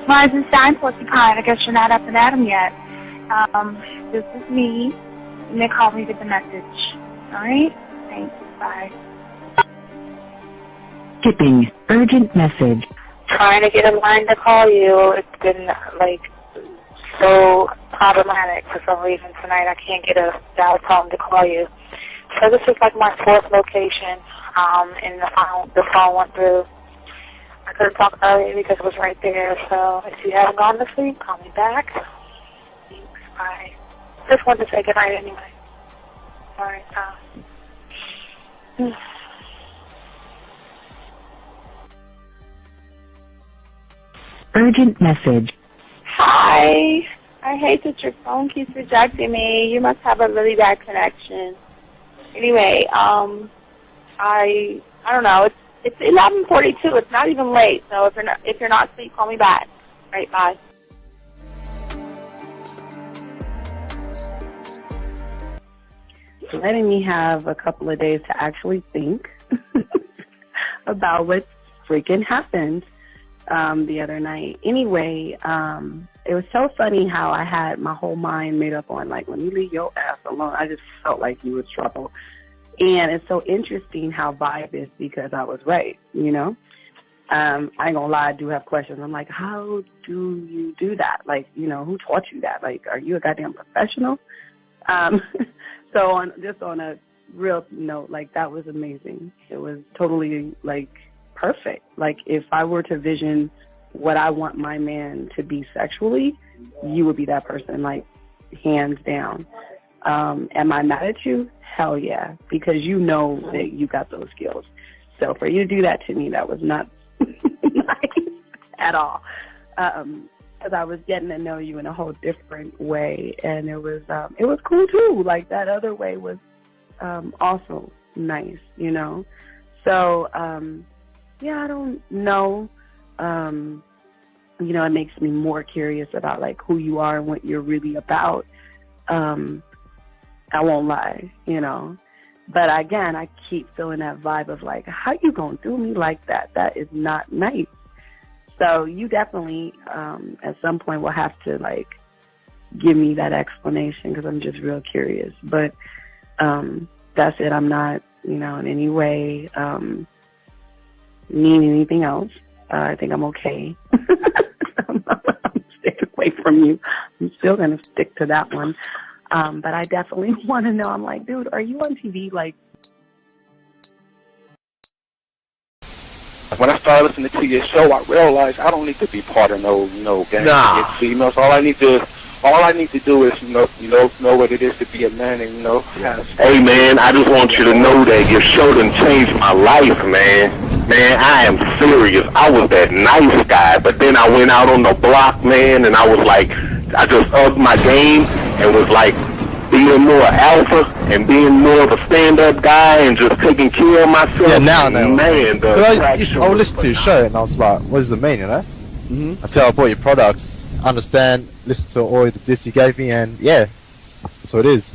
Rising Stein, Porcupine. I guess you're not up and at 'em yet. This is me. You may call me with the message. Alright? Thanks. Bye. Skipping urgent message. Trying to get a line to call you. It's been, so problematic for some reason tonight. I can't get a dial tone to call you. So this is like my fourth location, and the phone went through. I couldn't talk earlier because it was right there. So if you haven't gone to sleep, call me back. Thanks. Bye. Just wanted to say goodnight anyway. All right. Urgent message. Hi. I hate that your phone keeps rejecting me. You must have a really bad connection. Anyway, I don't know. It's 11:42. It's not even late. So if you're not asleep, call me back. All right. Bye. Letting me have a couple of days to actually think about what freaking happened the other night. Anyway, it was so funny how I had my whole mind made up on, let me leave your ass alone. I just felt like you was trouble. And it's so interesting how vibe is because I was right, you know? I ain't gonna lie, I do have questions. I'm like, how do you do that? Who taught you that? Are you a goddamn professional? So on a real note, that was amazing. It was totally, perfect. If I were to vision what I want my man to be sexually, you would be that person, hands down. Am I mad at you? Hell yeah, because you know that you got those skills. So for you to do that to me, that was not nice at all. Because I was getting to know you in a whole different way, and it was cool too. That other way was also nice, you know. So I don't know. It makes me more curious about who you are and what you're really about. I won't lie, you know. But again, I keep feeling that vibe of how you gonna do me like that? That is not nice. So you definitely, at some point, will have to give me that explanation because I'm just real curious. But that's it. I'm not, in any way mean anything else. I think I'm okay. I'm staying away from you. I'm still gonna stick to that one. But I definitely want to know. I'm like, dude, are you on TV? When I started listening to your show, I realized I don't need to be part of no gang against females. All I need to do is know what it is to be a man and Hey man, I just want you to know that your show done changed my life, man. Man, I am serious. I was that nice guy, but then I went out on the block, man, and I was I just upped my game and was being more alpha and being more of a stand-up guy and just taking care of myself. Yeah, now I know. Man, I would listen to your show and I was like, what does it mean, you know? Mm-hmm. Until I bought your products, understand, listen to all the diss you gave me, and yeah, that's what it is.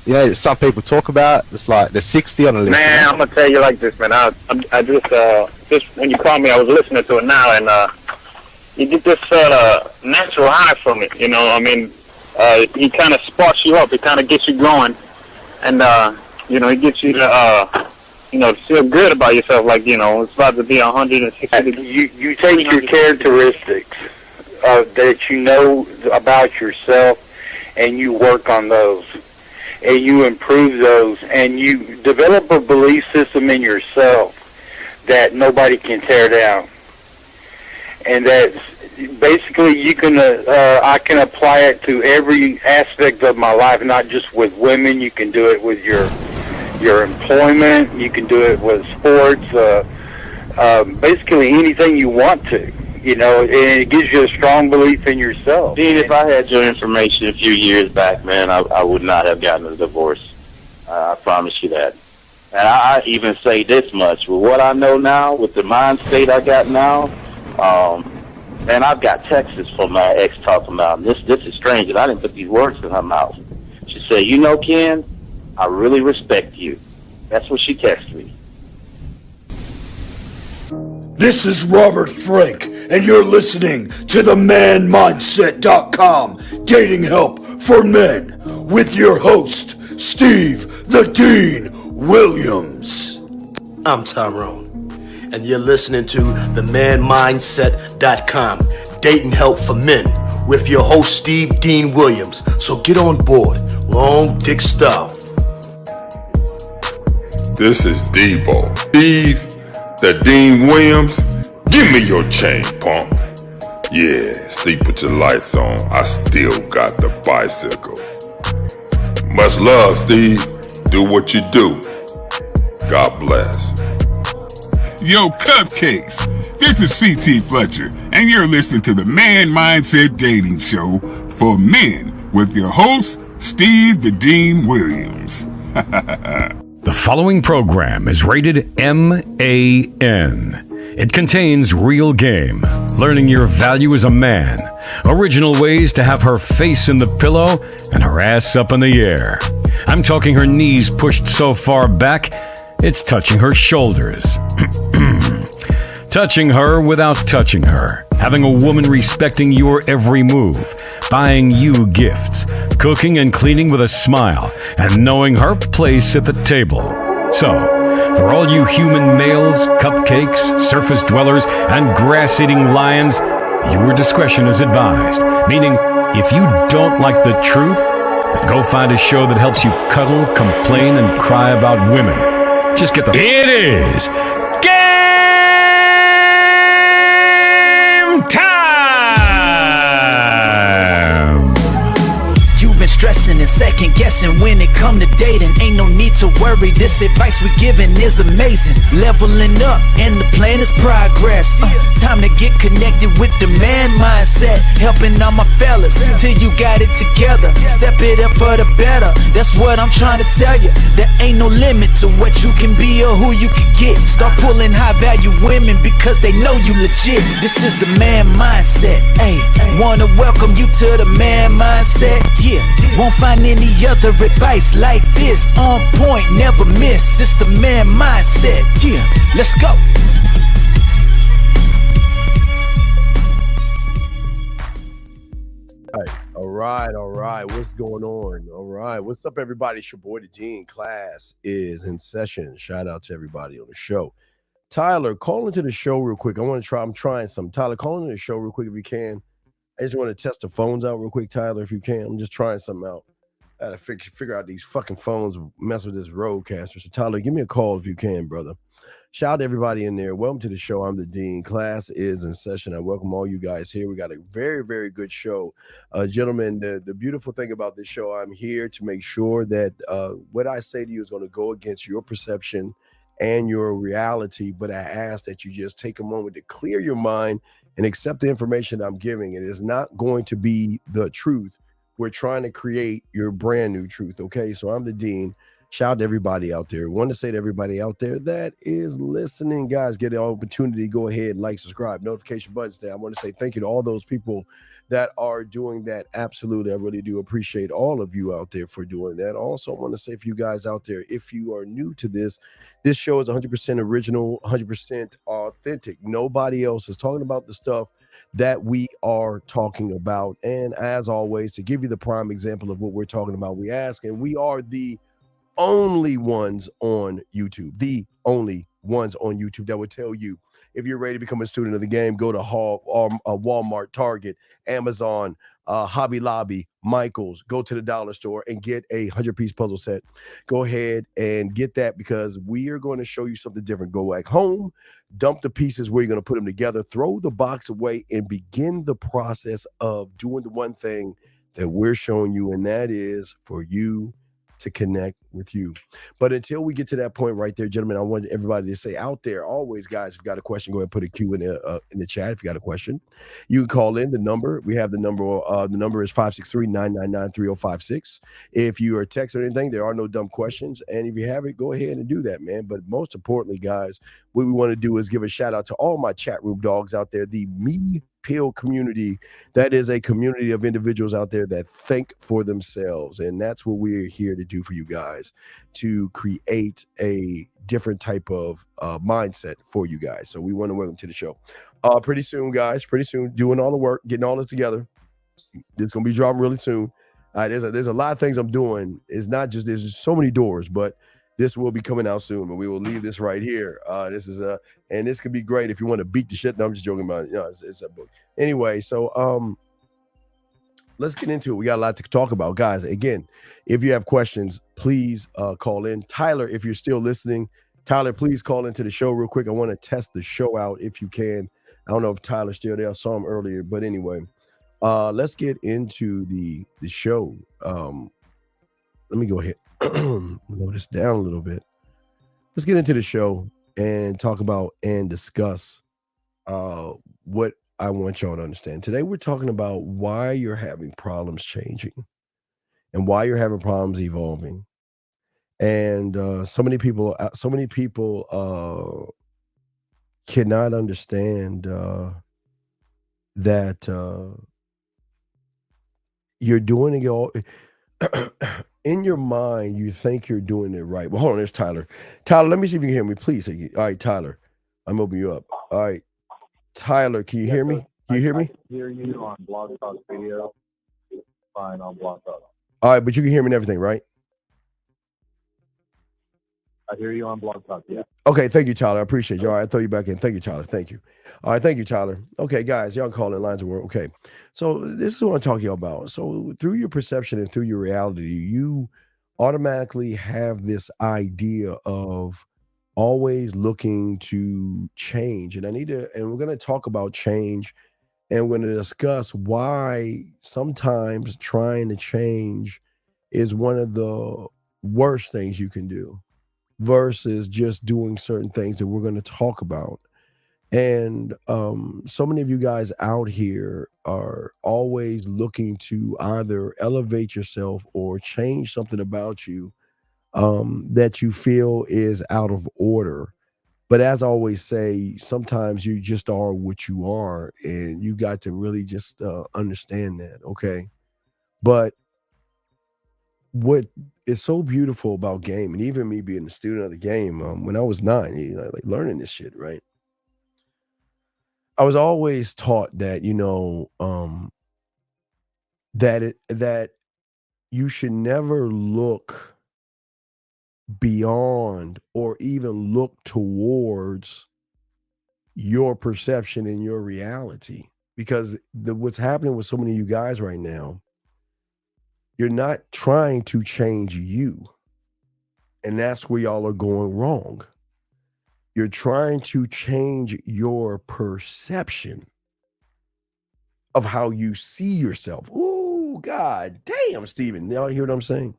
You know, some people talk about it's they're 60 on the list. Man, I'm gonna tell you like this, man. I just when you called me, I was listening to it now, and you get this natural high from it. You know, I mean, he kind of sparks you up. It kind of gets you going, and it gets you to to feel good about yourself. It's about to be 160. You take your characteristics that you know about yourself, and you work on those, and you improve those, and you develop a belief system in yourself that nobody can tear down, and that's basically you can. I can apply it to every aspect of my life, not just with women. You can do it with your employment. You can do it with sports. Basically anything you want to. And it gives you a strong belief in yourself. Dean, if I had your information a few years back, man, I would not have gotten a divorce. I promise you that. And I even say this much. With what I know now, with the mind state I got now, man, I've got texts from my ex talking about, this is strange, and I didn't put these words in her mouth. She said, Ken, I really respect you. That's what she texted me. This is Robert Frank, and you're listening to the manmindset.com Dating Help for Men with your host, Steve the Dean Williams. I'm Tyrone, and you're listening to the manmindset.com Dating Help for Men with your host, Steve Dean Williams. So get on board, long dick style. This is Debo. Steve the Dean Williams. Give me your chain, punk. Yeah, sleep with your lights on. I still got the bicycle. Much love, Steve. Do what you do. God bless. Yo, cupcakes. This is C.T. Fletcher, and you're listening to the Man Mindset Dating Show for Men with your host, Steve the Dean Williams. The following program is rated MAN. It contains real game, learning your value as a man, original ways to have her face in the pillow and her ass up in the air. I'm talking her knees pushed so far back, it's touching her shoulders. Touching her without touching her. Having a woman respecting your every move. Buying you gifts. Cooking and cleaning with a smile. And knowing her place at the table. So, for all you human males, cupcakes, surface dwellers, and grass-eating lions, your discretion is advised. Meaning, if you don't like the truth, then go find a show that helps you cuddle, complain, and cry about women. Just get the... It is game time! You've been stressing and second guessing when it come to dating. Ain't no need to worry, this advice we're giving is amazing. Leveling up and the plan is progress. Time to get connected with the man mindset. Helping all my fellas till you got it together. Step it up for the better, that's what I'm trying to tell you. There ain't no limit to what you can be or who you can get. Start pulling high value women because they know you legit. This is the man mindset. Hey, wanna welcome you to the man mindset. Yeah, won't find any other advice like this. On point, never miss. It's the man mindset. Yeah, let's go. All right. What's going on? All right. What's up, everybody? It's your boy, the Dean. Class is in session. Shout out to everybody on the show. Tyler, call into the show real quick. I'm trying something. Tyler, call into the show real quick if you can. I just want to test the phones out real quick, Tyler, if you can. I'm just trying something out. I got to figure out these fucking phones mess with this Rodecaster. So, Tyler, give me a call if you can, brother. Shout out to everybody in there. Welcome to the show. I'm the Dean. Class is in session. I welcome all you guys here. We got a very, very good show. Gentlemen, the beautiful thing about this show, I'm here to make sure that what I say to you is going to go against your perception and your reality, but I ask that you just take a moment to clear your mind and accept the information I'm giving. It is not going to be the truth. We're trying to create your brand new truth, okay? So I'm the Dean. Shout out to everybody out there. Want to say to everybody out there that is listening, guys, get an opportunity. Go ahead, like, subscribe, notification buttons there. I want to say thank you to all those people that are doing that. Absolutely. I really do appreciate all of you out there for doing that. Also, I want to say for you guys out there, if you are new to this show is 100% original, 100% authentic. Nobody else is talking about the stuff that we are talking about. And as always, to give you the prime example of what we're talking about, we ask, and we are the only ones on YouTube, that would tell you if you're ready to become a student of the game, go to Walmart, Target, Amazon, Hobby Lobby, Michael's, go to the dollar store and get a 100-piece puzzle set. Go ahead and get that because we are going to show you something different. Go back home, dump the pieces where you're going to put them together, throw the box away, and begin the process of doing the one thing that we're showing you, and that is for you to connect with you. But until we get to that point right there, gentlemen, I want everybody to say out there, always, guys, if you got a question, go ahead and put a Q in the chat. If you got a question, you can call in the number. We have the number. The number is 563-999-3056. If you are text or anything, there are no dumb questions. And if you have it, go ahead and do that, man. But most importantly, guys, what we want to do is give a shout out to all my chat room dogs out there, the Me pill community. That is a community of individuals out there that think for themselves. And that's what we're here to do for you guys, to create a different type of mindset for you guys. So we want to welcome to the show. Pretty soon, guys, doing all the work, getting all this together. It's going to be dropping really soon. There's a lot of things I'm doing. It's not just, there's just so many doors, but this will be coming out soon, but we will leave this right here. This is and this could be great if you want to beat the shit. No, I'm just joking about it. It's a book. Anyway, so let's get into it. We got a lot to talk about, guys. Again, if you have questions, please call in. Tyler, if you're still listening, Tyler, please call into the show real quick. I want to test the show out if you can. I don't know if Tyler's still there. I saw him earlier, but anyway, let's get into the show. Let me go ahead. Load this down a little bit. Let's get into the show and talk about and discuss what I want y'all to understand. Today we're talking about why you're having problems changing and why you're having problems evolving. And so many people cannot understand that you're doing it all. In your mind, you think you're doing it right. Well, hold on, there's Tyler. Tyler, let me see if you can hear me. Please. All right, Tyler. I'm opening you up. All right. Tyler, can you hear me? Can you hear me? I can hear you on Blog Talk Video. It's fine on Blog Talk. All right, but you can hear me and everything, right? I hear you on Blog Talk, yeah. Okay, thank you, Tyler. I appreciate you. All right, I'll throw you back in. Thank you, Tyler. Thank you. All right, thank you, Tyler. Okay, guys, y'all call in lines of work. Okay, so this is what I'm talking about. So through your perception and through your reality, you automatically have this idea of always looking to change. And we're going to talk about change, and we're going to discuss why sometimes trying to change is one of the worst things you can do, versus just doing certain things that we're going to talk about. And so many of you guys out here are always looking to either elevate yourself or change something about you that you feel is out of order. But as I always say, sometimes you just are what you are, and you got to really just understand that, okay? But what is so beautiful about game, and even me being a student of the game, when I was 9, like learning this shit, right? I was always taught that, that you should never look beyond or even look towards your perception and your reality, because what's happening with so many of you guys right now, you're not trying to change you. And that's where y'all are going wrong. You're trying to change your perception of how you see yourself. Ooh, God damn, Steven. Y'all hear what I'm saying?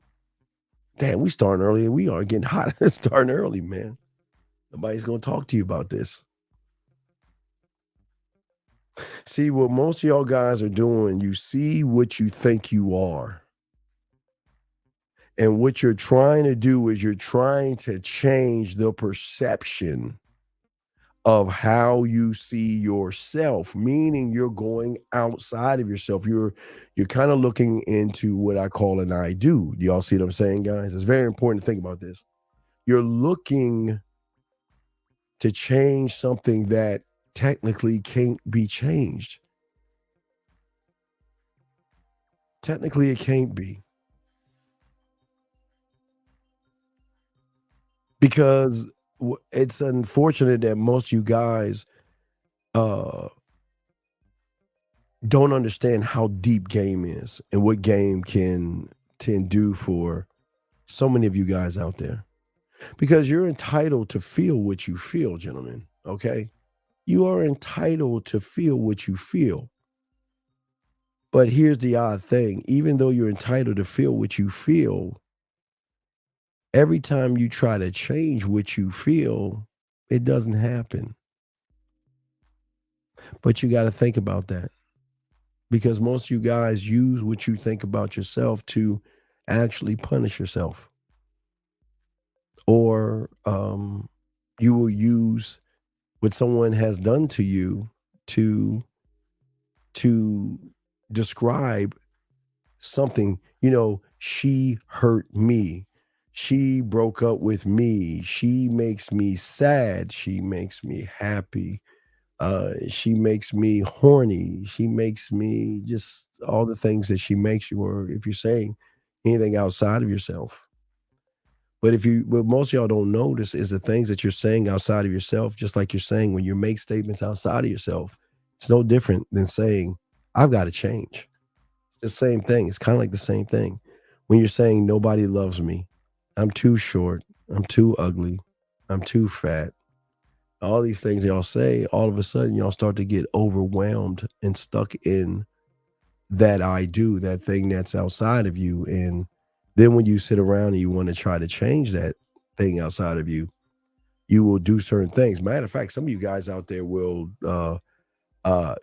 Damn, we starting early, and we are getting hot. Starting early, man. Nobody's going to talk to you about this. See, what most of y'all guys are doing, you see what you think you are. And what you're trying to do is you're trying to change the perception of how you see yourself, meaning you're going outside of yourself. You're kind of looking into what I call an I do. Do y'all see what I'm saying, guys? It's very important to think about this. You're looking to change something that technically can't be changed. Technically, it can't be. Because it's unfortunate that most of you guys don't understand how deep game is and what game can do for so many of you guys out there. Because you're entitled to feel what you feel, gentlemen, okay? You are entitled to feel what you feel. But here's the odd thing. Even though you're entitled to feel what you feel, every time you try to change what you feel, it doesn't happen. But you got to think about that, because most of you guys use what you think about yourself to actually punish yourself. Or you will use what someone has done to you to to describe something, she hurt me. She broke up with me. She makes me sad. She makes me happy. She makes me horny. She makes me just all the things that she makes you, or if you're saying anything outside of yourself. But what most of y'all don't notice is the things that you're saying outside of yourself, just like you're saying when you make statements outside of yourself, it's no different than saying, I've got to change. It's the same thing. It's kind of like the same thing. When you're saying nobody loves me, I'm too short, I'm too ugly, I'm too fat. All these things y'all say, all of a sudden y'all start to get overwhelmed and stuck in that I do, that thing that's outside of you. And then when you sit around and you want to try to change that thing outside of you, you will do certain things. Matter of fact, some of you guys out there will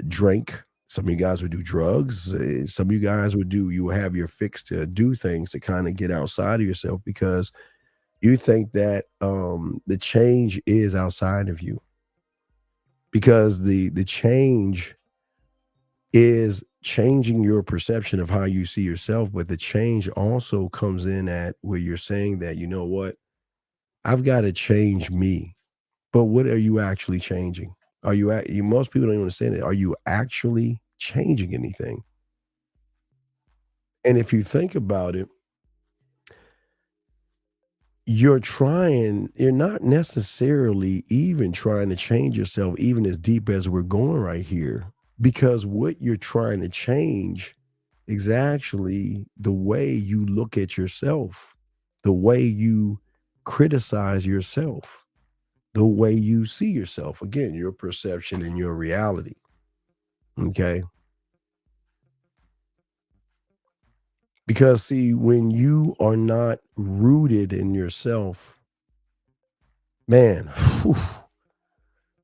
drink. Some of you guys would do drugs. Some of you guys you will have your fix to do things to kind of get outside of yourself because you think that the change is outside of you. Because the change is changing your perception of how you see yourself, but the change also comes in at where you're saying that, you know what, I've got to change me. But what are you actually changing? Most people don't understand it. Are you actually changing anything? And if you think about it, you're not necessarily even trying to change yourself, even as deep as we're going right here, because what you're trying to change is actually the way you look at yourself, the way you criticize yourself, the way you see yourself. Again, your perception and your reality. Okay. Because see, when you are not rooted in yourself, man,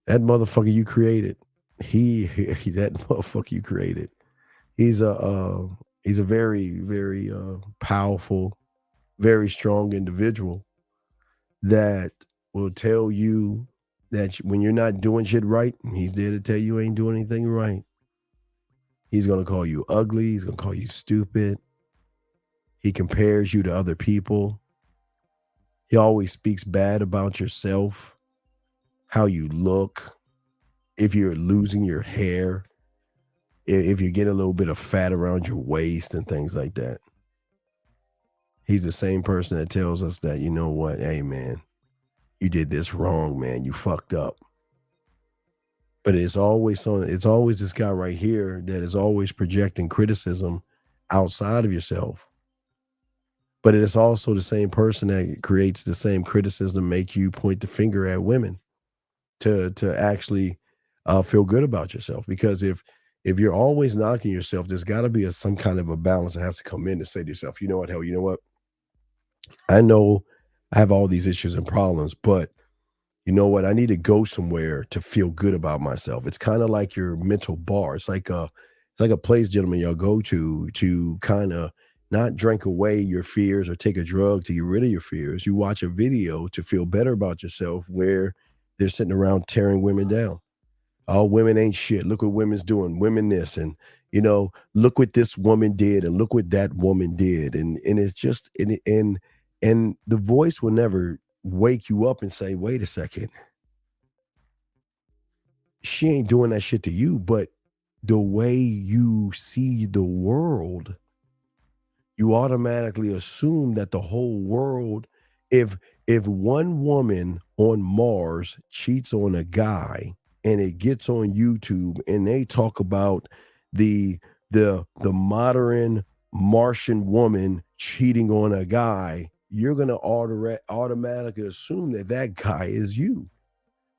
that motherfucker you created, that motherfucker you created, he's a very, very powerful, very strong individual that will tell you that when you're not doing shit right, he's there to tell you ain't doing anything right. He's going to call you ugly. He's going to call you stupid. He compares you to other people. He always speaks bad about yourself, how you look, if you're losing your hair, if you get a little bit of fat around your waist and things like that. He's the same person that tells us that, you know what, hey, man, you did this wrong, man. You fucked up. But it's always this guy right here that is always projecting criticism outside of yourself. But it is also the same person that creates the same criticism, make you point the finger at women to actually feel good about yourself. Because if you're always knocking yourself, there's got to be some kind of a balance that has to come in to say to yourself, you know what, I know I have all these issues and problems, but you know what, I need to go somewhere to feel good about myself. It's kind of like your mental bar. It's like a place, gentlemen, y'all go to kind of not drink away your fears or take a drug to get rid of your fears. You watch a video to feel better about yourself where they're sitting around tearing women down. Oh, women ain't shit. Look what women's doing. Women this, and look what this woman did, and look what that woman did, and it's just and the voice will never wake you up and say, wait a second, she ain't doing that shit to you, but the way you see the world, you automatically assume that the whole world, if one woman on Mars cheats on a guy and it gets on YouTube and they talk about the modern Martian woman cheating on a guy, you're going to automatically assume that guy is you.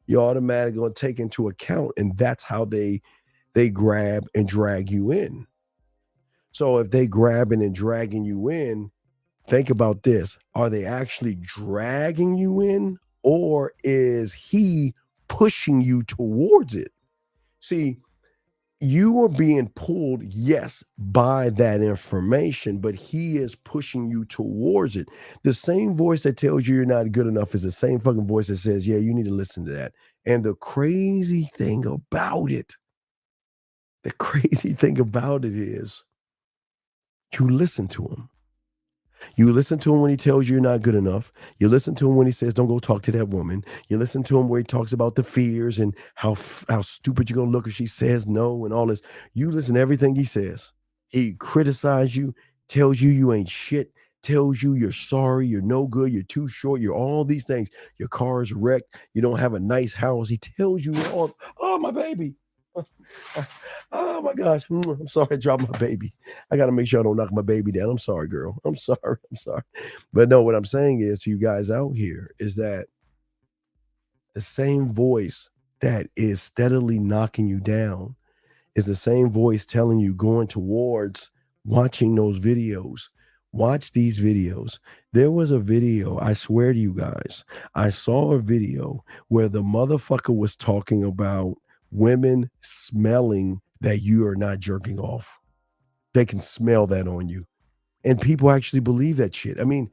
You're automatically going to take into account, and that's how they grab and drag you in. So if they grabbing and dragging you in, think about this. Are they actually dragging you in, or is he pushing you towards it? See, you are being pulled, yes, by that information, but he is pushing you towards it. The same voice that tells you you're not good enough is the same fucking voice that says, yeah, you need to listen to that. And the crazy thing about it The crazy thing about it is you listen to him. You listen to him when he tells you you're not good enough. You listen to him when he says, don't go talk to that woman. You listen to him where he talks about the fears and how stupid you're going to look if she says no and all this. You listen to everything he says. He criticizes you, tells you you ain't shit, tells you you're sorry, you're no good, you're too short, you're all these things. Your car is wrecked. You don't have a nice house. He tells you all, oh, my baby. Oh my gosh, I'm sorry I dropped my baby. I got to make sure I don't knock my baby down. I'm sorry, girl. I'm sorry. But no, what I'm saying is to you guys out here is that the same voice that is steadily knocking you down is the same voice telling you going towards watching those videos. Watch these videos. There was a video, I swear to you guys, I saw a video where the motherfucker was talking about women smelling that you are not jerking off. They can smell that on you. And people actually believe that shit. I mean,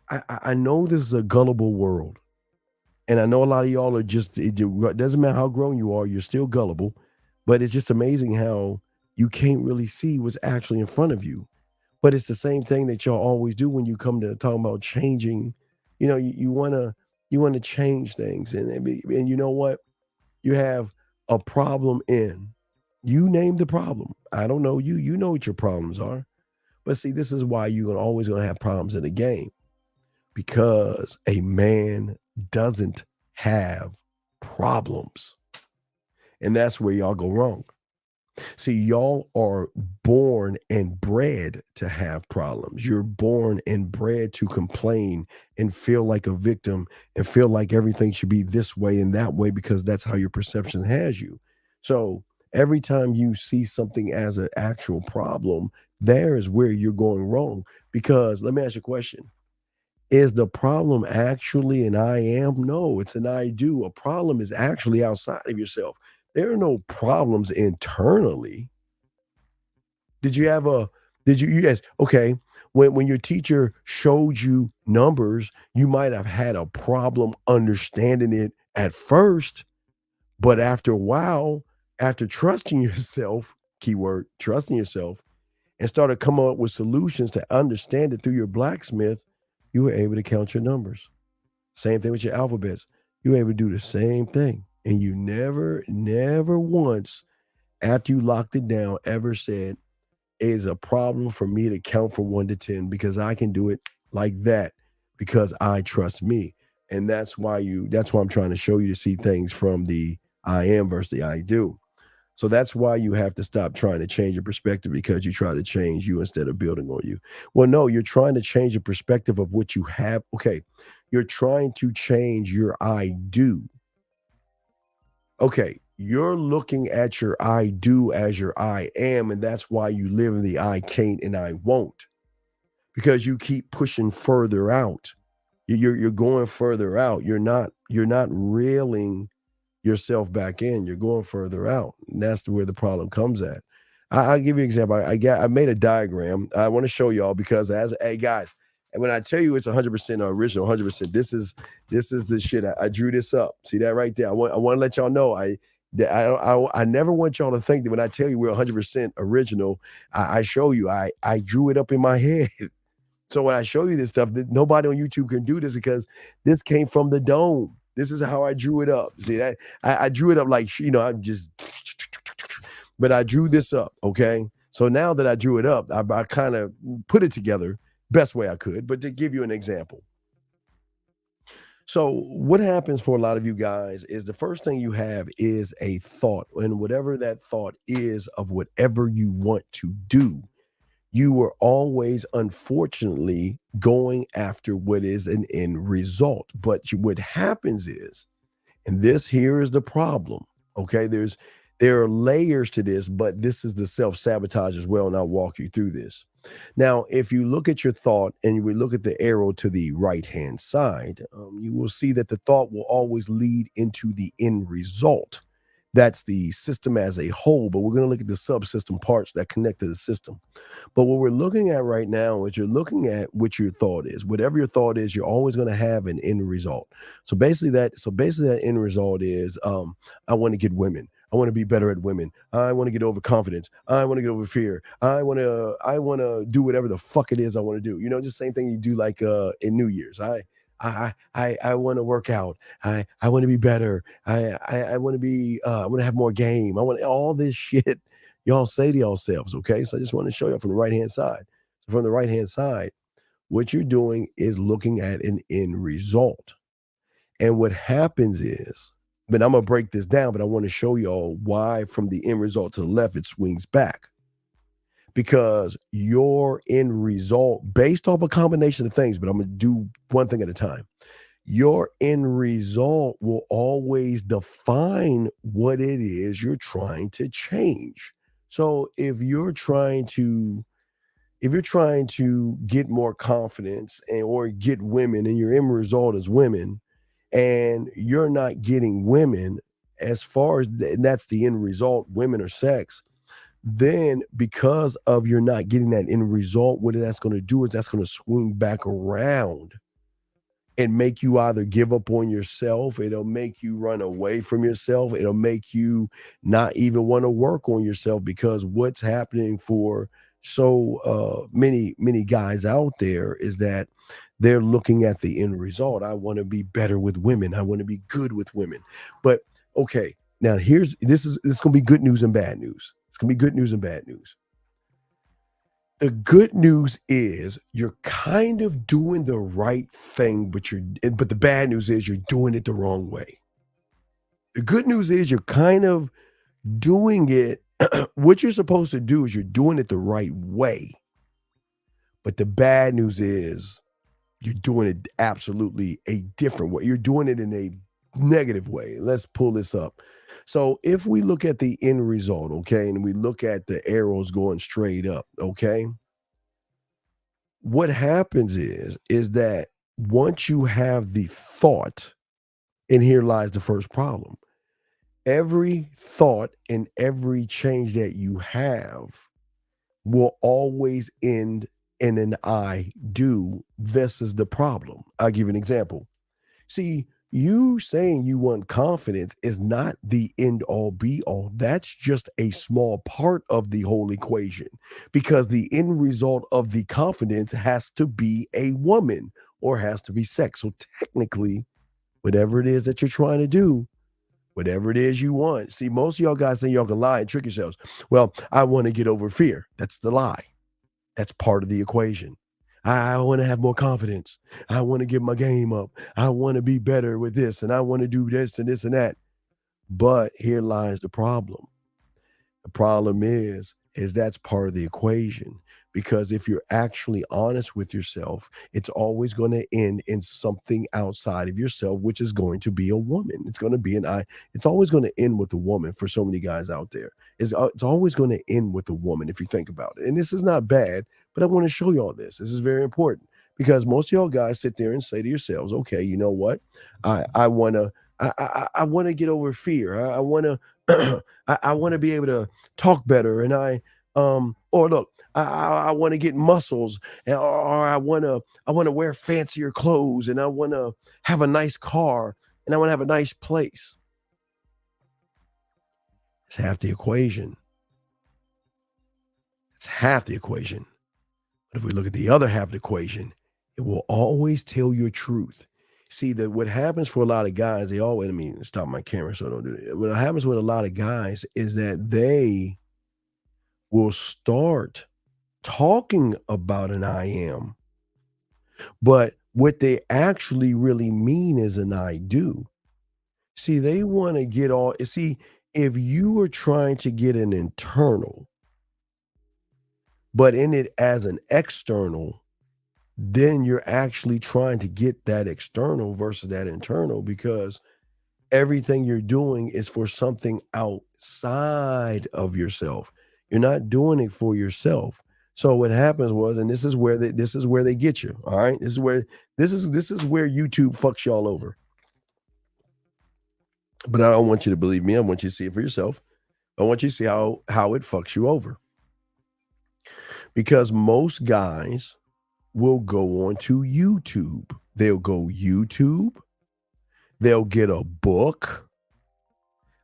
I know this is a gullible world. And I know a lot of y'all are just, it doesn't matter how grown you are, you're still gullible. But it's just amazing how you can't really see what's actually in front of you. But it's the same thing that y'all always do when you come to talk about changing. You know, you want to change things. And you know what? You have a problem in. You name the problem. I don't know you. You know what your problems are. But see, this is why you're always going to have problems in the game. Because a man doesn't have problems. And that's where y'all go wrong. See, y'all are born and bred to have problems. You're born and bred to complain and feel like a victim and feel like everything should be this way and that way because that's how your perception has you. So every time you see something as an actual problem, there is where you're going wrong. Because let me ask you a question. Is the problem actually an I am? No, it's an I do. A problem is actually outside of yourself. There are no problems internally. Yes, okay. When your teacher showed you numbers, you might have had a problem understanding it at first, but after a while, after trusting yourself, keyword, trusting yourself, and started coming up with solutions to understand it through your blacksmith, you were able to count your numbers. Same thing with your alphabets. You were able to do the same thing. And you never once, after you locked it down, ever said, it is a problem for me to count from 1 to 10 because I can do it like that because I trust me. And that's why I'm trying to show you to see things from the I am versus the I do. So that's why you have to stop trying to change your perspective because you try to change you instead of building on you. Well, no, you're trying to change the perspective of what you have. Okay, you're trying to change your I do. Okay, you're looking at your I do as your I am, and that's why you live in the I can't and I won't. Because you keep pushing further out. You're going further out. You're not reeling yourself back in. You're going further out. And that's where the problem comes at. I'll give you an example. I made a diagram. I want to show y'all because hey guys, and when I tell you it's 100% original, 100%, this is the shit. I drew this up. See that right there? I want to let y'all know I never want y'all to think that when I tell you we're 100% original, I show you I drew it up in my head. So when I show you this stuff, nobody on YouTube can do this because this came from the dome. This is how I drew it up. See that? I drew it up like, I'm just, but I drew this up. Okay. So now that I drew it up, I kind of put it together best way I could, but to give you an example. So what happens for a lot of you guys is the first thing you have is a thought, and whatever that thought is of whatever you want to do, you are always, unfortunately, going after what is an end result. But what happens is, and this here is the problem, okay? There are layers to this, but this is the self-sabotage as well, and I'll walk you through this. Now, if you look at your thought and you would look at the arrow to the right-hand side, you will see that the thought will always lead into the end result. That's the system as a whole, but we're going to look at the subsystem parts that connect to the system. But what we're looking at right now is you're looking at what your thought is. Whatever your thought is, you're always going to have an end result. So basically that end result is, I want to get women. I want to be better at women. I want to get over confidence. I want to get over fear. I want to do whatever the fuck it is I want to do. You know, just same thing you do like in New Year's. I want to work out. I want to be better. I want to be I want to have more game. I want all this shit y'all say to yourselves, okay? So I just want to show you from the right-hand side. So from the right-hand side, what you're doing is looking at an end result. And what happens is, but I'm going to break this down, but I want to show y'all why from the end result to the left, it swings back. Because your end result, based off a combination of things, but I'm going to do one thing at a time. Your end result will always define what it is you're trying to change. So if you're trying to get more confidence or get women, and your end result is women, and you're not getting women, as far as that's the end result, women or sex, then because of you're not getting that end result, what that's going to do is that's going to swing back around and make you either give up on yourself. It'll make you run away from yourself. It'll make you not even want to work on yourself, because what's happening for so many guys out there is that they're looking at the end result. I want to be better with women. I want to be good with women. But okay, now this is going to be good news and bad news. It's going to be good news and bad news. The good news is you're kind of doing the right thing, but the bad news is you're doing it the wrong way. The good news is you're kind of doing it. What you're supposed to do is you're doing it the right way. But the bad news is you're doing it absolutely a different way. You're doing it in a negative way. Let's pull this up. So if we look at the end result, okay, and we look at the arrows going straight up, okay, what happens is that once you have the thought, and here lies the first problem, every thought and every change that you have will always end in an I do. This is the problem. I'll give you an example. See, you saying you want confidence is not the end all be all. That's just a small part of the whole equation, because the end result of the confidence has to be a woman or has to be sex. So technically, whatever it is that you're trying to do, whatever it is you want. See, most of y'all guys say y'all can lie and trick yourselves. Well, I want to get over fear. That's the lie. That's part of the equation. I want to have more confidence. I want to get my game up. I want to be better with this, and I want to do this and this and that. But here lies the problem. The problem is that's part of the equation. Because if you're actually honest with yourself, it's always going to end in something outside of yourself, which is going to be a woman. It's going to be it's always going to end with a woman for so many guys out there. It's always going to end with a woman if you think about it. And this is not bad, but I want to show y'all this. This is very important, because most of y'all guys sit there and say to yourselves, okay, you know what? I want to get over fear. I want to I want to be able to talk better, and or look, I want to get muscles, or I want to wear fancier clothes, and I want to have a nice car, and I want to have a nice place. It's half the equation. It's half the equation. But if we look at the other half of the equation, it will always tell your truth. See, that what happens for a lot of guys, they always, stop my camera so I don't do it. What happens with a lot of guys is that they will start talking about an I am, but what they actually really mean is an I do. See, they want to get all, see, if you are trying to get an internal, but in it as an external, then you're actually trying to get that external versus that internal, because everything you're doing is for something outside of yourself. You're not doing it for yourself. So what happens was, and this is where they get you. All right, this is where YouTube fucks y'all over. But I don't want you to believe me. I want you to see it for yourself. I want you to see how it fucks you over. Because most guys will go on to YouTube. They'll go YouTube. They'll get a book.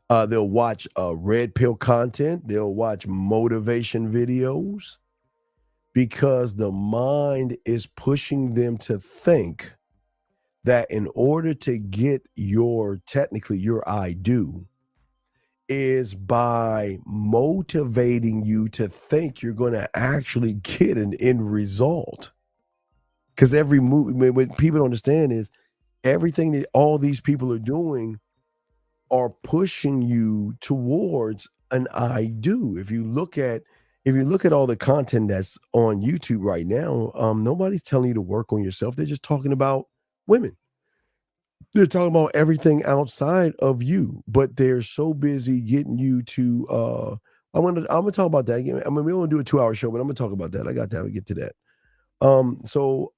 They'll watch red pill content. They'll watch motivation videos because the mind is pushing them to think that in order to get your I do is by motivating you to think you're going to actually get an end result. Because every movie, what people don't understand is everything that all these people are doing are pushing you towards an I do. If you look at all the content that's on YouTube right now, nobody's telling you to work on yourself. They're just talking about women. They're talking about everything outside of you, but they're so busy getting you to I'm gonna talk about that again. I mean, we only do a 2-hour show, but I'm gonna talk about that. I got that. We'll get to that. So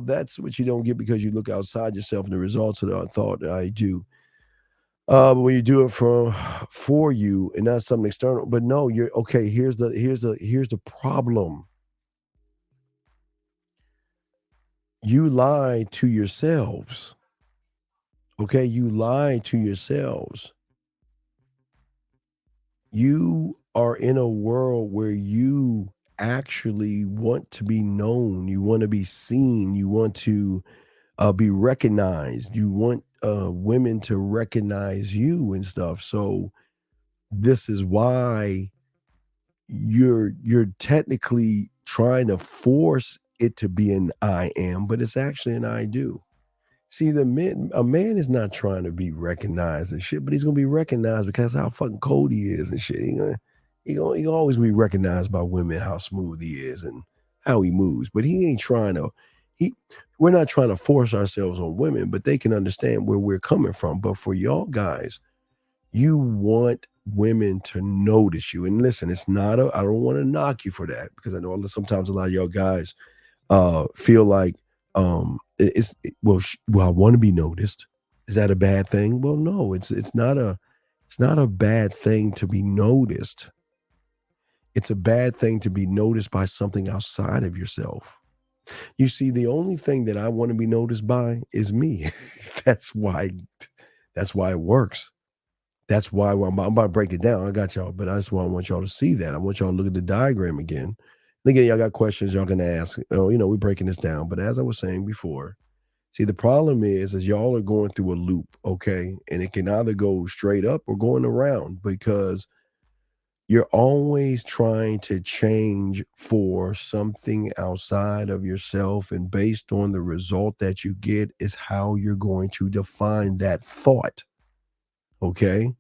that's what you don't get because you look outside yourself and the results of the thought that I do. But when you do it for you and not something external, but no, you're okay. Here's the problem. You lie to yourselves. Okay, you lie to yourselves. You are in a world where you actually want to be known, you want to be seen, you want to be recognized, you want women to recognize you and stuff. So this is why you're technically trying to force it to be an I am, but it's actually an I do. See, a man is not trying to be recognized and shit, but he's gonna be recognized because how fucking cold he is and shit. He gonna always be recognized by women how smooth he is and how he moves. But he ain't trying to. We're not trying to force ourselves on women, but they can understand where we're coming from. But for y'all guys, you want women to notice you. And listen, it's not I don't want to knock you for that because I know sometimes a lot of y'all guys feel like well, I want to be noticed. Is that a bad thing? Well, no, it's not a bad thing to be noticed. It's a bad thing to be noticed by something outside of yourself. You see, the only thing that I want to be noticed by is me. That's why it works. That's why I'm about to break it down. I got y'all, but that's why I want y'all to see that. I want y'all to look at the diagram again. And again, y'all got questions y'all can ask. We're breaking this down. But as I was saying before, see, the problem is y'all are going through a loop, okay? And it can either go straight up or going around because you're always trying to change for something outside of yourself. And based on the result that you get is how you're going to define that thought, okay?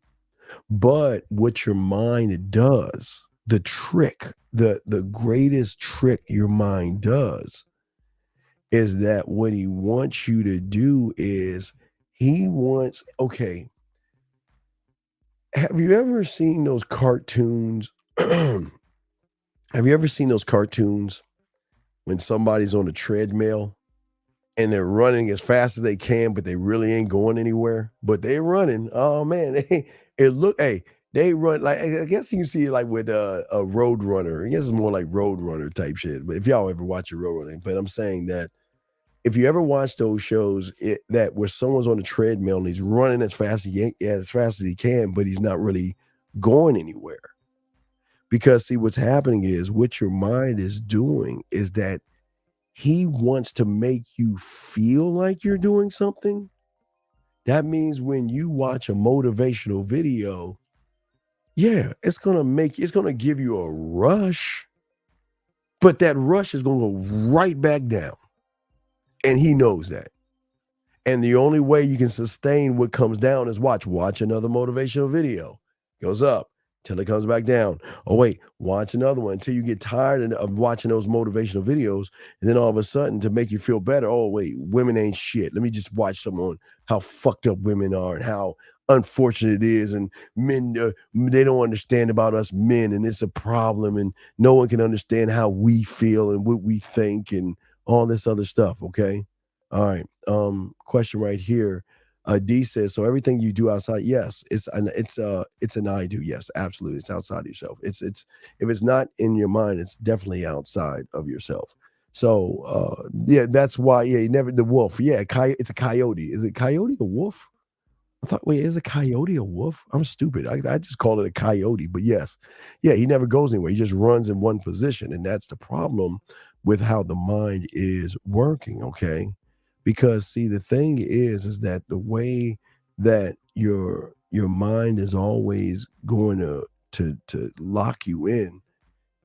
But what your mind does, the trick, the greatest trick your mind does is that what he wants you to do is okay, have you ever seen those cartoons? Have you ever seen those cartoons when somebody's on a treadmill and they're running as fast as they can, but they really ain't going anywhere, but they're running? Oh man, they run like, I guess you can see it like with a road runner. I guess it's more like road runner type shit. But if y'all ever watch a road running, but I'm saying that if you ever watch those shows that where someone's on a treadmill and he's running as fast as he can, but he's not really going anywhere. Because see, what's happening is what your mind is doing is that he wants to make you feel like you're doing something. That means when you watch a motivational video, yeah, it's gonna give you a rush, but that rush is gonna go right back down. And he knows that. And the only way you can sustain what comes down is watch another motivational video. Goes up till it comes back down. Oh, wait, watch another one until you get tired of watching those motivational videos. And then all of a sudden, to make you feel better, oh, wait, women ain't shit. Let me just watch some on how fucked up women are and how unfortunate it is. And men, they don't understand about us men. And it's a problem. And no one can understand how we feel and what we think and all this other stuff. Okay. All right. Question right here. D says, so everything you do outside, yes, it's an I do. Yes, absolutely. It's outside of yourself. It's if it's not in your mind, it's definitely outside of yourself. So yeah, that's why, yeah, the wolf. Yeah, it's a coyote. Is it coyote or wolf? I thought, wait, is a coyote a wolf? I'm stupid. I just call it a coyote. But yes, yeah, he never goes anywhere. He just runs in one position. And that's the problem with how the mind is working, okay? Because see, the thing is that the way that your mind is always going to lock you in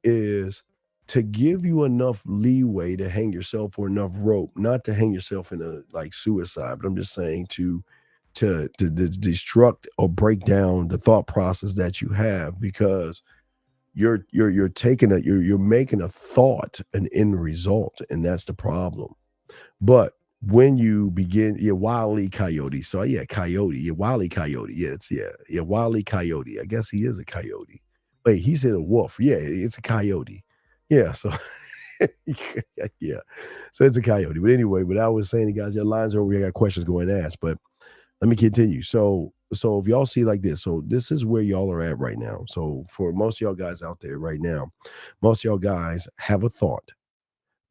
is to give you enough leeway to hang yourself or enough rope, not to hang yourself in a like suicide, but I'm just saying to destruct or break down the thought process that you have because you're taking a you're making a thought an end result, and that's the problem. But when you begin, yeah, Wile E. Coyote. So yeah, coyote, yeah, Wile E. Coyote. Yeah, yeah, Wile E. Coyote. I guess he is a coyote. Wait, he said a wolf. Yeah, it's a coyote. Yeah, so yeah, so it's a coyote. But anyway, but I was saying, guys, your lines are over. I got questions going to ask, but let me continue. So if y'all see like this, so this is where y'all are at right now. So for most of y'all guys out there right now, most of y'all guys have a thought,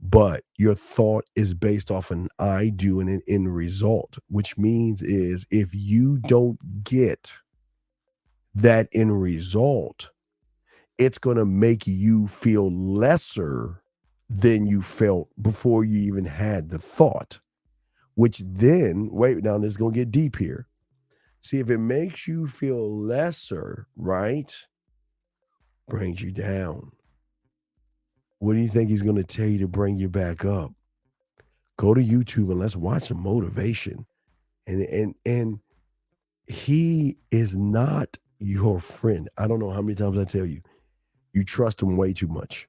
but your thought is based off an I do and an end result, which means is if you don't get that end result, it's going to make you feel lesser than you felt before you even had the thought, which then, wait, now this is going to get deep here. See, if it makes you feel lesser, right, brings you down. What do you think he's going to tell you to bring you back up? Go to YouTube and let's watch some motivation. And he is not your friend. I don't know how many times I tell you, you trust him way too much.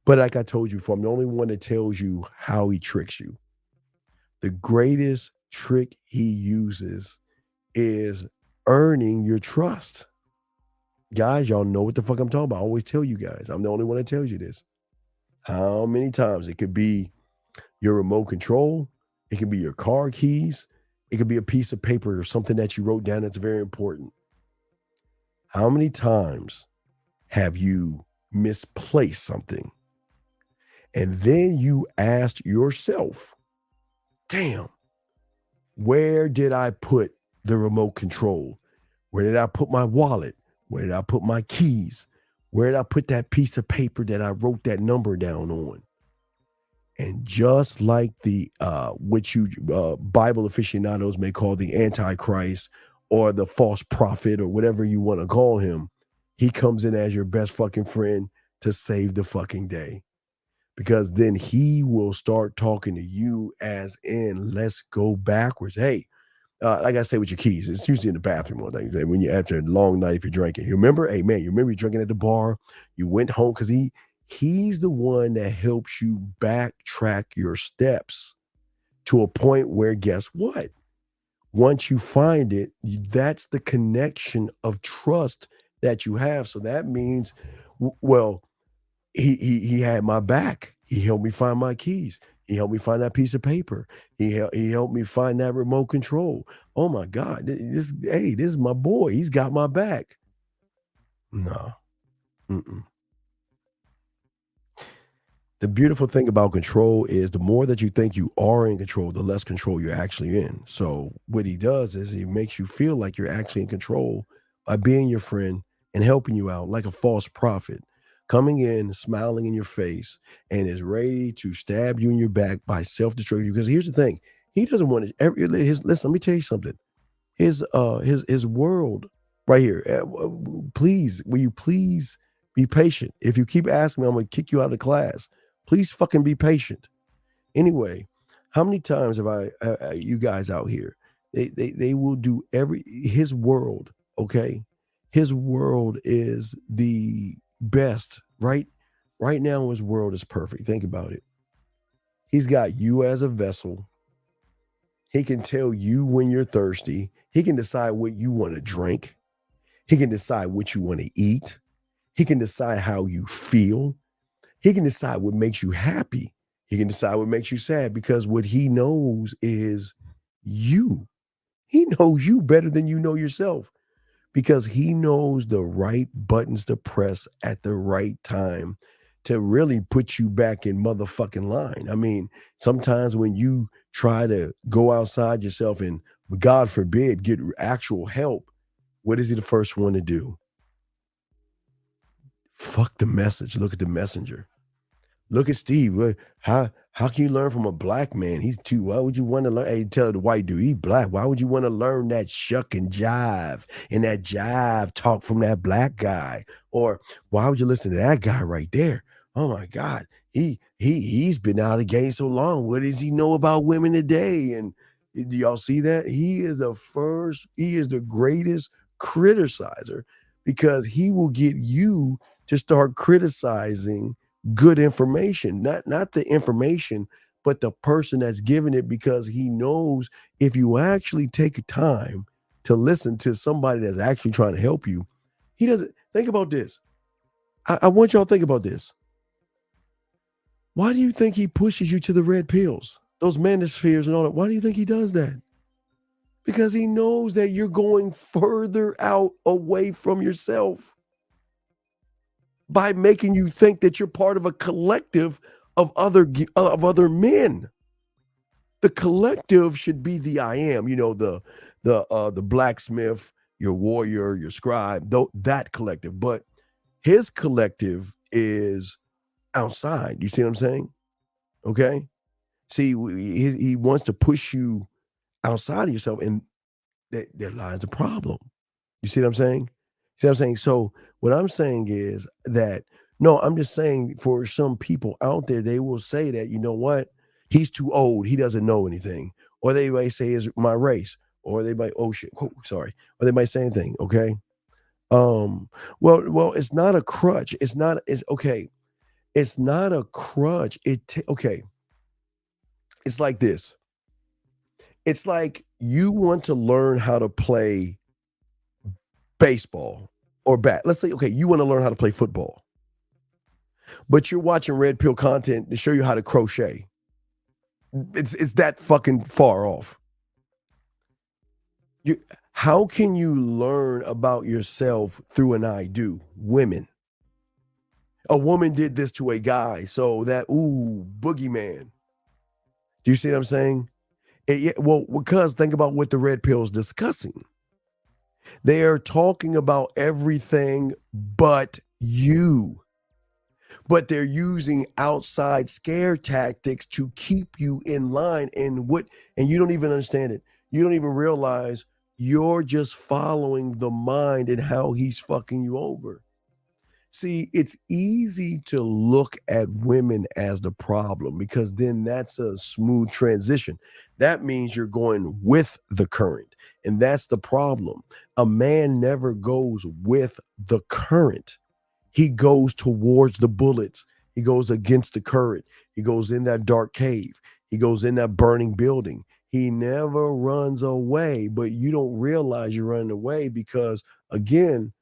But like I told you before, I'm the only one that tells you how he tricks you. The greatest trick he uses is earning your trust. Guys, y'all know what the fuck I'm talking about. I always tell you guys. I'm the only one that tells you this. How many times? It could be your remote control. It could be your car keys. It could be a piece of paper or something that you wrote down that's very important. How many times have you misplaced something? And then you asked yourself, damn, where did I put the remote control? Where did I put my wallet? Where did I put my keys? Where did I put that piece of paper that I wrote that number down on? And just like the which you Bible aficionados may call the Antichrist or the false prophet or whatever you want to call him, he comes in as your best fucking friend to save the fucking day. Because then he will start talking to you as in, let's go backwards. Hey, like I say with your keys, it's usually in the bathroom all day. When you're after a long night, if you're drinking, you remember, hey man, you remember you're drinking at the bar, you went home because he's the one that helps you backtrack your steps to a point where, guess what? Once you find it, that's the connection of trust that you have. So that means, well, he had my back. He helped me find my keys. He helped me find that piece of paper. He helped me find that remote control. Oh my God, this is my boy. He's got my back. No. Mm-mm. The beautiful thing about control is the more that you think you are in control, the less control you're actually in. So what he does is he makes you feel like you're actually in control by being your friend and helping you out like a false prophet, coming in, smiling in your face, and is ready to stab you in your back by self-destructing you. Because here's the thing, he doesn't want to. Listen, let me tell you something. His world right here. Please, will you please be patient? If you keep asking me, I'm going to kick you out of the class. Please fucking be patient. Anyway, how many times have you guys out here? They will do his world. Okay, his world is the best. Right now, his world is perfect. Think about it. He's got you as a vessel. He can tell you when you're thirsty. He can decide what you want to drink. He can decide what you want to eat. He can decide how you feel. He can decide what makes you happy. He can decide what makes you sad, because what he knows is you. He knows you better than you know yourself, because he knows the right buttons to press at the right time to really put you back in motherfucking line. I mean, sometimes when you try to go outside yourself and, God forbid, get actual help, what is he the first one to do? Fuck the message. Look at the messenger. Look at Steve. How can you learn from a black man? He's too. Why would you want to learn? Hey, tell the white dude he black. Why would you want to learn that shuck and jive and that jive talk from that black guy? Or why would you listen to that guy right there? Oh my God, he's been out of the game so long. What does he know about women today? And do y'all see that? He is the greatest criticizer, because he will get you to start criticizing good information, not the information, but the person that's giving it, because he knows if you actually take time to listen to somebody that's actually trying to help you, he doesn't. Think about this. I want y'all to think about this. Why do you think he pushes you to the red pills, those manospheres and all that? Why do you think he does that? Because he knows that you're going further out away from yourself by making you think that you're part of a collective of other men. The collective should be the I am, the blacksmith, your warrior, your scribe, that collective. But his collective is outside. You see what I'm saying? Okay. See, he wants to push you outside of yourself, and there lies a problem. You see what I'm saying? See what I'm saying? So what I'm saying is that, no, I'm just saying for some people out there, they will say that, you know what? He's too old. He doesn't know anything. Or they might say it's my race. Or they might, oh shit, oh, sorry. Or they might say anything, okay? Well, it's not a crutch. It's okay. It's not a crutch. Okay. It's like this. It's like you want to learn how to play baseball or bat. Let's say, okay, you want to learn how to play football, but you're watching red pill content to show you how to crochet. It's that fucking far off. How can you learn about yourself through an I do? Women. A woman did this to a guy, so that, boogeyman. Do you see what I'm saying? Because think about what the red pill's discussing. They are talking about everything but you. But they're using outside scare tactics to keep you in line. And you don't even understand it. You don't even realize you're just following the mind and how he's fucking you over. See, it's easy to look at women as the problem, because then that's a smooth transition. That means you're going with the current. And that's the problem. A man never goes with the current. He goes towards the bullets. He goes against the current. He goes in that dark cave. He goes in that burning building. He never runs away, but you don't realize you're running away because, again,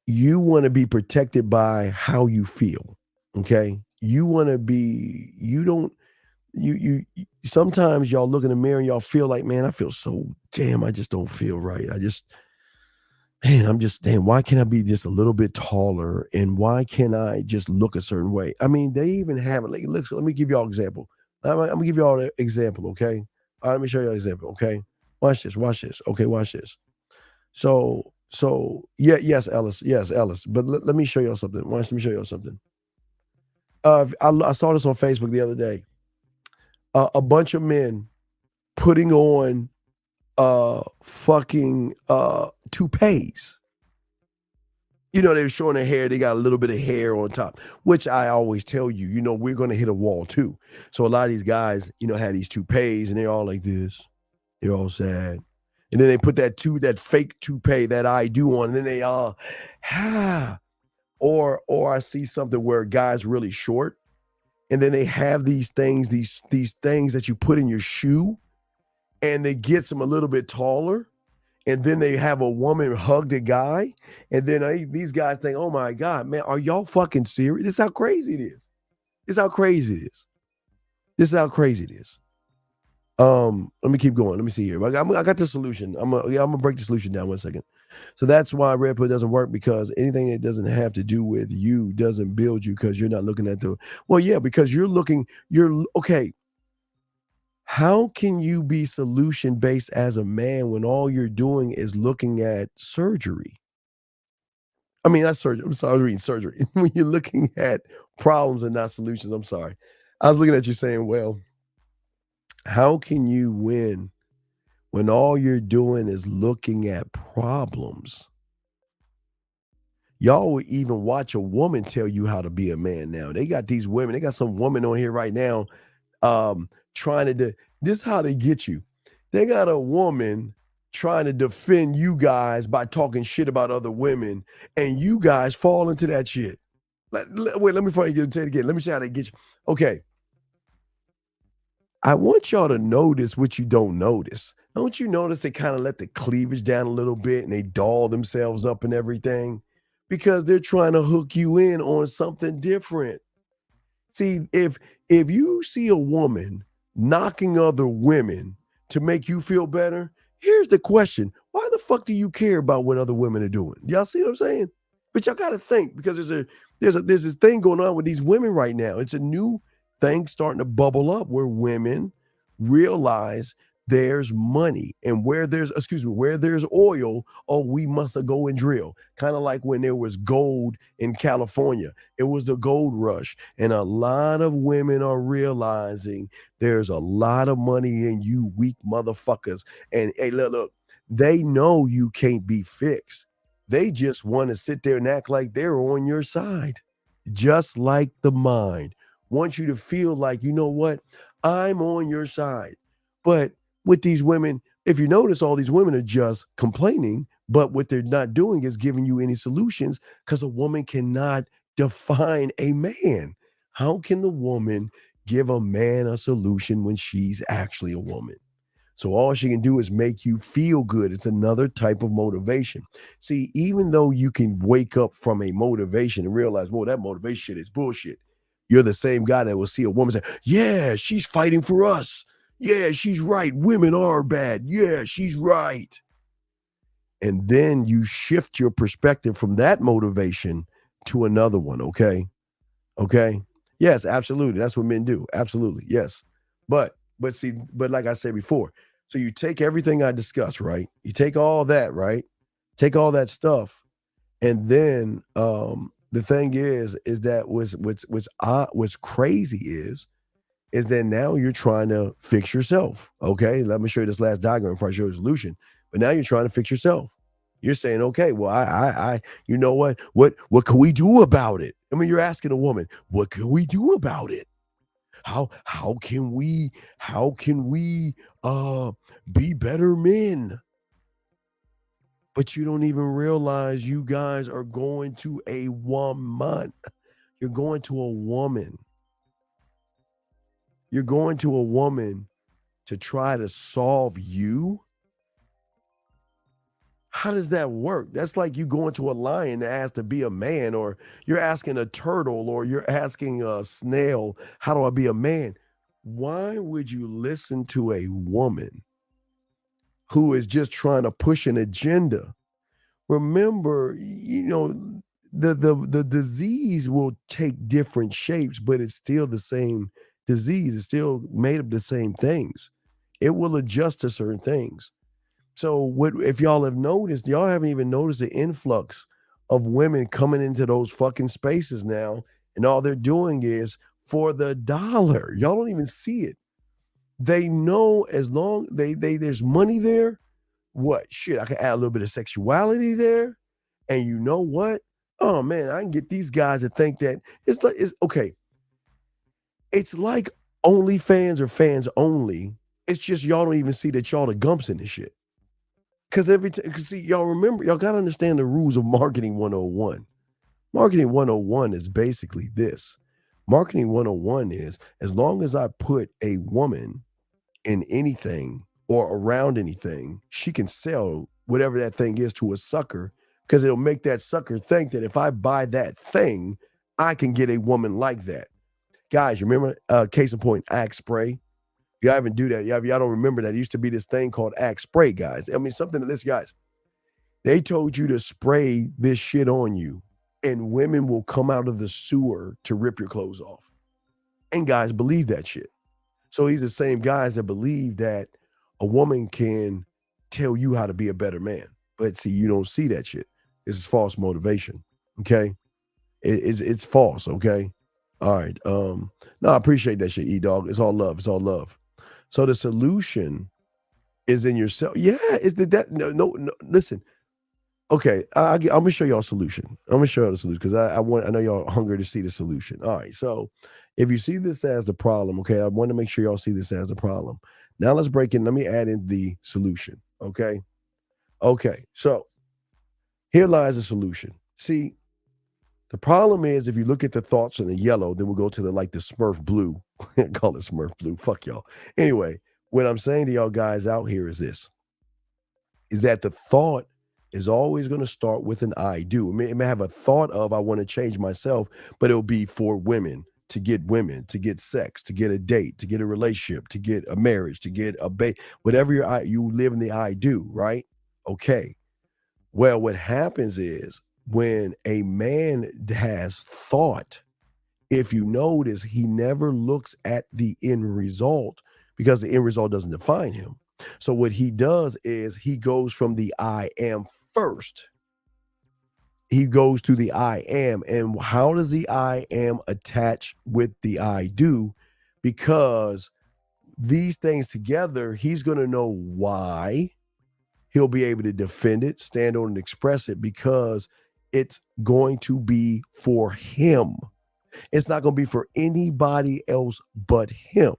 you want to be protected by how you feel. Okay. You want to be, sometimes y'all look in the mirror and y'all feel like, man, I feel so I just don't feel right. Why can't I be just a little bit taller? And why can't I just look a certain way? I mean, they even have it. Like, look, let me give y'all an example. I'm gonna give y'all an example. Okay. All right, let me show you an example. Okay. Watch this. Okay. Watch this. So yes, Ellis. But let me show y'all something. Let me show y'all something. I saw this on Facebook the other day. A bunch of men putting on fucking toupees. They were showing their hair. They got a little bit of hair on top, which I always tell you, we're going to hit a wall too. So a lot of these guys, had these toupees and they're all like this. They're all sad. And then they put that fake toupee that I do on, and then they all, or I see something where a guy's really short, and then they have these things, these things that you put in your shoe, and they get them a little bit taller, and then they have a woman hug the guy, and then these guys think, oh my God, man, are y'all fucking serious? This is how crazy it is. This is how crazy it is. Let me keep going. Let me see here. I got the solution. I'm gonna break the solution down 1 second. So that's why red pill doesn't work, because anything that doesn't have to do with you doesn't build you, because you're not looking at because you're okay. How can you be solution based as a man when all you're doing is looking at surgery? I mean, that's surgery. I'm sorry, reading surgery. When you're looking at problems and not solutions, I'm sorry. I was looking at you saying, well, how can you win when all you're doing is looking at problems? Y'all would even watch a woman tell you how to be a man now. They got these women. They got some woman on here right now trying to do this. How they get you? They got a woman trying to defend you guys by talking shit about other women, and you guys fall into that shit. Wait, let me say it again. Let me see how they get you. Okay. I want y'all to notice what you don't notice. Don't you notice they kind of let the cleavage down a little bit and they doll themselves up and everything? Because they're trying to hook you in on something different. See, if you see a woman knocking other women to make you feel better, here's the question. Why the fuck do you care about what other women are doing? Y'all see what I'm saying? But y'all got to think, because there's this thing going on with these women right now. It's a new thing starting to bubble up where women realize there's money, and where there's oil, oh, we must go and drill. Kind of like when there was gold in California. It was the gold rush. And a lot of women are realizing there's a lot of money in you weak motherfuckers. And hey, look, they know you can't be fixed. They just want to sit there and act like they're on your side. Just like the mind. Want you to feel like, you know what? I'm on your side. But with these women, if you notice, all these women are just complaining, but what they're not doing is giving you any solutions, because a woman cannot define a man. How can the woman give a man a solution when she's actually a woman? So all she can do is make you feel good. It's another type of motivation. See, even though you can wake up from a motivation and realize, well, that motivation shit is bullshit. You're the same guy that will see a woman say, yeah, she's fighting for us. Yeah, she's right. Women are bad. Yeah, she's right. And then you shift your perspective from that motivation to another one, okay? Okay? Yes, absolutely. That's what men do. Absolutely. Yes. But like I said before, so you take everything I discussed, right? You take all that, right? Take all that stuff. And then the thing is that what's crazy is that now you're trying to fix yourself. Okay, let me show you this last diagram before I show you the solution. But now you're trying to fix yourself. You're saying, okay, well, I you know what can we do about it? I mean, you're asking a woman, what can we do about it? How can we be better men? But you don't even realize you guys are going to a woman. You're going to a woman. You're going to a woman to try to solve you? How does that work? That's like you going to a lion to ask to be a man, or you're asking a turtle, or you're asking a snail, how do I be a man? Why would you listen to a woman who is just trying to push an agenda? Remember, you know, the disease will take different shapes, but it's still the same disease. Is still made of the same things. It will adjust to certain things. So what if y'all have noticed, y'all haven't even noticed the influx of women coming into those fucking spaces now, and all they're doing is for the dollar. Y'all don't even see it. They know as long there's money there, what shit, I can add a little bit of sexuality there. And you know what? Oh man, I can get these guys to think that it's okay. It's like OnlyFans or fans only. It's just y'all don't even see that y'all the gumps in this shit. Because see, y'all remember, y'all got to understand the rules of Marketing 101. Marketing 101 is basically this. Marketing 101 is, as long as I put a woman in anything or around anything, she can sell whatever that thing is to a sucker, because it'll make that sucker think that if I buy that thing, I can get a woman like that. Guys, you remember, case in point, Axe Spray? Y'all haven't do that. Y'all don't remember that. It used to be this thing called Axe Spray, guys. I mean, something to this, guys. They told you to spray this shit on you, and women will come out of the sewer to rip your clothes off. And guys believe that shit. So these are the same guys that believe that a woman can tell you how to be a better man. But see, you don't see that shit. This is false motivation. Okay. It's false. Okay. All right. No, I appreciate that shit, E-Dog. It's all love. It's all love. So the solution is in yourself. Yeah. No, listen. Okay. I'm gonna show y'all a solution. I'm gonna show y'all the solution because I know y'all hungry to see the solution. All right. So if you see this as the problem, okay, I want to make sure y'all see this as the problem. Now let's break in. Let me add in the solution. Okay. Okay. So here lies the solution. See, the problem is if you look at the thoughts in the yellow, then we'll go to the Smurf blue. Call it Smurf blue. Fuck y'all. Anyway, what I'm saying to y'all guys out here is this, is that the thought is always going to start with an I do. It may have a thought of I want to change myself, but it'll be for women, to get sex, to get a date, to get a relationship, to get a marriage, to get a baby, whatever you live in the I do, right? Okay. Well, what happens is when a man has thought, if you notice, he never looks at the end result because the end result doesn't define him. So what he does is he goes from the I am first. He goes to the I am. And how does the I am attach with the I do? Because these things together, he's going to know why. He'll be able to defend it, stand on and express it because it's going to be for him. It's not going to be for anybody else but him.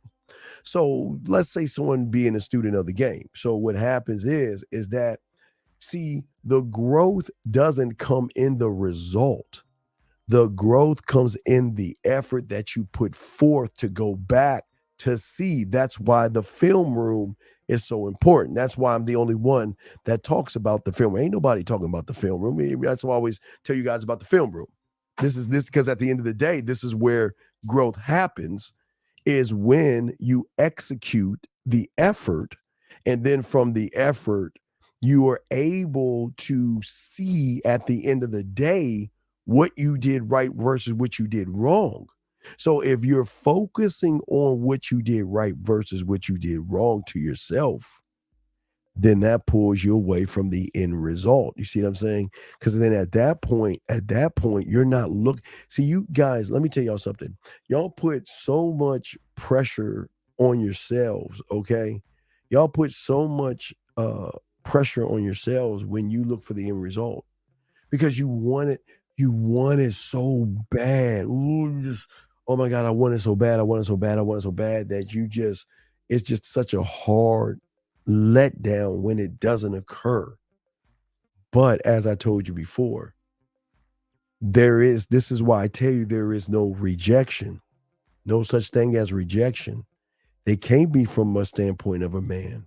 So let's say someone being a student of the game. So what happens is that, see, the growth doesn't come in the result. The growth comes in the effort that you put forth to go back to see. That's why the film room is so important. That's why I'm the only one that talks about the film. Ain't nobody talking about the film room. That's why I always tell you guys about the film room. This because at the end of the day, this is where growth happens, is when you execute the effort. And then from the effort, you are able to see at the end of the day what you did right versus what you did wrong. So if you're focusing on what you did right versus what you did wrong to yourself, then that pulls you away from the end result. You see what I'm saying? Because then at that point, you're not looking. See, you guys, let me tell y'all something. Y'all put so much pressure on yourselves, okay? Y'all put so much pressure on yourselves when you look for the end result because you want it so bad. Ooh, oh my God, I want it so bad. I want it so bad. I want it so bad that it's just such a hard letdown when it doesn't occur. But as I told you before, this is why I tell you there is no rejection, no such thing as rejection. They can't be from a standpoint of a man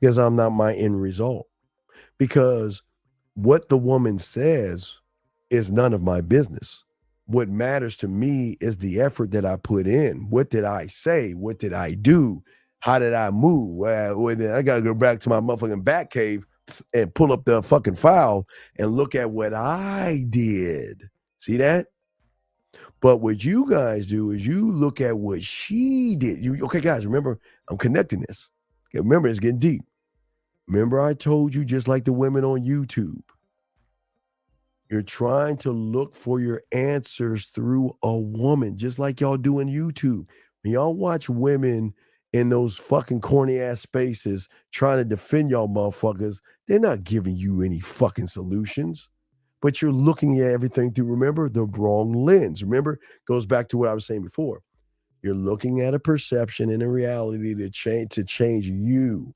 because I'm not my end result. Because what the woman says is none of my business. What matters to me is the effort that I put in. What did I say? What did I do? How did I move? Well, I got to go back to my motherfucking bat cave and pull up the fucking file and look at what I did. See that? But what you guys do is you look at what she did. Okay, guys, remember, I'm connecting this. Okay, remember, it's getting deep. Remember, I told you, just like the women on YouTube, you're trying to look for your answers through a woman, just like y'all do in YouTube. When y'all watch women in those fucking corny ass spaces trying to defend y'all motherfuckers, they're not giving you any fucking solutions. But you're looking at everything through, remember, the wrong lens. Remember, goes back to what I was saying before. You're looking at a perception and a reality to change you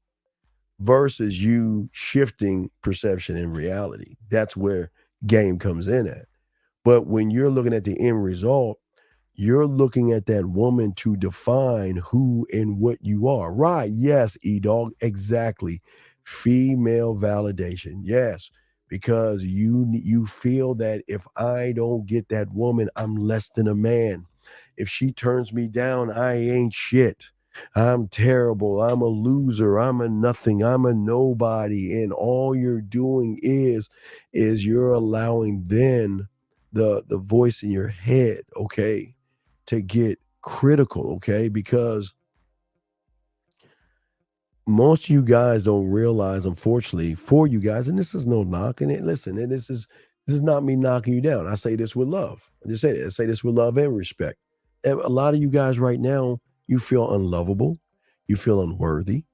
versus you shifting perception and reality. That's where game comes in at. But when you're looking at the end result, you're looking at that woman to define who and what you are. Right. Yes, E-Dog. Exactly. Female validation. Yes. Because you feel that if I don't get that woman, I'm less than a man. If she turns me down, I ain't shit. I'm terrible. I'm a loser. I'm a nothing. I'm a nobody. And all you're doing is you're allowing then the voice in your head, okay, to get critical, okay? Because most of you guys don't realize, unfortunately, for you guys, and this is no knocking it. Listen, and this is not me knocking you down. I say this with love. I just say it. I say this with love and respect. And a lot of you guys right now, you feel unlovable, you feel unworthy,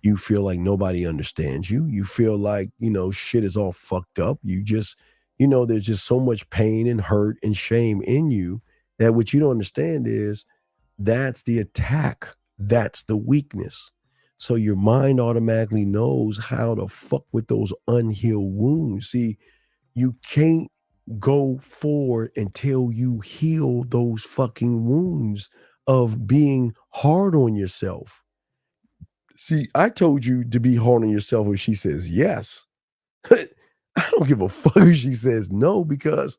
you feel like nobody understands you, you feel like, shit is all fucked up. You just, there's just so much pain and hurt and shame in you that what you don't understand is that's the attack, that's the weakness. So your mind automatically knows how to fuck with those unhealed wounds. See, you can't go forward until you heal those fucking wounds of being hard on yourself. See, I told you to be hard on yourself when she says yes. I don't give a fuck if she says no, because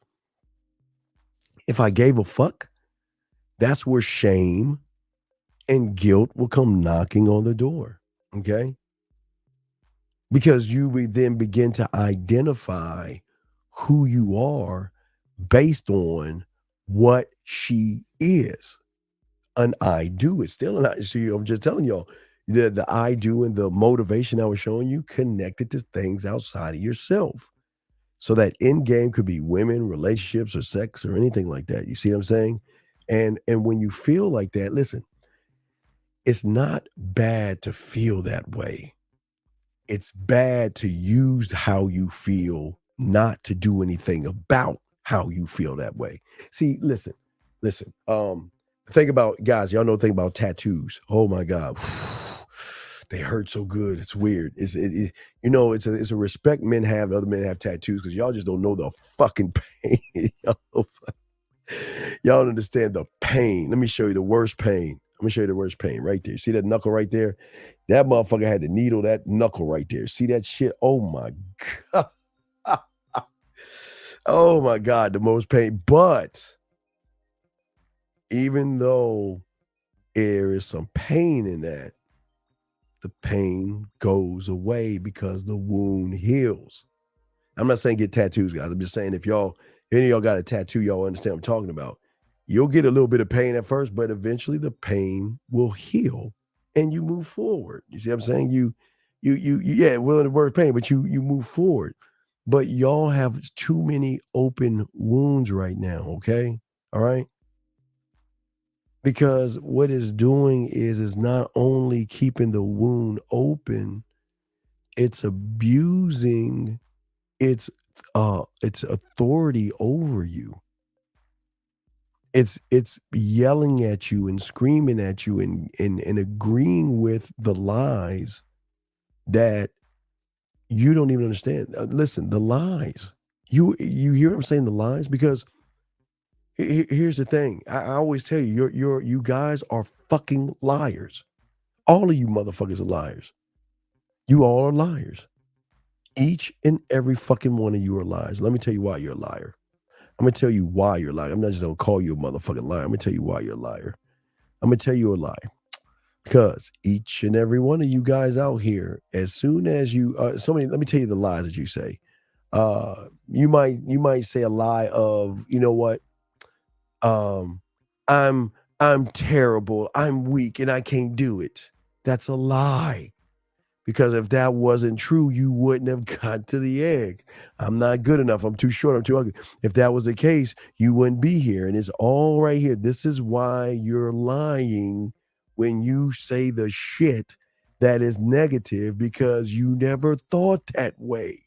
if I gave a fuck, that's where shame and guilt will come knocking on the door. Okay? Because you would then begin to identify who you are based on what she is. An I do. It's still an I. See, I'm just telling y'all, the I do and the motivation I was showing you connected to things outside of yourself. So that end game could be women, relationships, or sex, or anything like that. You see what I'm saying? And when you feel like that, listen, it's not bad to feel that way. It's bad to use how you feel, not to do anything about how you feel that way. See, listen. Think about, guys, y'all know, think about tattoos. Oh my God. They hurt so good. It's weird. It's a respect men have, other men have tattoos, because y'all just don't know the fucking pain. Y'all understand the pain. Let me show you the worst pain. Let me show you the worst pain right there. See that knuckle right there? That motherfucker had to needle that knuckle right there. See that shit? Oh my God. Oh my God, the most pain. But even though there is some pain in that, the pain goes away because the wound heals. I'm not saying get tattoos, guys. I'm just saying if any of y'all got a tattoo, y'all understand what I'm talking about. You'll get a little bit of pain at first, but eventually the pain will heal and you move forward. You see what I'm saying? Yeah, well, the word pain, but you move forward. But y'all have too many open wounds right now, okay? All right? Because what it's doing is not only keeping the wound open, it's abusing its authority over you. It's yelling at you and screaming at you and agreeing with the lies that you don't even understand. Listen, the lies. You hear what I'm saying? The lies? Because here's the thing. I always tell you, you guys are fucking liars. All of you motherfuckers are liars. You all are liars. Each and every fucking one of you are liars. Let me tell you why you're a liar. I'm going to tell you why you're a liar. I'm not just going to call you a motherfucking liar. I'm going to tell you why you're a liar. I'm going to tell you a lie. Because each and every one of you guys out here, as soon as you, let me tell you the lies that you say. You might say a lie of, you know what? I'm terrible. I'm weak and I can't do it. That's a lie. Because if that wasn't true, you wouldn't have got to the egg. I'm not good enough. I'm too short. I'm too ugly. If that was the case, you wouldn't be here. And it's all right here. This is why you're lying when you say the shit that is negative, because you never thought that way.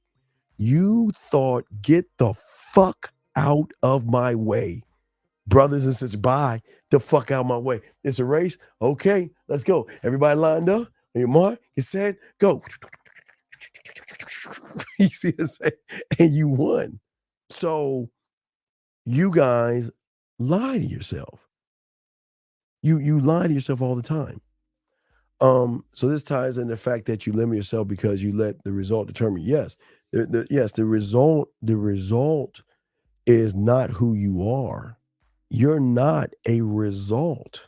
You thought, get the fuck out of my way. Brothers and sisters, bye the fuck out of my way. It's a race. Okay, let's go. Everybody lined up. Your mark, you said, go. You see what I'm saying? And you won. So you guys lie to yourself. You lie to yourself all the time. So this ties in the fact that you limit yourself because you let the result determine. Yes, the result is not who you are. You're not a result.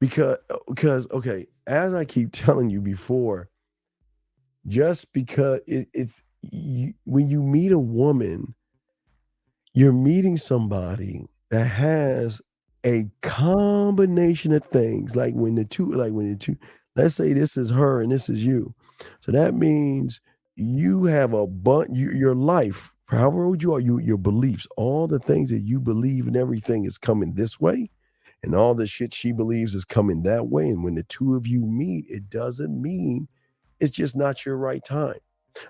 Because okay, as I keep telling you before, just because when you meet a woman, you're meeting somebody that has a combination of things. Like when the two, let's say this is her and this is you. So that means you have a bunch, your life, however old you are, your beliefs, all the things that you believe and everything is coming this way, and all the shit she believes is coming that way. And when the two of you meet, it doesn't mean it's just not your right time.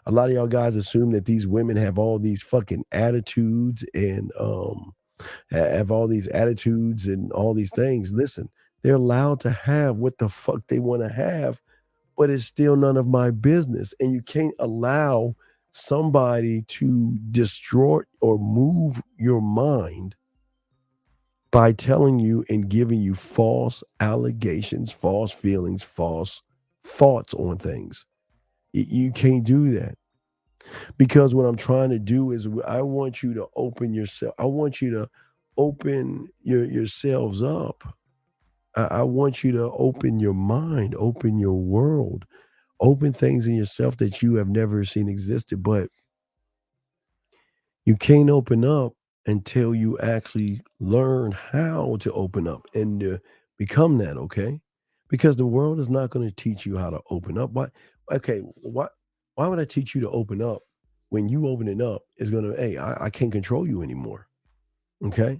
A lot of y'all guys assume that these women have all these fucking attitudes and have all these attitudes and all these things. Listen, they're allowed to have what the fuck they want to have, but it's still none of my business. And you can't allow somebody to distort or move your mind by telling you and giving you false allegations, false feelings, false thoughts on things. You can't do that. Because what I'm trying to do is I want you to open yourself. I want you to open yourselves up. I want you to open your mind, open your world, open things in yourself that you have never seen existed. But you can't open up until you actually learn how to open up and to become that, okay? Because the world is not going to teach you how to open up. Why would I teach you to open up when you opening up is going to, hey, I can't control you anymore, okay?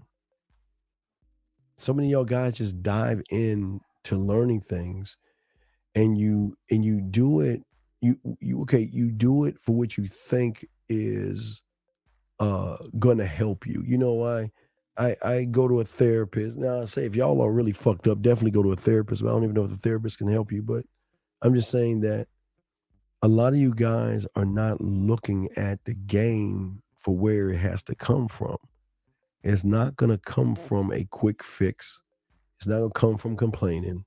So many of y'all guys just dive in to learning things and you do it, you do it for what you think is gonna help you. You know why? I go to a therapist. Now I say if y'all are really fucked up, definitely go to a therapist. But I don't even know if the therapist can help you. But I'm just saying that a lot of you guys are not looking at the game for where it has to come from. It's not gonna come from a quick fix. It's not gonna come from complaining.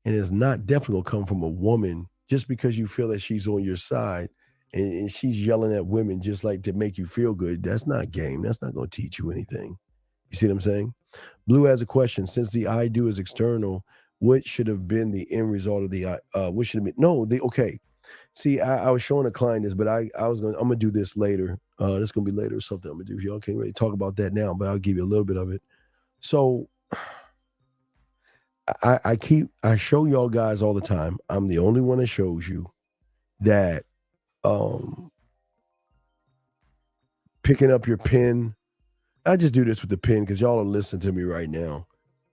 And it's not definitely gonna come from a woman just because you feel that she's on your side and she's yelling at women just like to make you feel good. That's not game. That's not gonna teach you anything. You see what I'm saying? Blue has a question. Since the I do is external, what should have been the end result of the what should have been? No, okay. See, I was showing a client this, but I'm gonna do this later. This is gonna be later or something I'm gonna do. Y'all can't really talk about that now, but I'll give you a little bit of it. So I show y'all guys all the time. I'm the only one that shows you that picking up your pen. I just do this with the pen because y'all are listening to me right now.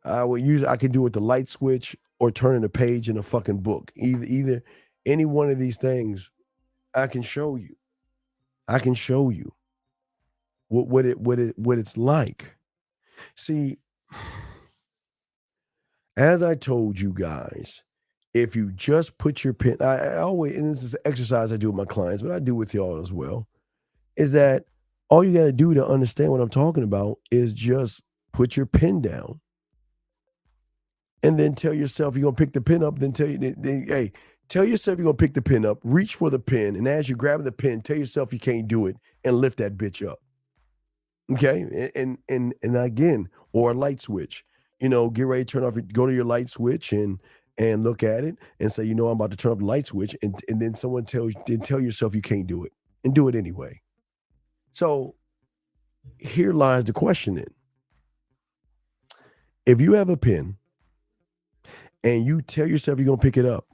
I can do it with the light switch or turning the page in a fucking book. Either any one of these things, I can show you. I can show you what it's like. See, as I told you guys, if you just put your pen, I always, and this is an exercise I do with my clients, but I do with y'all as well, is that all you got to do to understand what I'm talking about is just put your pen down and then tell yourself you're going to pick the pen up, then tell yourself you're going to pick the pen up, reach for the pen, and as you're grabbing the pen, tell yourself you can't do it and lift that bitch up. Okay? And again, or a light switch. You know, get ready to turn off, go to your light switch and look at it and say, I'm about to turn off the light switch. And then someone tell yourself you can't do it and do it anyway. So here lies the question then. If you have a pen and you tell yourself you're going to pick it up,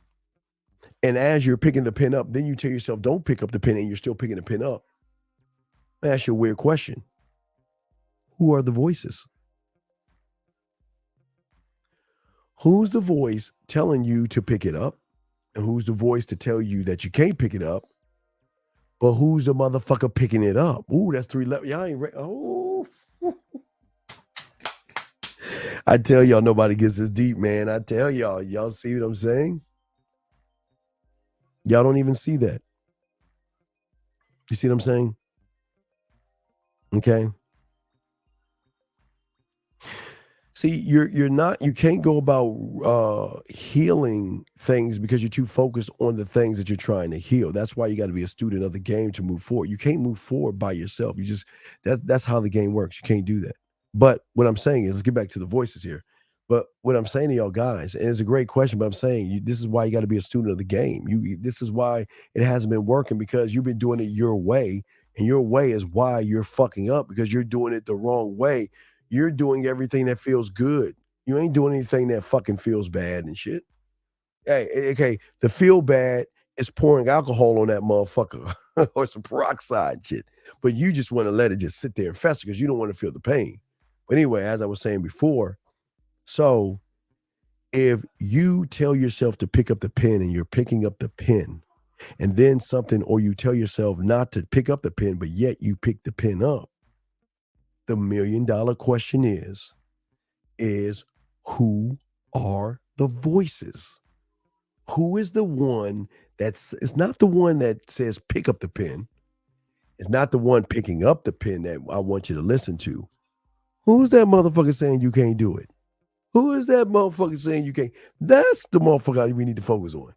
and as you're picking the pen up, then you tell yourself don't pick up the pen and you're still picking the pen up, that's your weird question. Who are the voices? Who's the voice telling you to pick it up? And who's the voice to tell you that you can't pick it up? But who's the motherfucker picking it up? Ooh, that's 3 levels. Y'all ain't ready. Oh. I tell y'all, nobody gets this deep, man. I tell y'all see what I'm saying? Y'all don't even see that. You see what I'm saying? Okay. See, you can't go about healing things because you're too focused on the things that you're trying to heal. That's why you got to be a student of the game to move forward. You can't move forward by yourself. That's how the game works. You can't do that. But what I'm saying is, let's get back to the voices here. But what I'm saying to y'all guys, and it's a great question, but I'm saying this is why you got to be a student of the game. This is why it hasn't been working, because you've been doing it your way, and your way is why you're fucking up, because you're doing it the wrong way. You're doing everything that feels good. You ain't doing anything that fucking feels bad and shit. Hey, okay, the feel bad is pouring alcohol on that motherfucker or some peroxide shit, but you just want to let it just sit there and fester because you don't want to feel the pain. But anyway, as I was saying before, so if you tell yourself to pick up the pen and you're picking up the pen, and then something, or you tell yourself not to pick up the pen, but yet you pick the pen up, the $1 million question is who are the voices? Who is the one it's not the one that says pick up the pen. It's not the one picking up the pen that I want you to listen to. Who's that motherfucker saying you can't do it? Who is that motherfucker saying you can't? That's the motherfucker we need to focus on.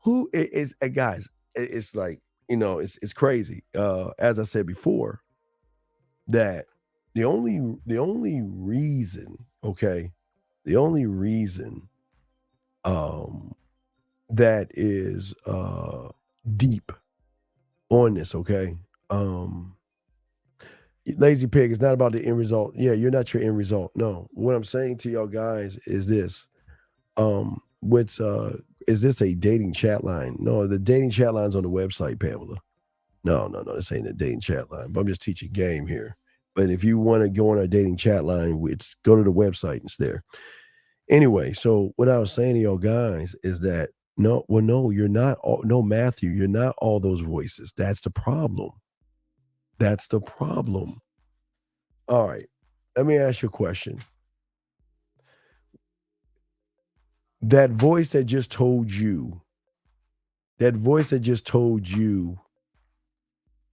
Who is, guys, it's like, it's crazy. As I said before, that the only reason that is deep on this, okay? Lazy Pig, it's not about the end result. Yeah, you're not your end result. No. What I'm saying to y'all guys is this. Is this a dating chat line? No, the dating chat line's on the website, Pamela. No, this ain't a dating chat line. But I'm just teaching game here. But if you want to go on our dating chat line, go to the website. It's there. Anyway, so what I was saying to y'all guys is that no, you're not. No, Matthew, you're not all those voices. That's the problem. That's the problem. All right. Let me ask you a question. That voice that just told you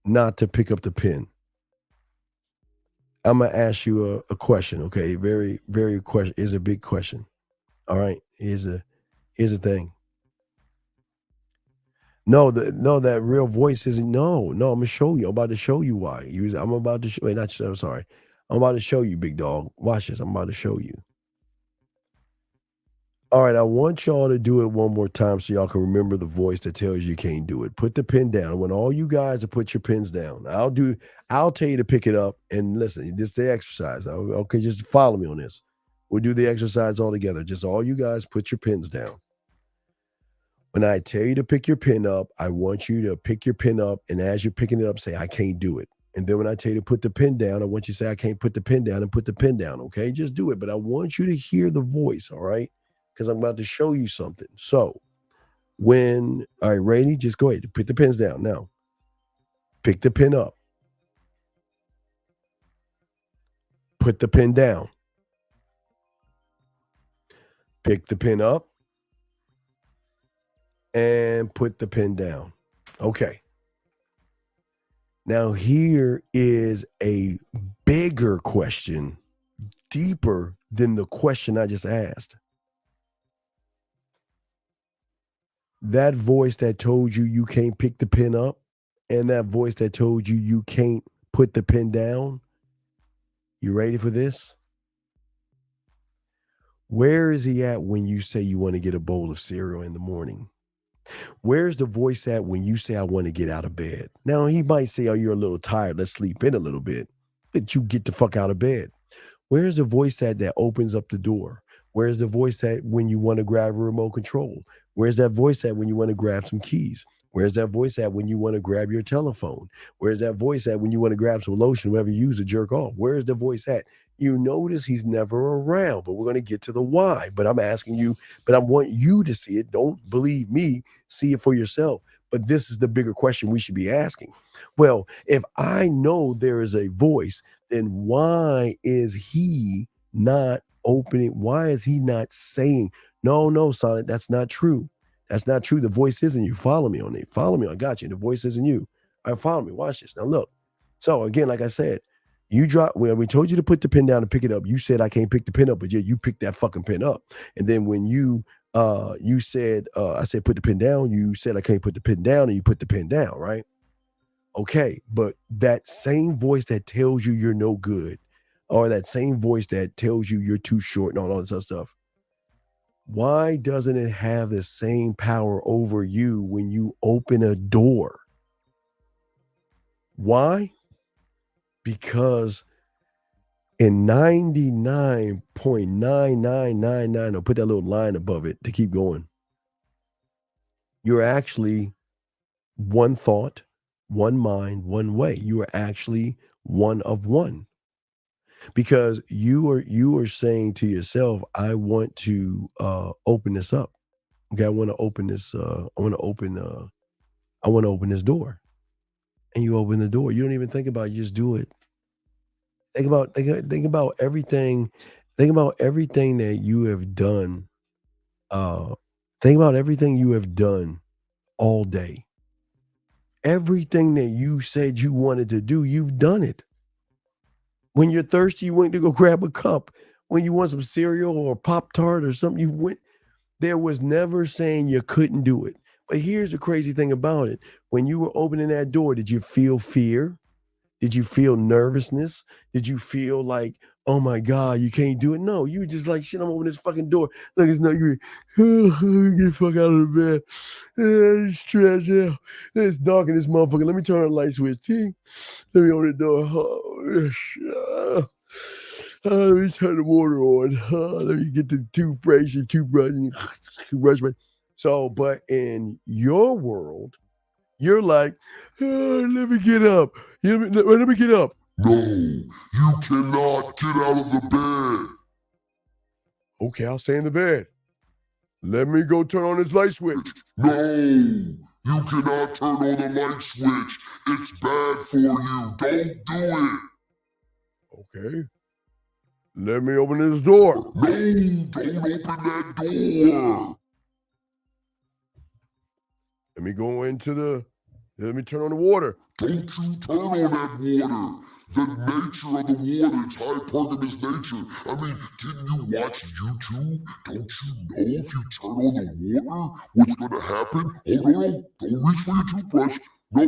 not to pick up the pen. I'm going to ask you a question, okay? Very, very question is a big question. All right. Here's the thing. No, that real voice isn't. No, I'm gonna show you. I'm about to show you why. I'm about to show. I'm sorry. I'm about to show you, big dog. Watch this. I'm about to show you. All right, I want y'all to do it one more time so y'all can remember the voice that tells you can't do it. Put the pen down. I want all you guys to put your pens down. I'll tell you to pick it up and listen. This is the exercise. Okay, just follow me on this. We'll do the exercise all together. Just all you guys put your pens down. When I tell you to pick your pen up, I want you to pick your pen up, and as you're picking it up, say, I can't do it. And then when I tell you to put the pen down, I want you to say, I can't put the pen down, and put the pen down, okay? Just do it, but I want you to hear the voice, all right? Because I'm about to show you something. So all right, ready? Just go ahead. Put the pens down now. Pick the pen up. Put the pen down. Pick the pen up. And put the pen down. Okay. Now here is a bigger question, deeper than the question I just asked. That voice that told you can't pick the pen up, and that voice that told you can't put the pen down. You ready for this? Where is he at when you say you want to get a bowl of cereal in the morning? Where's the voice at when you say, I want to get out of bed? Now, he might say, oh, you're a little tired. Let's sleep in a little bit. But you get the fuck out of bed. Where's the voice at that opens up the door? Where's the voice at when you want to grab a remote control? Where's that voice at when you want to grab some keys? Where's that voice at when you want to grab your telephone? Where's that voice at when you want to grab some lotion, whatever you use to jerk off? Where's the voice at? You notice he's never around, but we're going to get to the why. But I'm asking you, but I want you to see it. Don't believe me. See it for yourself. But this is the bigger question we should be asking. Well, if I know there is a voice, then why is he not opening? Why is he not saying, no, Sonic, that's not true. That's not true. The voice isn't you. Follow me on it. Follow me. I got you. The voice isn't you. All right, follow me. Watch this. Now, look. So, again, like I said, when we told you to put the pen down and pick it up, you said I can't pick the pen up, but yet you picked that fucking pen up. And then when you said, I said put the pen down, you said I can't put the pen down, and you put the pen down, right? Okay, but that same voice that tells you you're no good, or that same voice that tells you you're too short and all this other stuff, why doesn't it have the same power over you when you open a door? Why? Because in 99.9999, I'll put that little line above it to keep going, you're actually one thought, one mind, one way. You are actually one of one. Because you are saying to yourself, I want to open this up. Okay, I want to open this, I want to open this door. And you open the door. You don't even think about it, you just do it. Think about everything. Think about everything that you have done. Think about everything you have done all day. Everything that you said you wanted to do, you've done it. When you're thirsty, you went to go grab a cup. When you want some cereal or Pop-Tart or something, you went. There was never saying you couldn't do it. But here's the crazy thing about it. When you were opening that door, did you feel fear? Did you feel nervousness? Did you feel like, oh my God, you can't do it? No, you were just like, shit, I'm opening this fucking door. Look, it's not you. Let me get the fuck out of the bed. It's trash out. It's dark in this motherfucker. Let me turn on the light switch. Ting. Let me open the door. Let me turn the water on. Let me get the toothbrush. So, but in your world, you're like, let me get up. Let me get up. No, you cannot get out of the bed. Okay, I'll stay in the bed. Let me go turn on this light switch. No, you cannot turn on the light switch. It's bad for you. Don't do it. Okay. Let me open this door. No, don't open that door. Let me go let me turn on the water. Don't you turn on that water. The nature of the water, it's hypergamous nature. I mean, didn't you watch YouTube? Don't you know if you turn on the water, what's going to happen? Oh, no, don't reach for your toothbrush. No,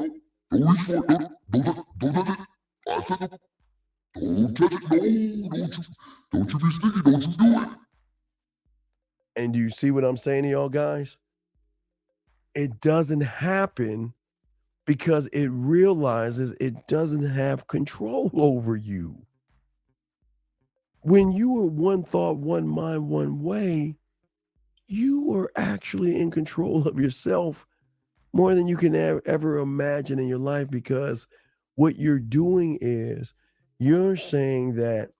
don't reach for it. Don't touch it. I said no. Don't touch it. No, don't you be sneaky. Don't you do it. And do you see what I'm saying to y'all guys? It doesn't happen because it realizes it doesn't have control over you. When you are one thought, one mind, one way, you are actually in control of yourself more than you can ever imagine in your life, because what you're doing is you're saying that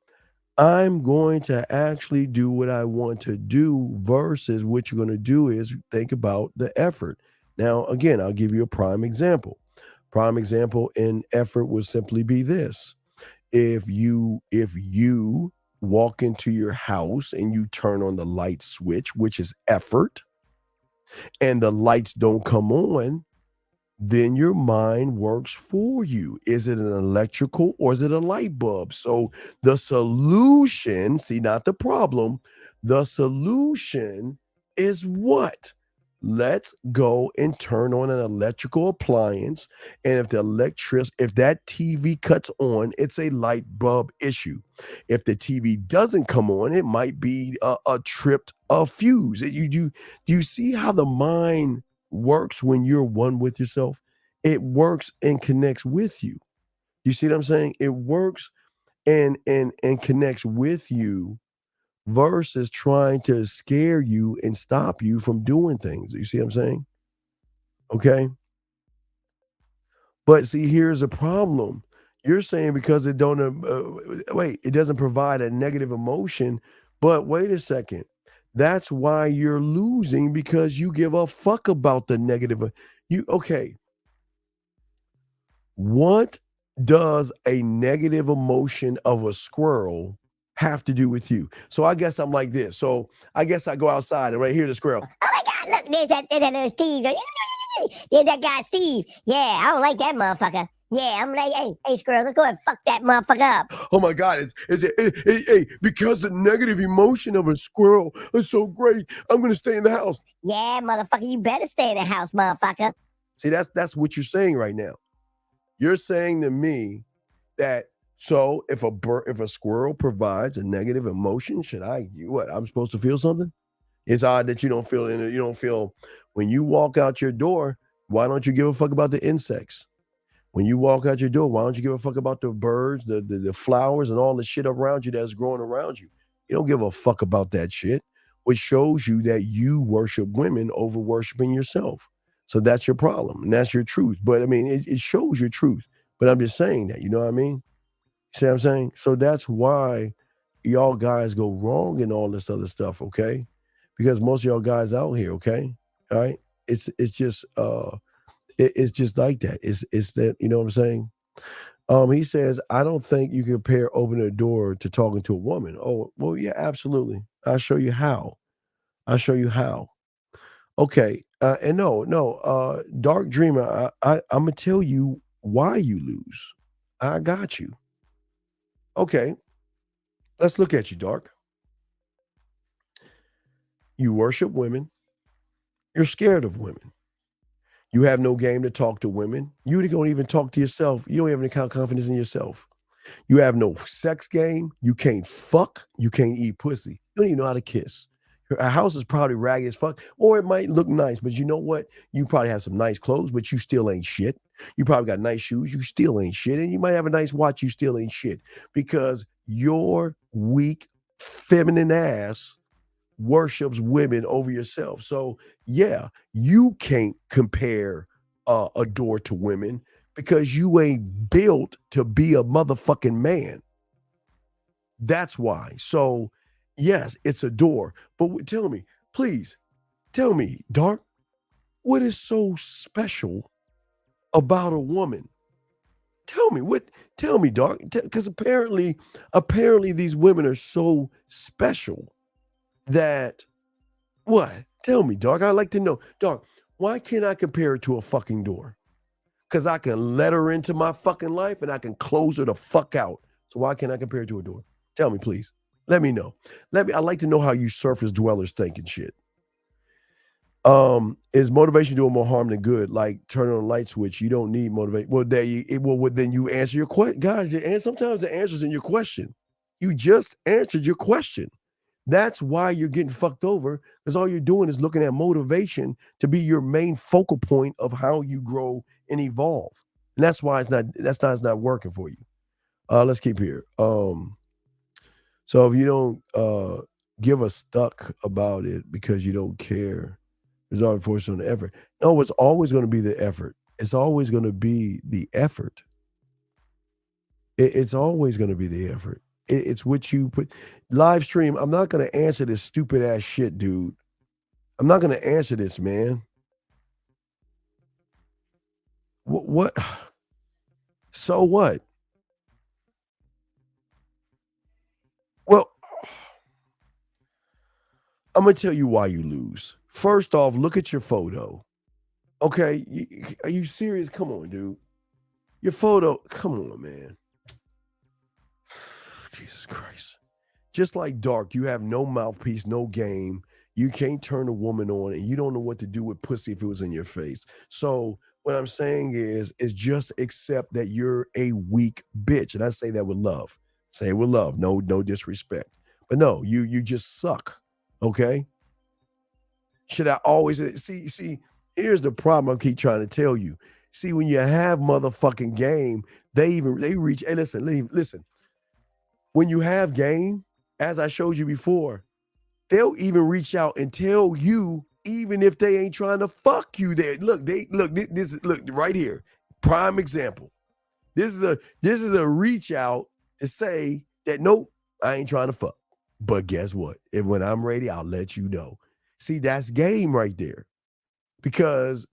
I'm going to actually do what I want to do, versus what you're going to do is think about the effort. Now, again, I'll give you a prime example. Prime example in effort would simply be this. If you walk into your house and you turn on the light switch, which is effort, and the lights don't come on, then your mind works for you. Is it an electrical or is it a light bulb? So the solution, see, not the problem, the solution is what? Let's go and turn on an electrical appliance. And if that TV cuts on, it's a light bulb issue. If the TV doesn't come on, it might be a tripped fuse. Do you see how the mind works when you're one with yourself? It works and connects with you. You see what I'm saying? It works and connects with you versus trying to scare you and stop you from doing things. You see what I'm saying? Okay. But see, here's a problem. You're saying because it it doesn't provide a negative emotion, but wait a second. That's why you're losing, because you give a fuck about the negative. Okay. What does a negative emotion of a squirrel have to do with you? So I guess I'm like this. So I guess I go outside and right here the squirrel. Oh my God, look, there's that little Steve. There's that guy Steve. Yeah, I don't like that motherfucker. Yeah, I'm like, hey, squirrel, let's go and fuck that motherfucker up. Oh my God, because the negative emotion of a squirrel is so great, I'm going to stay in the house. Yeah, motherfucker, you better stay in the house, motherfucker. See, that's what you're saying right now. You're saying to me that So if a squirrel provides a negative emotion, I'm supposed to feel something? It's odd that you don't feel when you walk out your door, why don't you give a fuck about the insects? When you walk out your door, why don't you give a fuck about the birds, the flowers, and all the shit around you that's growing around you? You don't give a fuck about that shit, which shows you that you worship women over worshiping yourself. So that's your problem, and that's your truth. But I mean, it shows your truth. But I'm just saying that, you know what I mean? See what I'm saying? So that's why y'all guys go wrong in all this other stuff, okay? Because most of y'all guys out here, okay? All right? It's just it's just like that. It's that, you know what I'm saying? He says, I don't think you can compare opening a door to talking to a woman. Oh, well, yeah, absolutely. I'll show you how. Okay. And no, Dark Dreamer, I'm gonna tell you why you lose. I got you. Okay. Let's look at you, Dark. You worship women. You're scared of women. You have no game to talk to women. You don't even talk to yourself. You don't have any kind of confidence in yourself. You have no sex game. You can't fuck. You can't eat pussy. You don't even know how to kiss. Your house is probably ragged as fuck, or it might look nice, but you know what? You probably have some nice clothes, but you still ain't shit. You probably got nice shoes. You still ain't shit. And you might have a nice watch. You still ain't shit because your weak, feminine ass worships women over yourself. So yeah, you can't compare a door to women because you ain't built to be a motherfucking man. That's why. So yes, it's a door. But tell me, please, tell me, Dark, what is so special about a woman? Tell me, Dark, because apparently these women are so special that what? Tell me, Dark. I'd like to know, Dark, why can't I compare it to a fucking door? Because I can let her into my fucking life and I can close her the fuck out. So why can't I compare it to a door? Tell me, please. Let me know. I'd like to know how you surface dwellers think and shit. Is motivation doing more harm than good? Like turning on a light switch, you don't need motivation. Well, then you answer your question. Guys, sometimes the answer's in your question. You just answered your question. That's why you're getting fucked over, because all you're doing is looking at motivation to be your main focal point of how you grow and evolve. And that's why it's not working for you. Let's keep here. So if you don't give a stuck about it because you don't care, there's always force on the effort. No, it's always going to be the effort. It's always going to be the effort. It's always going to be the effort. It's what you put. Live stream, I'm not going to answer this stupid ass shit, dude. I'm not going to answer this, man. What? So what? Well, I'm going to tell you why you lose. First off, look at your photo. Okay, are you serious? Come on, dude. Your photo, come on, man. Jesus Christ. Just like Dark, you have no mouthpiece, no game. You can't turn a woman on, and you don't know what to do with pussy if it was in your face. So what I'm saying is just accept that you're a weak bitch. And I say that with love. Say it with love. No disrespect. But no, you just suck. Okay? Should I always see? Here's the problem I keep trying to tell you. See, when you have motherfucking game, they reach. Hey, listen. When you have game, as I showed you before, they'll even reach out and tell you, even if they ain't trying to fuck you. There, look right here, prime example. This is a reach out to say that nope, I ain't trying to fuck. But guess what? If when I'm ready, I'll let you know. See, that's game right there, because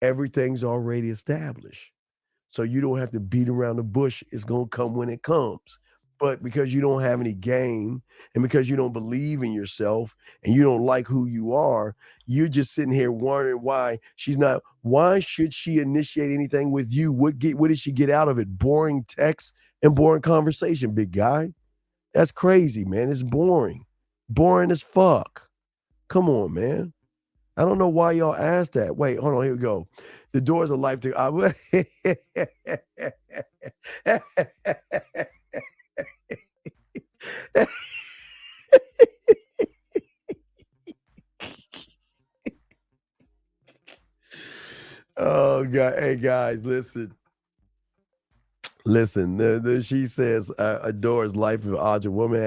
everything's already established. So you don't have to beat around the bush. It's gonna come when it comes. But because you don't have any game, and because you don't believe in yourself, and you don't like who you are, you're just sitting here wondering why should she initiate anything with you? What did she get out of it? Boring text and boring conversation, big guy. That's crazy, man. It's boring. Boring as fuck. Come on, man. I don't know why y'all asked that. Wait, hold on. Here we go. The doors of life. Oh God! Hey guys, listen. She says, adores life of odds. A woman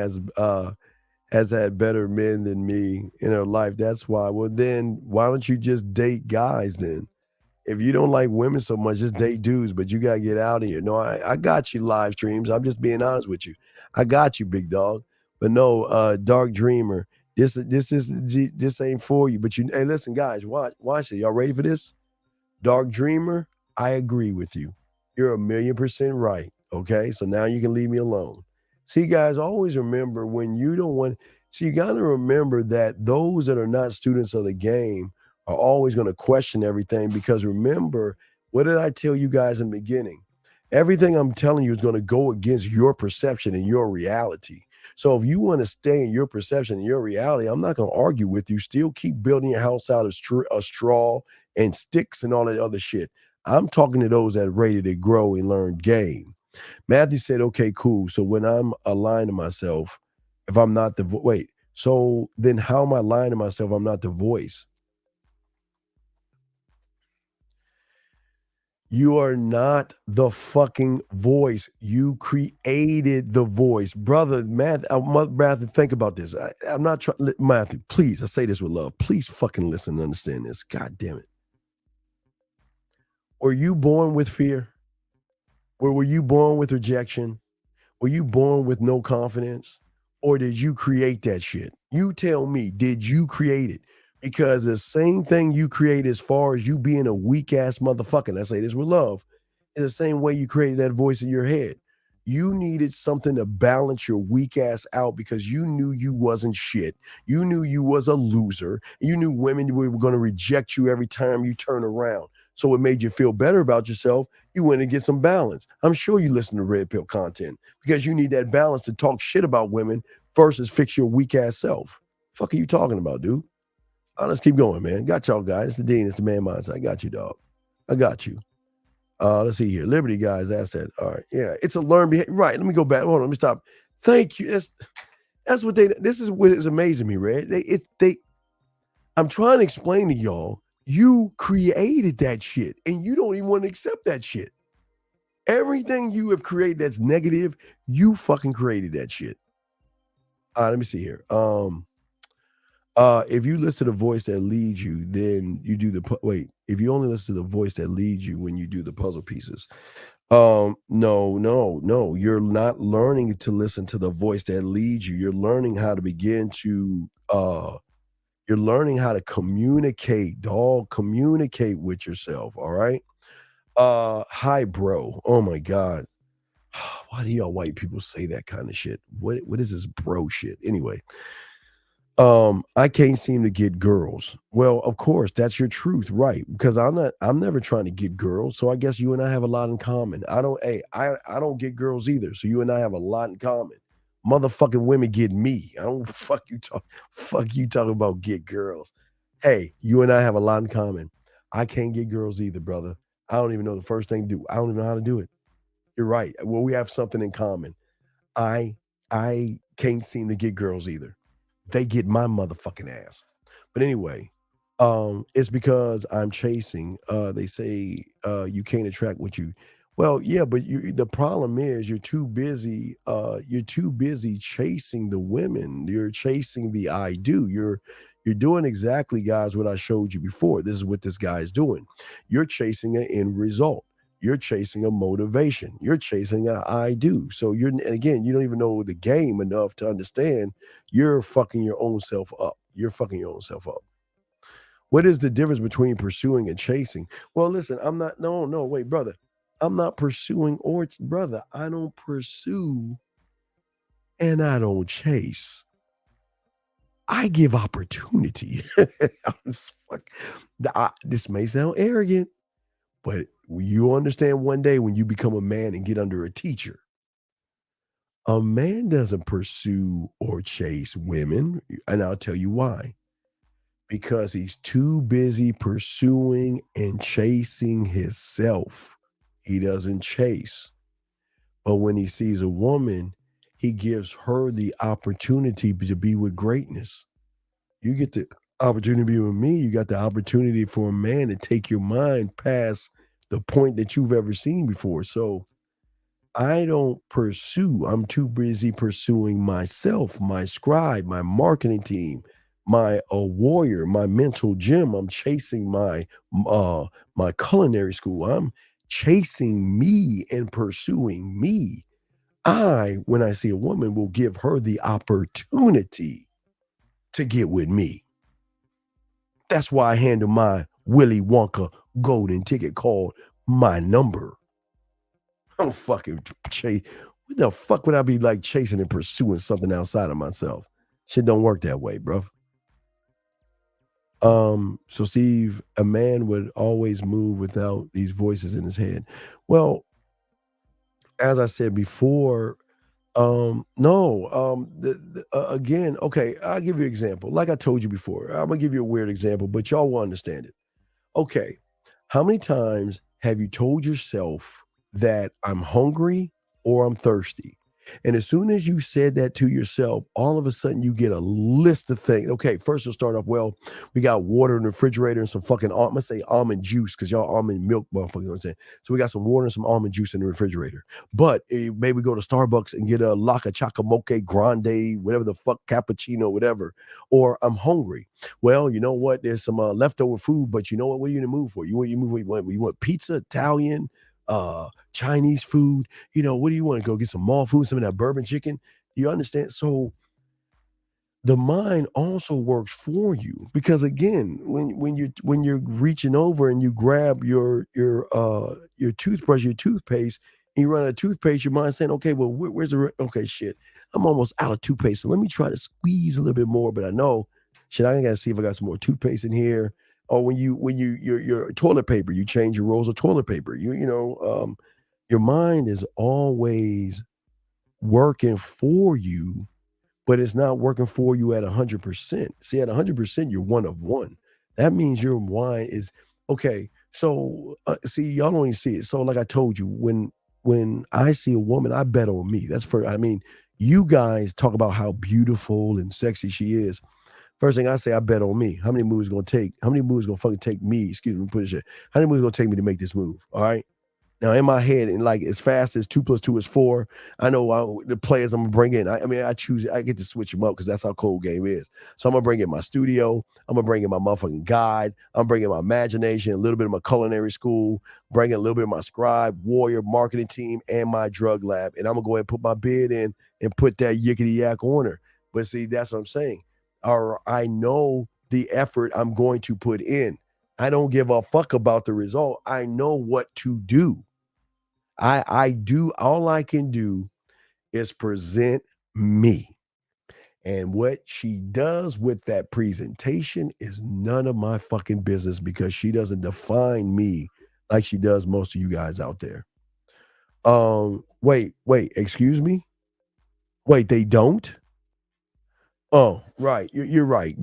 has had better men than me in her life. That's why. Well, then why don't you just date guys then? If you don't like women so much, just date dudes. But you gotta get out of here. No, I got you. Live streams. I'm just being honest with you. I got you, big dog. But no, Dark Dreamer. This ain't for you. But hey, listen, guys, watch it. Y'all ready for this? Dark Dreamer. I agree with you. You're 1,000,000% right. Okay, so now you can leave me alone. See, guys, always remember when you don't want. See, you got to remember that those that are not students of the game are always going to question everything, because remember, what did I tell you guys in the beginning? Everything I'm telling you is going to go against your perception and your reality. So if you want to stay in your perception and your reality, I'm not going to argue with you. Still keep building your house out of straw and sticks and all that other shit. I'm talking to those that are ready to grow and learn game. Matthew said, okay, cool. So when I'm lying to myself, if I'm not the so then how am I lying to myself? I'm not the voice. You are not the fucking voice. You created the voice. Brother, Matthew, think about this. I'm not trying, Matthew, please, I say this with love. Please fucking listen and understand this. God damn it. Were you born with fear? Or were you born with rejection? Were you born with no confidence? Or did you create that shit? You tell me, did you create it? Because the same thing you create as far as you being a weak ass motherfucker, and I say this with love, is the same way you created that voice in your head. You needed something to balance your weak ass out because you knew you wasn't shit. You knew you was a loser. You knew women were going to reject you every time you turn around. So it made you feel better about yourself. You went and get some balance. I'm sure you listen to Red Pill content because you need that balance to talk shit about women versus fix your weak ass self. Fuck are you talking about, dude? Let's keep going, man. Got y'all guys. It's the Dean. It's the Man Mindset. I got you, dog. I got you. Let's see here. Liberty guys asked that. All right. Yeah. It's a learned behavior. Right. Let me go back. Hold on. Let me stop. Thank you. That's what this is what is amazing me, right? I'm trying to explain to y'all, you created that shit and you don't even want to accept that shit. Everything you have created that's negative, you fucking created that shit. All right. Let me see here. If you listen to the voice that leads you, then you do if you only listen to the voice that leads you when you do the puzzle pieces. No. You're not learning to listen to the voice that leads you. You're learning how to begin to, you're learning how to communicate, dog. Communicate with yourself, all right? Hi, bro. Oh my God. Why do y'all white people say that kind of shit? What is this bro shit? Anyway. I can't seem to get girls. Well, of course, that's your truth, right? Because I'm never trying to get girls. So I guess you and I have a lot in common. I don't get girls either. So you and I have a lot in common. Motherfucking women get me. I don't fuck you talking about get girls. Hey, you and I have a lot in common. I can't get girls either, brother. I don't even know the first thing to do. I don't even know how to do it. You're right. Well, we have something in common. I can't seem to get girls either. They get my motherfucking ass. But anyway, it's because I'm chasing. They say you can't attract what you. Well, yeah, but the problem is you're too busy. You're too busy chasing the women. You're chasing the I do. You're doing exactly, guys, what I showed you before. This is what this guy is doing. You're chasing an end result. You're chasing a motivation. You're chasing a I do. So you don't even know the game enough to understand you're fucking your own self up. You're fucking your own self up. What is the difference between pursuing and chasing? Well, listen, wait, brother. I'm not pursuing brother. I don't pursue and I don't chase. I give opportunity. This may sound arrogant, but you understand one day when you become a man and get under a teacher, a man doesn't pursue or chase women. And I'll tell you why. Because he's too busy pursuing and chasing himself. He doesn't chase. But when he sees a woman, he gives her the opportunity to be with greatness. You get the opportunity to be with me. You got the opportunity for a man to take your mind past the point that you've ever seen before. So I don't pursue. I'm too busy pursuing myself, my scribe, my marketing team, my warrior, my mental gym. I'm chasing my culinary school. I'm chasing me and pursuing me. When I see a woman, will give her the opportunity to get with me. That's why I handle my Willy Wonka golden ticket called my number. I don't fucking chase. What the fuck would I be like chasing and pursuing something outside of myself? Shit don't work that way, bro. So Steve, a man would always move without these voices in his head. Well, as I said before, again, okay, I'll give you an example. Like I told you before, I'm gonna give you a weird example, but y'all will understand it. Okay, how many times have you told yourself that I'm hungry or I'm thirsty? And as soon as you said that to yourself, all of a sudden you get a list of things. Okay, first we'll start off, well, we got water in the refrigerator and some fucking, I'm gonna say almond juice, because y'all almond milk, motherfucker, you know what I'm saying? So we got some water and some almond juice in the refrigerator. But maybe go to Starbucks and get a Laca Choca Mocha Grande, whatever the fuck, cappuccino, whatever. Or I'm hungry. Well, you know what? There's some leftover food, but you know what are you in the mood for? You want pizza, Italian, Chinese food, what do you want to go get? Some mall food, some of that bourbon chicken? You understand? So the mind also works for you, because again, when you're reaching over and you grab your toothbrush, your toothpaste, and you run out of toothpaste, your mind's saying, okay, well, where's okay, shit, I'm almost out of toothpaste, so let me try to squeeze a little bit more. But I know, shit, I gotta see if I got some more toothpaste in here. Or when your toilet paper, you change your rolls of toilet paper. Your mind is always working for you, but it's not working for you at 100%. See, at 100%, you're one of one. That means your mind is okay. So see, y'all don't even see it. So like I told you, when I see a woman, I bet on me. That's for. I mean, you guys talk about how beautiful and sexy she is. First thing I say, I bet on me. How many moves gonna take? How many moves gonna fucking take me? Excuse me, put it shit. How many moves gonna take me to make this move? All right. Now in my head, and like as fast as 2 + 2 is 4. I know the players I'm gonna bring in. I choose. I get to switch them up because that's how cold game is. So I'm gonna bring in my studio. I'm gonna bring in my motherfucking guide. I'm bringing my imagination, a little bit of my culinary school, bringing a little bit of my scribe, warrior, marketing team, and my drug lab. And I'm gonna go ahead and put my bid in and put that yickety yak on her. But see, that's what I'm saying. Or I know the effort I'm going to put in. I don't give a fuck about the result. I know what to do. I do. All I can do is present me. And what she does with that presentation is none of my fucking business, because she doesn't define me like she does most of you guys out there. Wait, excuse me? Wait, they don't? Oh, right. You're right.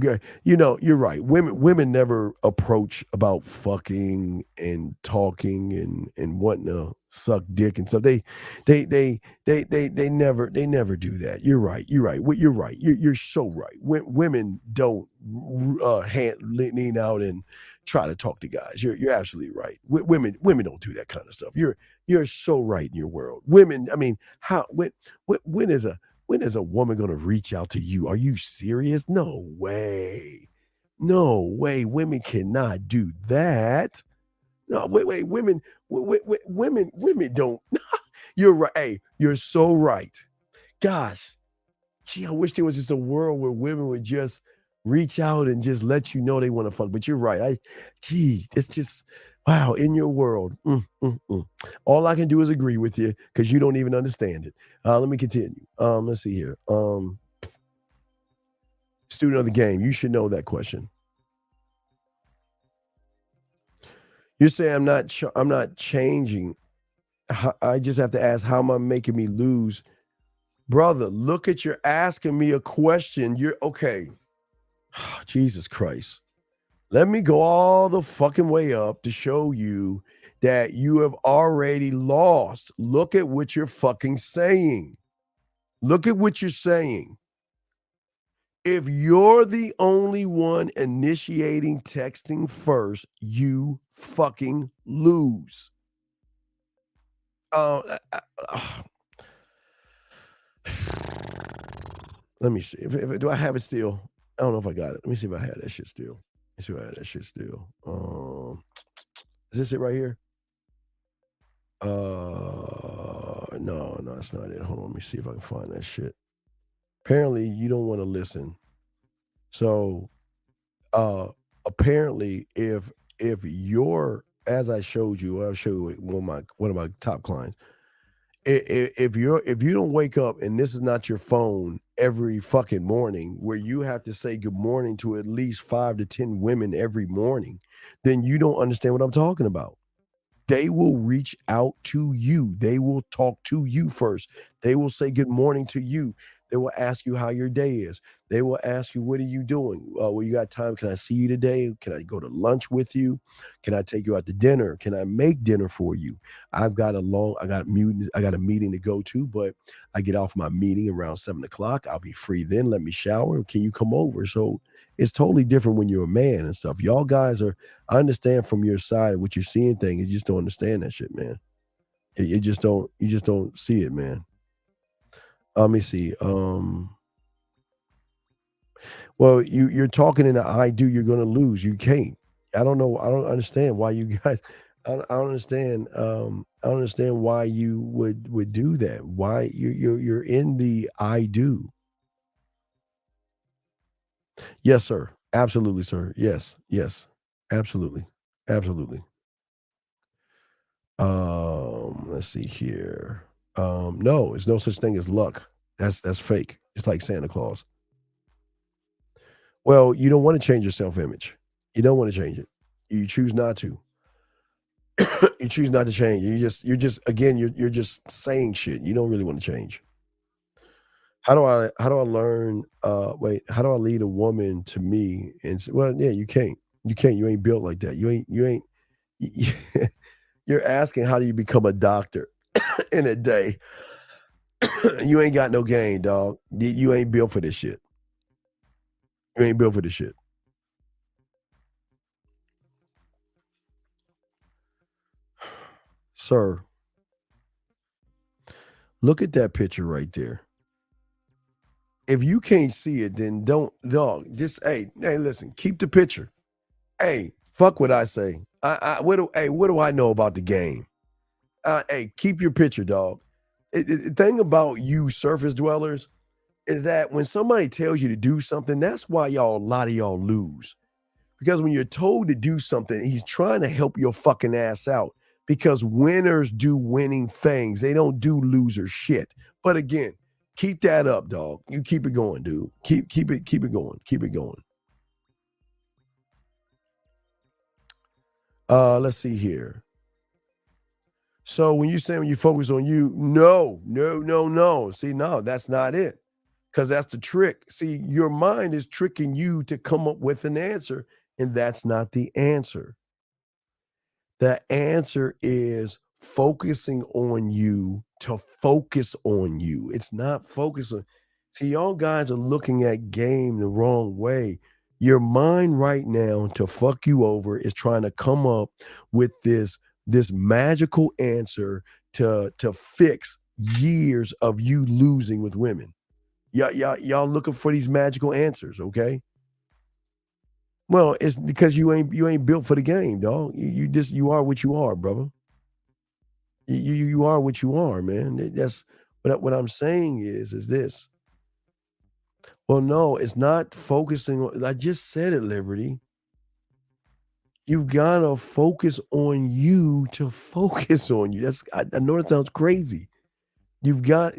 You're right. Women never approach about fucking and talking and wanting to suck dick and stuff. They never do that. You're right. You're right. You're so right. Women don't lean out and try to talk to guys. You're absolutely right. Women don't do that kind of stuff. You're so right in your world. Women. I mean, when is a woman going to reach out to you? Are you serious? No way. Women cannot do that. No, wait. Women don't. You're right. Hey, you're so right. Gosh, gee, I wish there was just a world where women would just reach out and just let you know they want to fuck. But you're right. It's just, wow, in your world. All I can do is agree with you, because you don't even understand it. Let me continue. Let's see here. Student of the game, you should know that question. You say I'm not changing. I just have to ask, how am I making me lose? Brother, look at, you're asking me a question. You're okay. Jesus Christ. Let me go all the fucking way up to show you that you have already lost. Look at what you're fucking saying. Look at what you're saying. If you're the only one initiating texting first, you fucking lose. Let me see. If do I have it still? I don't know if I got it. Let me see if I had that shit still. Let's see if I had that shit still. Is this it right here? No, that's not it. Hold on, let me see if I can find that shit. Apparently, you don't want to listen. So, apparently, if you're, as I showed you, I'll show you one of my top clients. If you don't wake up and this is not your phone every fucking morning, where you have to say good morning to at least 5 to 10 women every morning, then you don't understand what I'm talking about. They will reach out to you. They will talk to you first. They will say good morning to you. They will ask you how your day is. They will ask you, what are you doing? Well, you got time? Can I see you today? Can I go to lunch with you? Can I take you out to dinner? Can I make dinner for you? I got a meeting to go to, but I get off my meeting around 7:00. I'll be free then. Let me shower. Can you come over? So it's totally different when you're a man and stuff. Y'all guys I understand from your side what you're seeing thing. You just don't understand that shit, man. You just don't see it, man. Let me see. Well, you're talking in the I do, you're gonna lose. You can't. I don't know. I don't understand why you guys. I don't understand. I don't understand why you would do that. Why you're in the I do. Yes, sir. Absolutely, sir. Yes. Absolutely. Let's see here. No, there's no such thing as luck. That's fake. It's like Santa Claus. Well, you don't want to change your self-image. You don't want to change it. You choose not to. You choose not to change. You're just saying shit. You don't really want to change. How do I learn? How do I lead a woman to me? And say, well, yeah, you can't. You ain't built like that. You ain't. You're asking how do you become a doctor in a day? You ain't got no game, dog. You ain't built for this shit. You ain't built for this shit. Sir, look at that picture right there. If you can't see it, then don't, dog. Just hey, listen. Keep the picture. Hey, fuck what I say. What do I know about the game? Hey, keep your picture, dog. The thing about you surface dwellers is that when somebody tells you to do something, that's why a lot of y'all lose. Because when you're told to do something, he's trying to help your fucking ass out. Because winners do winning things. They don't do loser shit. But again, keep that up, dog. You keep it going, dude. Keep it going. Keep it going. Let's see here. So when you say when you focus on you, no. See, no, that's not it. Because that's the trick. See, your mind is tricking you to come up with an answer, and that's not the answer. The answer is focusing on you to focus on you. It's not focusing. See, y'all guys are looking at game the wrong way. Your mind right now to fuck you over is trying to come up with this magical answer to fix years of you losing with women. Y'all looking for these magical answers, okay? Well, it's because you ain't built for the game, dog. You are what you are, brother. You are what you are, man. That's what I'm saying is this. Well, no, it's not focusing on. I just said it, Liberty. You've got to focus on you to focus on you. I know it sounds crazy. You've got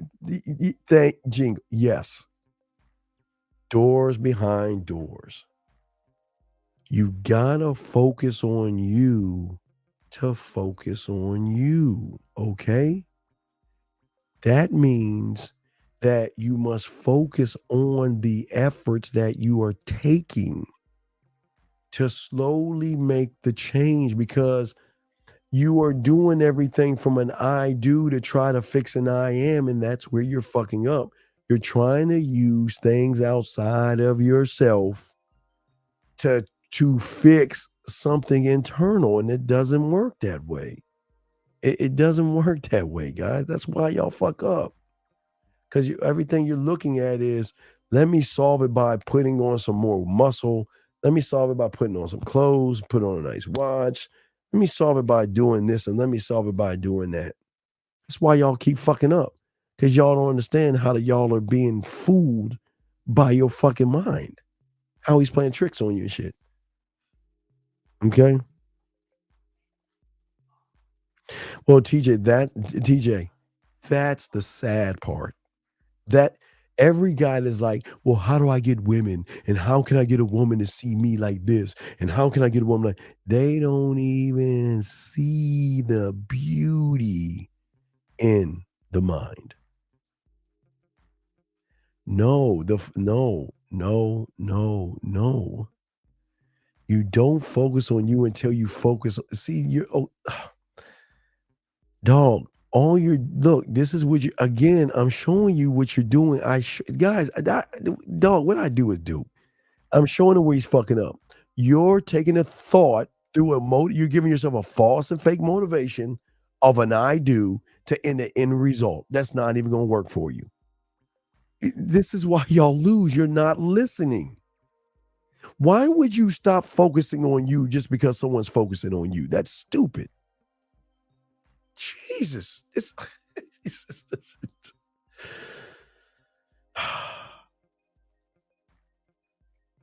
Jingle. Yes. Doors behind doors. You gotta focus on you to focus on you, okay? That means that you must focus on the efforts that you are taking to slowly make the change, because you are doing everything from an I do to try to fix an I am, and that's where you're fucking up. You're trying to use things outside of yourself to fix something internal, and it doesn't work that way. It doesn't work that way, guys. That's why y'all fuck up. Because everything you're looking at is, let me solve it by putting on some more muscle. Let me solve it by putting on some clothes, put on a nice watch. Let me solve it by doing this, and let me solve it by doing that. That's why y'all keep fucking up. Because y'all don't understand how y'all are being fooled by your fucking mind. How he's playing tricks on you and shit. Okay? Well, TJ, that's the sad part. That every guy is like, well, how do I get women? And how can I get a woman to see me like this? And how can I get a woman like, they don't even see the beauty in the mind. No. You don't focus on you until you focus. See, dog, look, this is what you, again, I'm showing you what you're doing. Guys, dog, what I do is I'm showing him where he's fucking up. You're taking a thought through you're giving yourself a false and fake motivation of an I do to end the end result. That's not even going to work for you. This is why y'all lose. You're not listening. Why would you stop focusing on you just because someone's focusing on you? That's stupid. Jesus.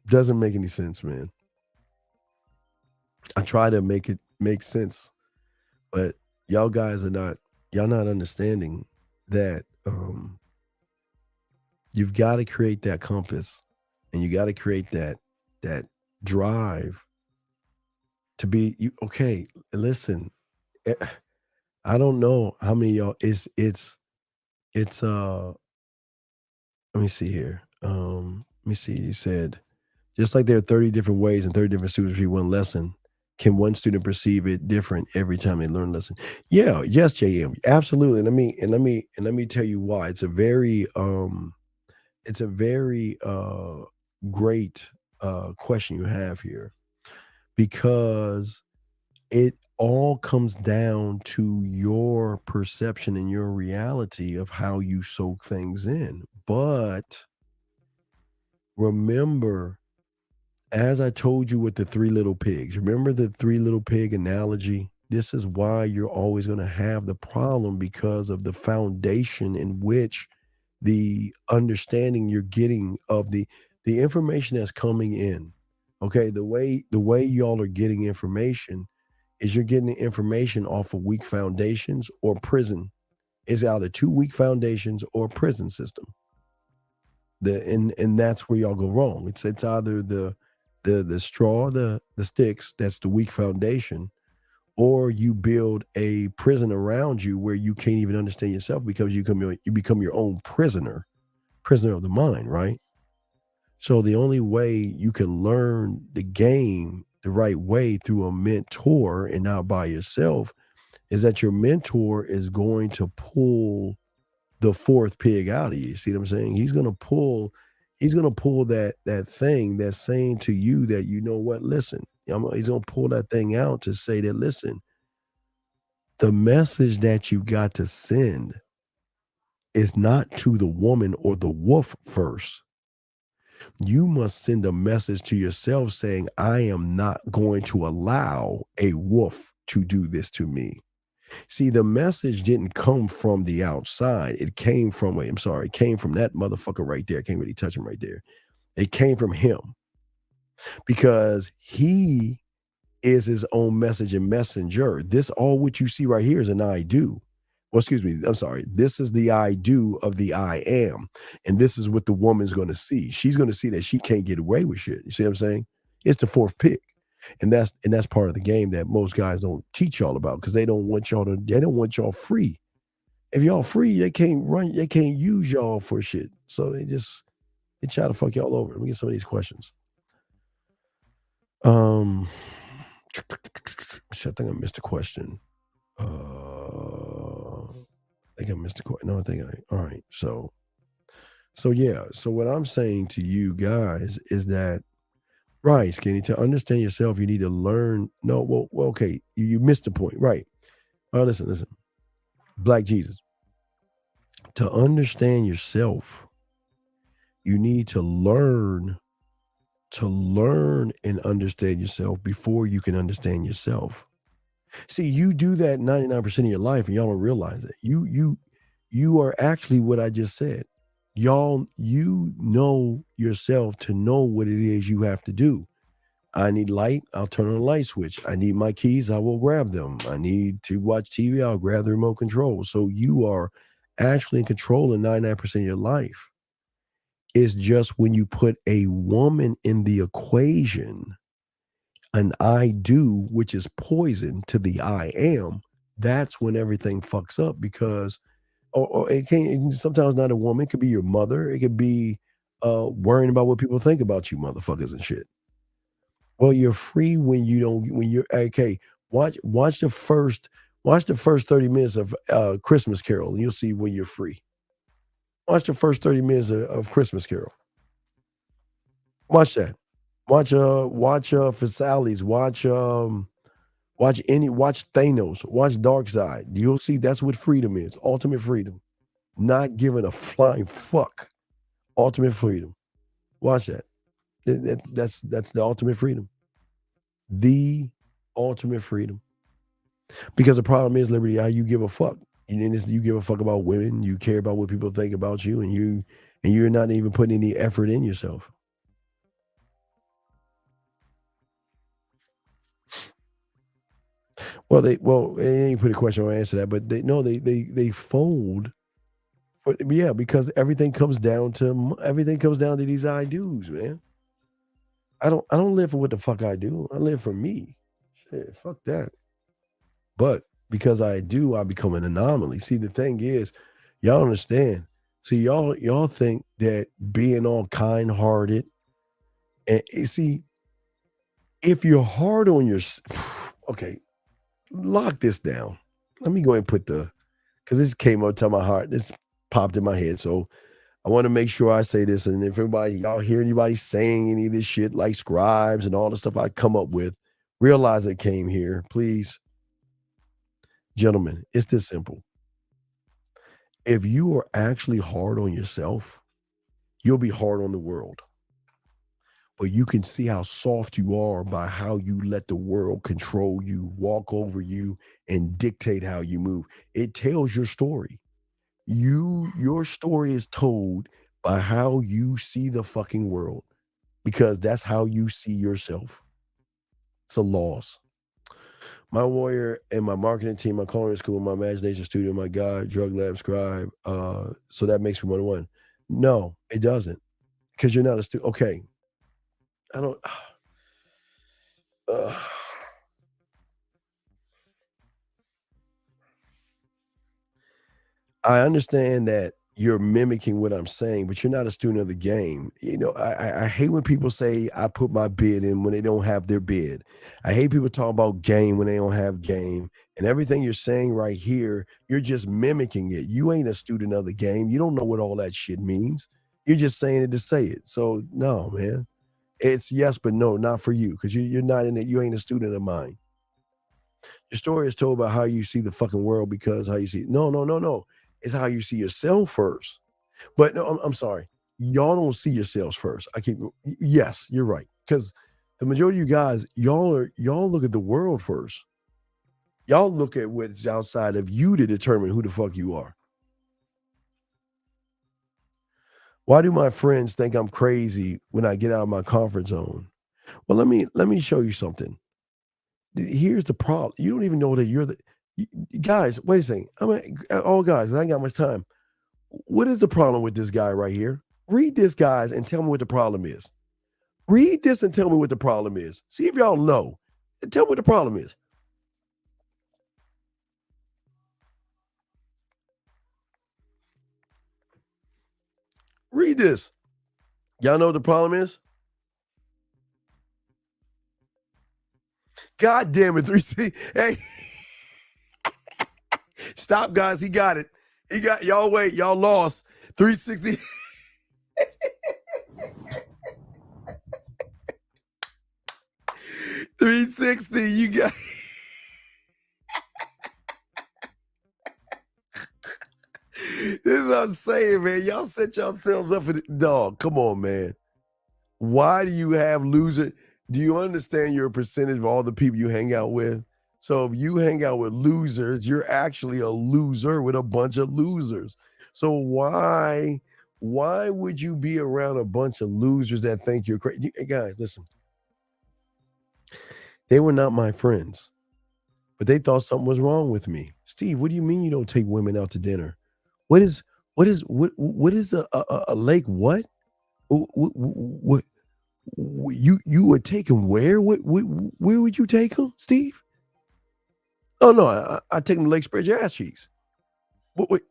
Doesn't make any sense, man. I try to make it make sense, but y'all guys are y'all not understanding that you've got to create that compass, and you got to create that drive to be you. Okay, listen, I don't know how many of y'all it's let me see here. Let me see. You said, just like there are 30 different ways and 30 different students read one lesson, can one student perceive it different every time they learn a lesson? Yeah, yes, JM, absolutely. And let me tell you why. It's a very great question you have here, because it all comes down to your perception and your reality of how you soak things in. But remember, as I told you with the three little pigs, remember the three little pig analogy? This is why you're always going to have the problem, because of the foundation in which the understanding you're getting of the information that's coming in. Okay, the way y'all are getting information is you're getting the information off of weak foundations or prison. It's either two weak foundations or prison system. And that's where y'all go wrong. It's either the straw, the sticks, that's the weak foundation, or you build a prison around you where you can't even understand yourself, because you become your own prisoner of the mind, right? So the only way you can learn the game the right way through a mentor and not by yourself is that your mentor is going to pull the fourth pig out of you. See what I'm saying? He's going to pull that thing that's saying to you that, you know what, listen, he's going to pull that thing out to say that, listen, the message that you got to send is not to the woman or the wolf first. You must send a message to yourself saying, I am not going to allow a wolf to do this to me. See, the message didn't come from the outside. It came from, it came from that motherfucker right there. I can't really touch him right there. It came from him, because he is his own message and messenger. This, all what you see right here, is an I do. Well, excuse me, I'm sorry. This is the I do of the I am. And this is what the woman's going to see. She's going to see that she can't get away with shit. You see what I'm saying? It's the fourth pig. And that's part of the game that most guys don't teach y'all about, because they don't want y'all free. If y'all free, they can't use y'all for shit. So they try to fuck y'all over. Let me get some of these questions. I think I missed a question. I think I missed a question. No, all right. So So yeah, so what I'm saying to you guys is that, right, Skinny, to understand yourself, you need to learn. No, well okay, you missed the point, right? Oh, listen, Black Jesus. To understand yourself, you need to learn and understand yourself before you can understand yourself. See, you do that 99% of your life and y'all don't realize it. You are actually what I just said. Y'all, you know yourself to know what it is you have to do. I need light, I'll turn on the light switch. I need my keys, I will grab them. I need to watch TV, I'll grab the remote control. So you are actually in control of 99% of your life. It's just when you put a woman in the equation, an I do, which is poison to the I am, that's when everything fucks up because, or it can't, sometimes not a woman, it could be your mother, it could be worrying about what people think about you motherfuckers and shit. Well, you're free when you don't, when you're, okay, watch the first 30 minutes of Christmas Carol and you'll see when you're free. Watch the first 30 minutes of Christmas Carol. Watch that. Watch Phasalis, watch Thanos, watch Darkseid. You'll see that's what freedom is. Ultimate freedom. Not giving a flying fuck. Ultimate freedom. Watch that. That's the ultimate freedom. The ultimate freedom. Because the problem is, Liberty, how you give a fuck. You give a fuck about women, you care about what people think about you, and you're not even putting any effort in yourself. Well, they ain't put a question or answer that, but they fold. But yeah, because everything comes down to these I do's, man. I don't live for what the fuck I do. I live for me. Shit, fuck that. But because I do, I become an anomaly. See, the thing is, y'all understand. See, y'all think that being all kind-hearted, and see, if you're hard on your, okay, lock this down. Let me go ahead and put because this came up to my heart. This popped in my head. So I want to make sure I say this. And if y'all hear anybody saying any of this shit like scribes and all the stuff I come up with, realize it came here. Please, gentlemen, it's this simple. If you are actually hard on yourself, you'll be hard on the world. But you can see how soft you are by how you let the world control you, walk over you, and dictate how you move. It tells your story. Your story is told by how you see the fucking world, because that's how you see yourself. It's a loss. My warrior and my marketing team, my culinary school, my imagination studio, my guide, drug lab scribe. So that makes me 1-1. No, it doesn't, because you're not a student. Okay. I don't. I understand that you're mimicking what I'm saying, but you're not a student of the game. You know, I hate when people say I put my bid in when they don't have their bid. I hate people talk about game when they don't have game. And everything you're saying right here, you're just mimicking it. You ain't a student of the game. You don't know what all that shit means. You're just saying it to say it. So no, man. It's yes, but no, not for you, because you're not in it. You ain't a student of mine. Your story is told about how you see the fucking world because how you see it. No. It's how you see yourself first. But no, I'm sorry. Y'all don't see yourselves first. Yes, you're right. Because the majority of you guys, y'all look at the world first. Y'all look at what's outside of you to determine who the fuck you are. Why do my friends think I'm crazy when I get out of my comfort zone? Well, let me show you something. Here's the problem. You don't even know that you're the guys. Wait a second. Guys, I ain't got much time. What is the problem with this guy right here? Read this, guys, and tell me what the problem is. Read this and tell me what the problem is. See if y'all know. And tell me what the problem is. Read this. Y'all know what the problem is? God damn it, 3C. Hey. Stop, guys. He got it. Y'all wait. Y'all lost. 360. 360, you got. This is what I'm saying, man. Y'all set yourselves up for the dog. Come on, man. Why do you have loser? Do you understand your percentage of all the people you hang out with? So if you hang out with losers, you're actually a loser with a bunch of losers. So why would you be around a bunch of losers that think you're crazy? Hey guys, listen. They were not my friends, but they thought something was wrong with me. Steve, what do you mean you don't take women out to dinner? What is a lake? What you would take them where? Where would you take them, Steve? Oh no, I take them to Lake Spread Your Ass Cheeks. But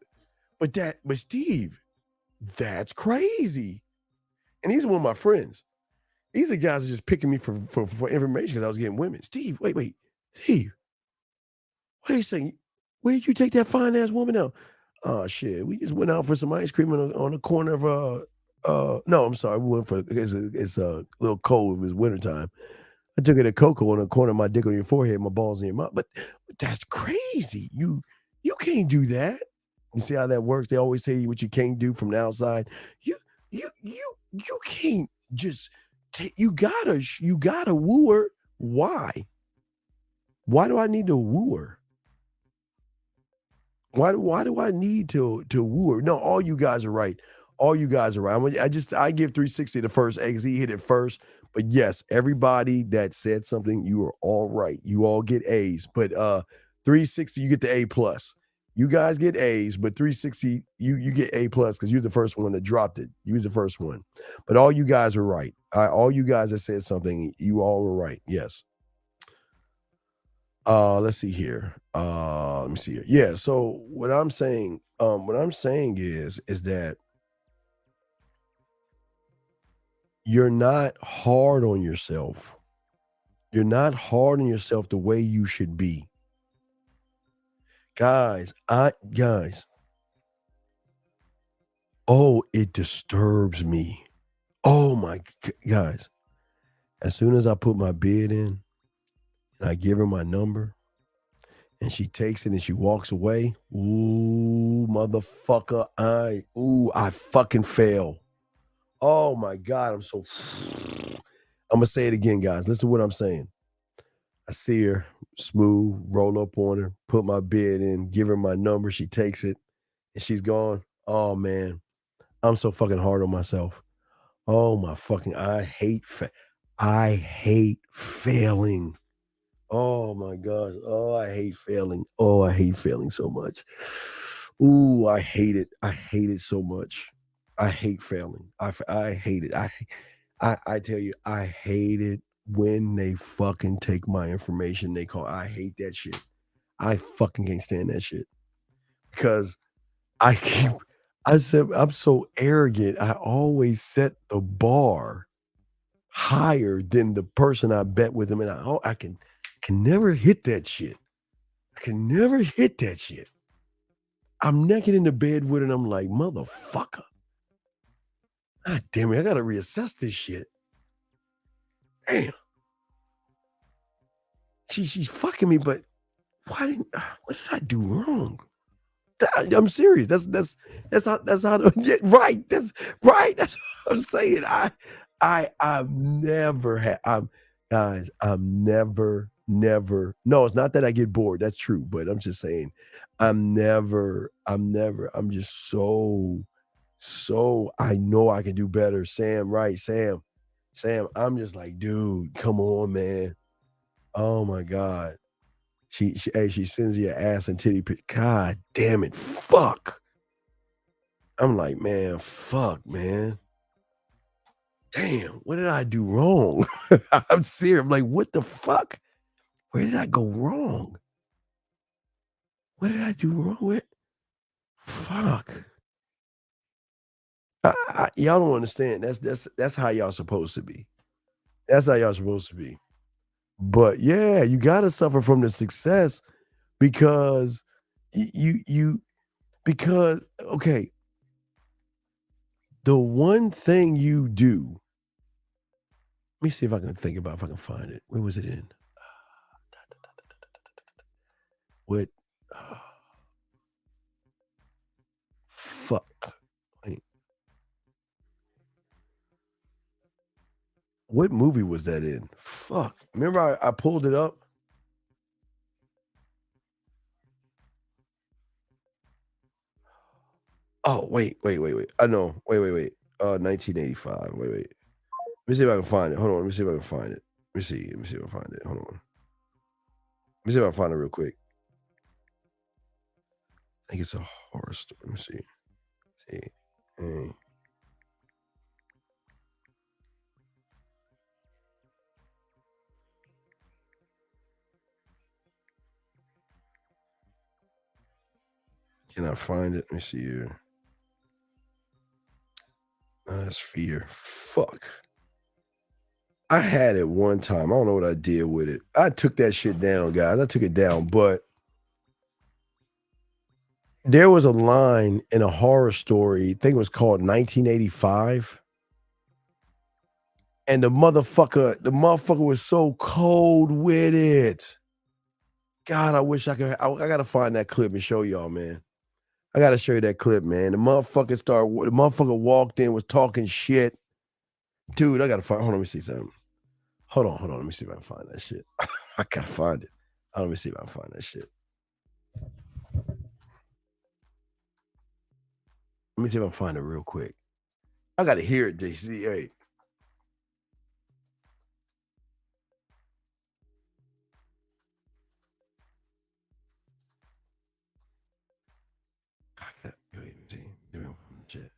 Steve, that's crazy. And he's one of my friends. These are guys that are just picking me for information because I was getting women. Steve, wait, Steve. Wait a second. Where did you take that fine ass woman out? Oh shit, we just went out for some ice cream on the corner of no, I'm sorry, we went for it's a little cold. It was wintertime. I took her to Coco on the corner of my dick on your forehead, my balls in your mouth. But that's crazy. You can't do that. You see how that works? They always tell you what you can't do from the outside. You can't just take. You gotta woo her. Why? Why do I need to woo her? Why do I need to woo her? No, all you guys are right. All you guys are right. I give 360 the first A because he hit it first. But yes, everybody that said something, you are all right. You all get A's. But 360, you get the A plus. You guys get A's, but 360, you get A plus because you're the first one that dropped it. You was the first one. But all you guys are right. All you guys that said something, you all were right. Yes. Let's see here. Let me see here. Yeah. So what I'm saying is that you're not hard on yourself. You're not hard on yourself the way you should be. Guys, oh, it disturbs me. Oh my guys. As soon as I put my bid in and I give her my number and she takes it and she walks away, ooh, motherfucker, I fucking fail. Oh my God, I'm gonna say it again, guys. Listen to what I'm saying. I see her, smooth, roll up on her, put my bid in, give her my number, she takes it, and she's gone. Oh man, I'm so fucking hard on myself. Oh my fucking, I hate failing. Oh my God. Oh, I hate failing. Oh, I hate failing so much. Ooh, I hate it. I hate it so much. I hate failing. I hate it. I tell you, I hate it when they fucking take my information. They call. I hate that shit. I fucking can't stand that shit because I said I'm so arrogant. I always set the bar higher than the person I bet with them, and I can never hit that shit. I can never hit that shit. I'm naked in the bed with it, and I'm like, motherfucker. God damn it, I gotta reassess this shit. Damn. She's fucking me, but what did I do wrong? I'm serious. That's how yeah, right. That's right. That's what I'm saying. I've never had never no, it's not that I get bored. That's true, but I'm just saying I'm just so I know I can do better. Sam, right? Sam, I'm just like, dude, come on, man. Oh my God. She sends you an ass and titty pic. God damn it. Fuck. I'm like, man, fuck, man. Damn, what did I do wrong? I'm serious. I'm like, what the fuck? Where did I go wrong? What did I do wrong with? Fuck. Y'all don't understand. That's how y'all supposed to be. That's how y'all supposed to be. But yeah, you gotta suffer from the success because because okay. The one thing you do. Let me see if I can think about if I can find it. Where was it in? What? Fuck. Wait. What movie was that in? Fuck. Remember I pulled it up? Oh, wait. I know. Wait. 1985. Wait. Let me see if I can find it. Hold on. Let me see if I can find it. Let me see if I can find it. Hold on. Let me see if I can find it real quick. I think it's a horror story. Let me see. Hey. Can I find it? Let me see here. That's Fear. Fuck. I had it one time. I don't know what I did with it. I took that shit down, guys. I took it down, but there was a line in a horror story. I think it was called 1985. And the motherfucker was so cold with it. God, I wish I could. I gotta find that clip and show y'all, man. I gotta show you that clip, man. The motherfucker walked in, was talking shit. Dude, I gotta find. Hold on, let me see something. Hold on. Let me see if I can find that shit. I gotta find it. Let me see if I can find that shit. Let me see if I can find it real quick. I gotta hear it, DC. Hey. Shit.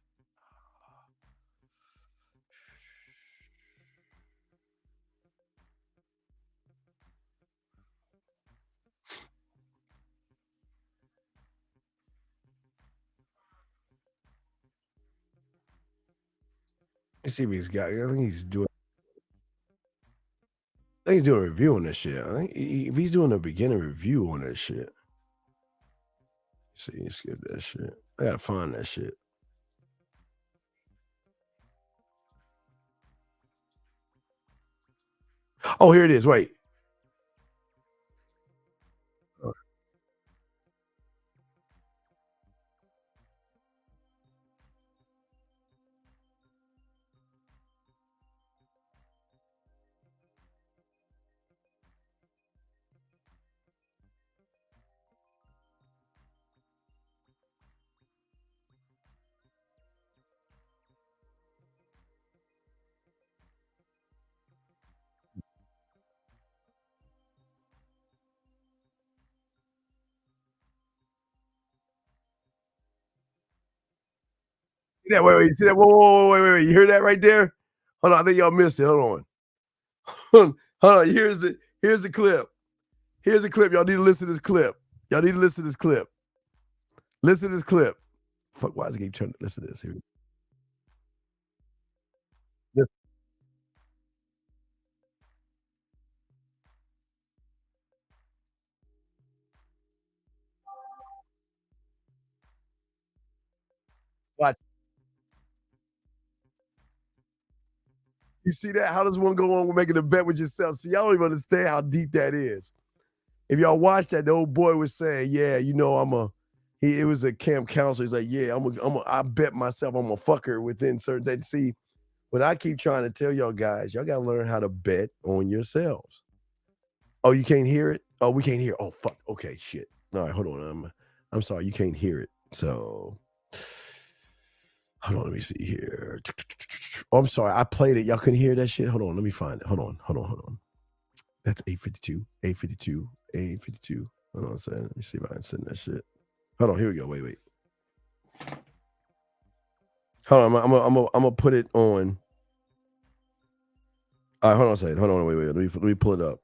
Let's see what he's got. I think he's doing a review on that shit. I think if he's doing a beginner review on that shit. See, skip that shit. I gotta find that shit. Oh, here it is. Wait. Yeah, wait. See that? Whoa, wait. You hear that right there? Hold on. I think y'all missed it. Hold on. Hold on. Here's the clip. Here's the clip. Y'all need to listen to this clip. Listen to this clip. Fuck, why is it keep turning? Listen to this. Here. Watch. You see that? How does one go on with making a bet with yourself? See, y'all don't even understand how deep that is. If y'all watch that, the old boy was saying, "Yeah, you know, it was a camp counselor. He's like, yeah, I bet myself I'm a fucker within certain days." See, what I keep trying to tell y'all guys, y'all gotta learn how to bet on yourselves. Oh, you can't hear it? Oh, we can't hear. Oh, fuck. Okay, shit. All right, hold on. I'm sorry, you can't hear it. So hold on, let me see here. Oh, I'm sorry, I played it. Y'all couldn't hear that shit. Hold on, let me find it. Hold on. That's 852. Hold on a second. Let me see if I can send that shit. Hold on, here we go. Wait. Hold on, I'm gonna put it on. All right, hold on a second. Hold on, wait. Let me pull it up.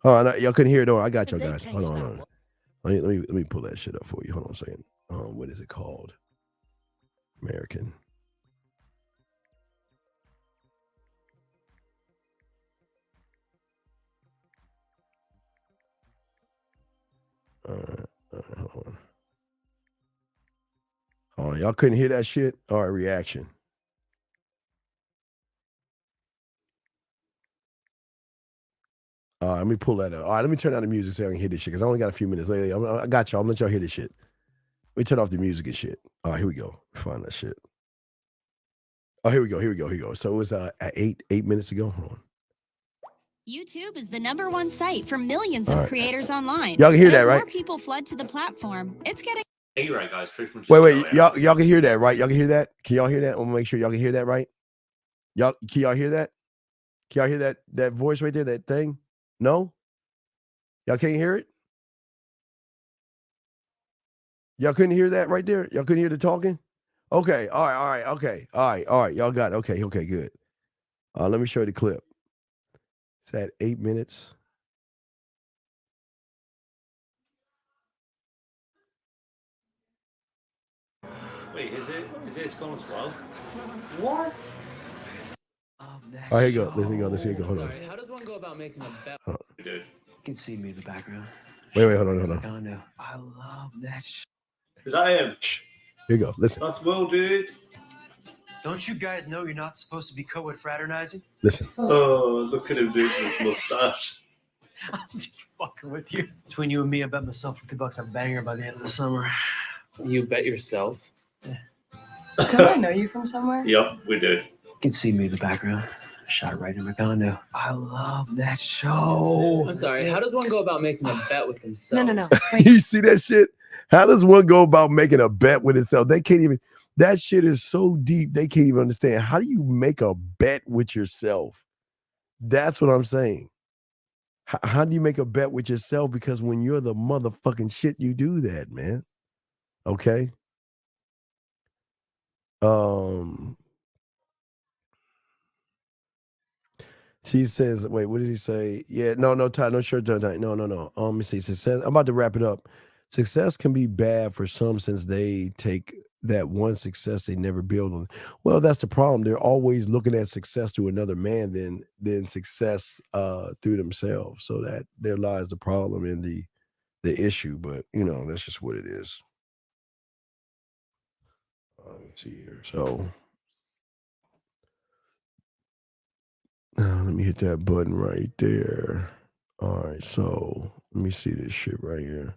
Hold on, y'all couldn't hear it. I got y'all guys. Hold on. Let me pull that shit up for you. Hold on a second. What is it called? American. Hold on, y'all couldn't hear that shit? All right, reaction. All right, let me pull that up. All right, let me turn down the music so I can hear this shit because I only got a few minutes. Wait, I got y'all. I'm gonna let y'all hear this shit. Let me turn off the music and shit. All right, here we go. Find that shit. Oh, here we go. So it was at 8 minutes ago. Hold on. YouTube is the #1 site for millions All of right. creators online. Y'all can hear And that, as right? more people flood to the platform, it's getting. Hey, you're right, guys. Wait, y'all can hear that, right? Y'all can hear that? Can y'all hear that? I want to make sure y'all can hear that, right? Can y'all hear that? Can y'all hear that voice right there, that thing? No? Y'all can't hear it? Y'all couldn't hear that right there? Y'all couldn't hear the talking? Okay, all right, okay. All right. Y'all got it. Okay, good. Let me show you the clip. It's at 8 minutes. Wait, is it gone as well? What? All right, here you go. Let's hear it go. Hold on. Sorry, how does one go about making a bet? Dude. You can see me in the background. Wait, hold on. Condo. I love that shit. Is that him? Here you go. Listen. That's Will, dude. Don't you guys know you're not supposed to be co-ed fraternizing? Listen. Oh, look at him doing his mustache. I'm just fucking with you. Between you and me, I bet myself $50 I'll bang her by the end of the summer. You bet yourself? Yeah. Don't I know you from somewhere? Yep, we did. You can see me in the background. I shot right in my condo. I love that show. I'm sorry, how does one go about making a bet with themselves? No. You see that shit? How does one go about making a bet with itself? They can't even. That shit is so deep. They can't even understand. How do you make a bet with yourself? That's what I'm saying. How do you make a bet with yourself? Because when you're the motherfucking shit, you do that, man. Okay. She says, wait, what does he say? Yeah, no, Ty, no shirt tonight. No. Let me see. Success. I'm about to wrap it up. Success can be bad for some since they take that one success they never build on. Well, that's the problem. They're always looking at success through another man than success through themselves. So that there lies the problem in the issue. But that's just what it is. Let's see here. So let me hit that button right there. All right, so let me see this shit right here.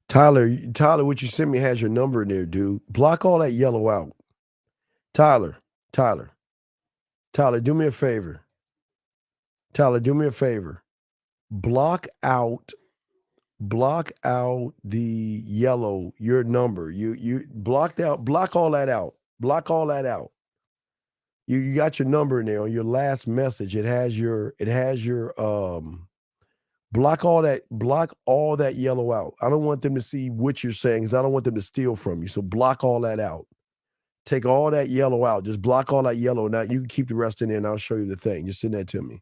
Tyler, what you sent me has your number in there, dude. Block all that yellow out. Tyler, do me a favor. Block out the yellow, your number. You block all that out. Block all that out. You got your number in there on your last message. It has your block all that yellow out. I don't want them to see what you're saying because I don't want them to steal from you. So block all that out. Take all that yellow out. Just block all that yellow. Now you can keep the rest in there and I'll show you the thing. Just send that to me.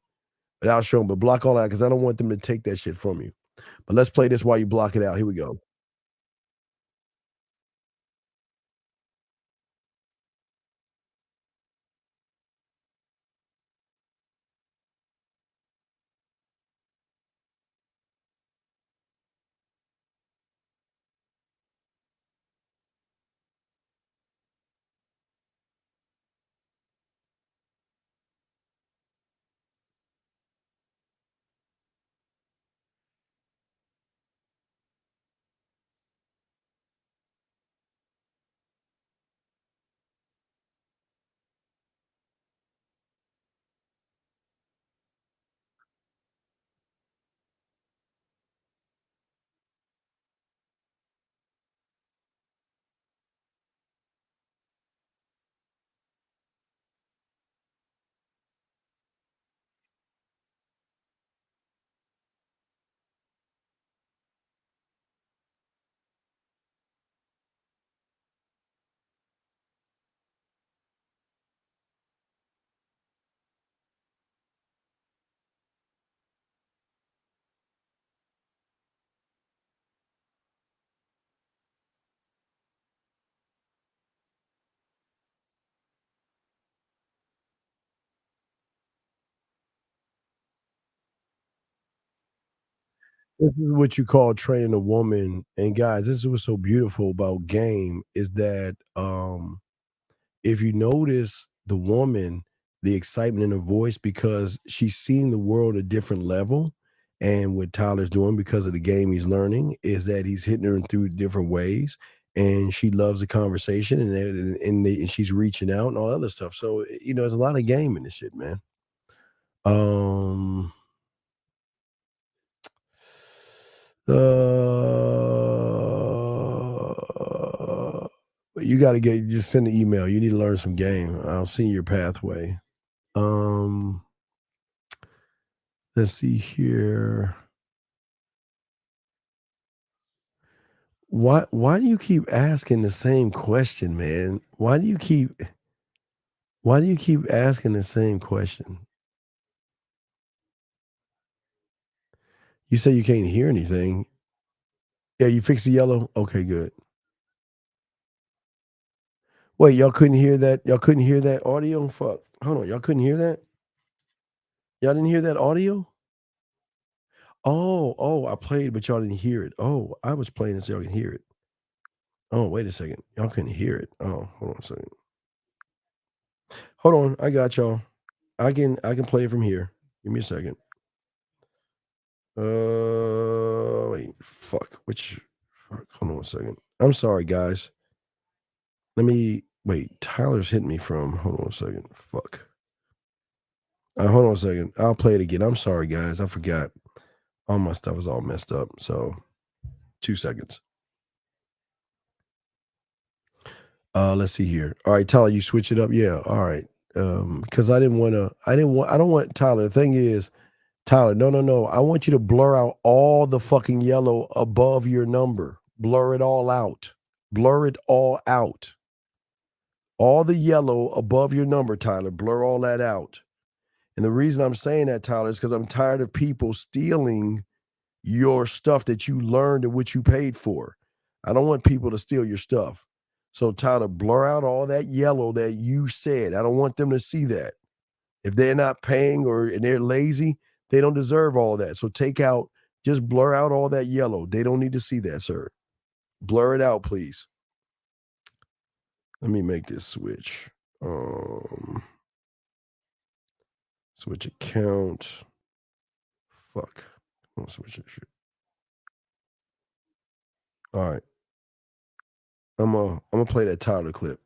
But I'll show them. But block all that because I don't want them to take that shit from you. But let's play this while you block it out. Here we go. This is what you call training a woman. And guys, this is what's so beautiful about game is that if you notice the woman, the excitement in her voice because she's seeing the world at a different level. And what Tyler's doing because of the game he's learning is that he's hitting her through different ways. And she loves the conversation and she's reaching out and all that other stuff. So, there's a lot of game in this shit, man. You got to just send an email. You need to learn some game. I'll see your pathway. Let's see here. Why do you keep asking the same question, man? Why do you keep asking the same question? You say you can't hear anything. Yeah, you fixed the yellow? Okay, good. Wait, y'all couldn't hear that? Y'all couldn't hear that audio? Fuck. Hold on, y'all couldn't hear that? Y'all didn't hear that audio? Oh, I played, but y'all didn't hear it. Oh, I was playing it so y'all can hear it. Oh, wait a second. Y'all couldn't hear it. Oh, hold on a second. Hold on, I got y'all. I can play it from here. Give me a second. Wait, fuck. Hold on a second. I'm sorry, guys. Tyler's hitting me from. Hold on a second. Fuck. Hold on a second. I'll play it again. I'm sorry, guys. I forgot. All my stuff is all messed up. So, 2 seconds. Let's see here. All right, Tyler, you switch it up. Yeah. All right. Because I don't want Tyler. The thing is, Tyler, no. I want you to blur out all the fucking yellow above your number. Blur it all out. Blur it all out. All the yellow above your number, Tyler. Blur all that out. And the reason I'm saying that, Tyler, is because I'm tired of people stealing your stuff that you learned and what you paid for. I don't want people to steal your stuff. So, Tyler, blur out all that yellow that you said. I don't want them to see that. If they're not paying and they're lazy, they don't deserve all that. So just blur out all that yellow. They don't need to see that, sir. Blur it out, please. Let me make this switch. Switch account. Fuck. I'm gonna switch this shit. All right. I'm gonna play that Tyler clip.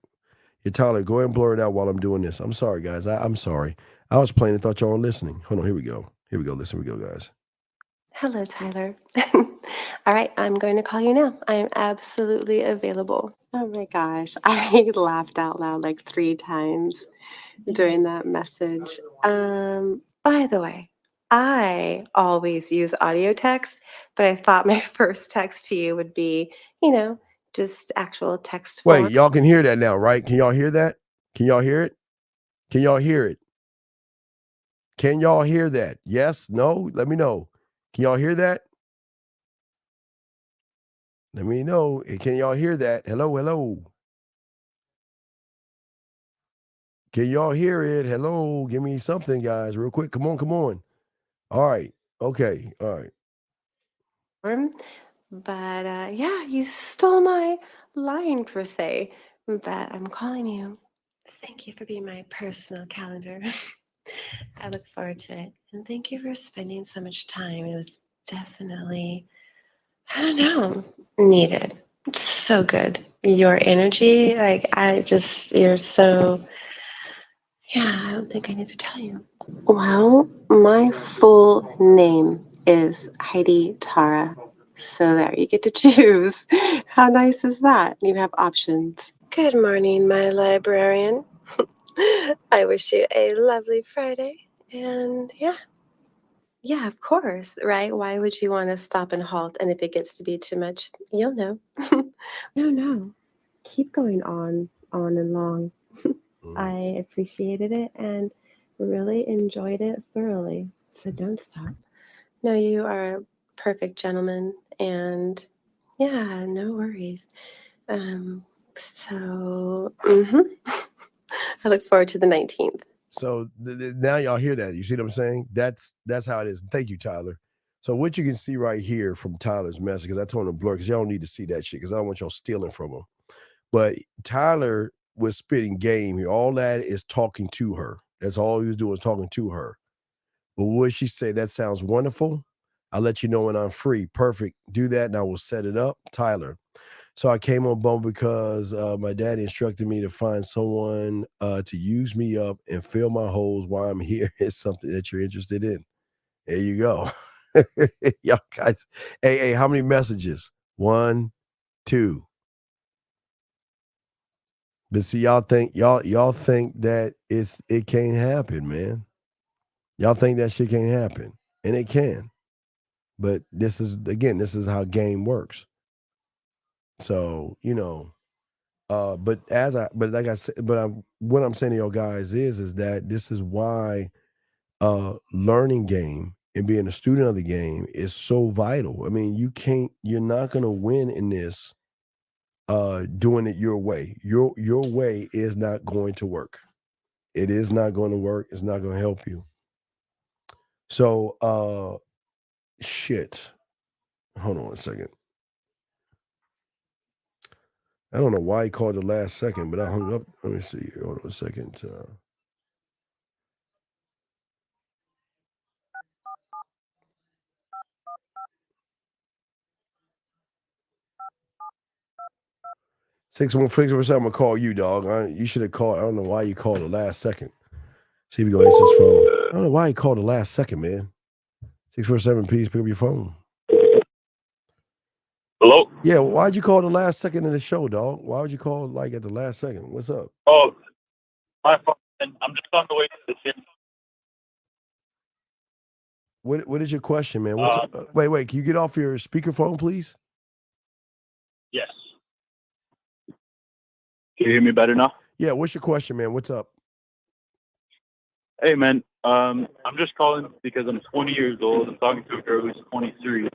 Yeah, Tyler, go ahead and blur it out while I'm doing this. I'm sorry, guys. I'm sorry. I was playing and thought y'all were listening. Hold on, here we go. Listen, here we go, guys. Hello, Tyler. All right, I'm going to call you now. I am absolutely available. Oh my gosh, I laughed out loud like 3 times during that message. By the way, I always use audio text, but I thought my first text to you would be, just actual text form. Wait, y'all can hear that now, right? Can y'all hear that? Can y'all hear it? Can y'all hear it? Can y'all hear that? Yes? No? Let me know. Can y'all hear that? Let me know. Can y'all hear that? Hello. Can y'all hear it? Hello. Give me something, guys, real quick. Come on. All right. Okay. All right. But yeah, you stole my line per se. But I'm calling you. Thank you for being my personal calendar. I look forward to it. And thank you for spending so much time. It was definitely, I don't know, needed. It's so good. Your energy, you're so, yeah, I don't think I need to tell you. Well, my full name is Heidi Tara. So there, you get to choose. How nice is that? You have options. Good morning, my librarian. I wish you a lovely Friday. And yeah, of course, right? Why would you want to stop and halt? And if it gets to be too much, you'll know. No. Keep going on and long. I appreciated it and really enjoyed it thoroughly. So don't stop. No, you are a perfect gentleman. And yeah, no worries. So I look forward to the 19th. So now y'all hear that. You see what I'm saying? That's how it is. Thank you, Tyler. So what you can see right here from Tyler's message, because I told him to blur, because y'all don't need to see that shit, because I don't want y'all stealing from him. But Tyler was spitting game here. All that is talking to her. That's all he was doing, was talking to her. But what she say? That sounds wonderful. I'll let you know when I'm free. Perfect. Do that, and I will set it up. Tyler. So I came on Bumble because my daddy instructed me to find someone to use me up and fill my holes while I'm here. It's something that you're interested in. There you go. Y'all guys. Hey, how many messages? 1, 2. But see, y'all think that it can't happen, man. Y'all think that shit can't happen, and it can. But this is how game works. So, but like I said, what I'm saying to y'all guys is that this is why learning game and being a student of the game is so vital. I mean, you're not gonna win in this doing it your way. Your way is not going to work. It is not going to work. It's not going to help you. So shit. Hold on a second. I don't know why he called the last second, but I hung up. Let me see here. Hold on a second. 616, I'm gonna call you, dog. You should have called. I don't know why you called the last second. See if you go answer his phone. I don't know why he called the last second, man. 647, please pick up your phone. Hello? Yeah, why'd you call the last second of the show, dog? Why would you call like at the last second? What's up? Oh, my phone. I'm just on the way to the gym. What is your question, man? What's wait, can you get off your speakerphone, please? Yes. Can you hear me better now? Yeah, what's your question, man? What's up? Hey, man. I'm just calling because I'm 20 years old. I'm talking to a girl who's 23.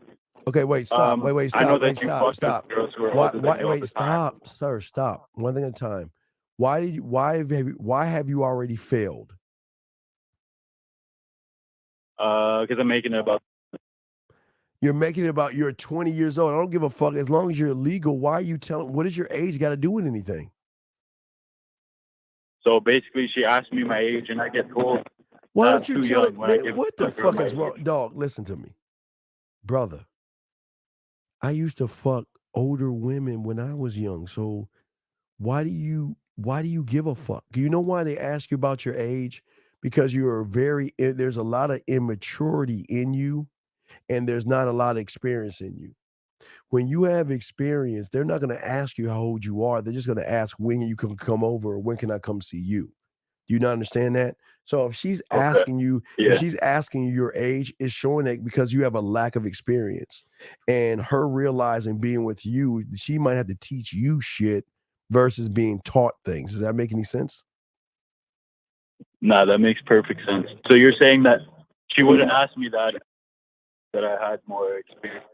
Okay, wait, stop. Wait, stop. I know that Wait, you stop. fuck with girls who are older than you all the time. Stop, sir, stop. One thing at a time. Why have you already failed? Because I'm making it about. You're making it about you're 20 years old. I don't give a fuck. As long as you're legal, why are you telling? What does your age got to do with anything? So basically, she asked me my age, and I get told. Why don't you tell it? Man, What the fuck is wrong, dog? Listen to me, brother. I used to fuck older women when I was young. So why do you give a fuck? Do you know why they ask you about your age? Because there's a lot of immaturity in you, and there's not a lot of experience in you. When you have experience, they're not going to ask you how old you are. They're just going to ask when you can come over or when can I come see you. Do you not understand that? So if she's asking you, if she's asking you your age, it's showing that because you have a lack of experience. And her realizing being with you, she might have to teach you shit versus being taught things. Does that make any sense? Nah, that makes perfect sense. So you're saying that she wouldn't ask me that I had more experience.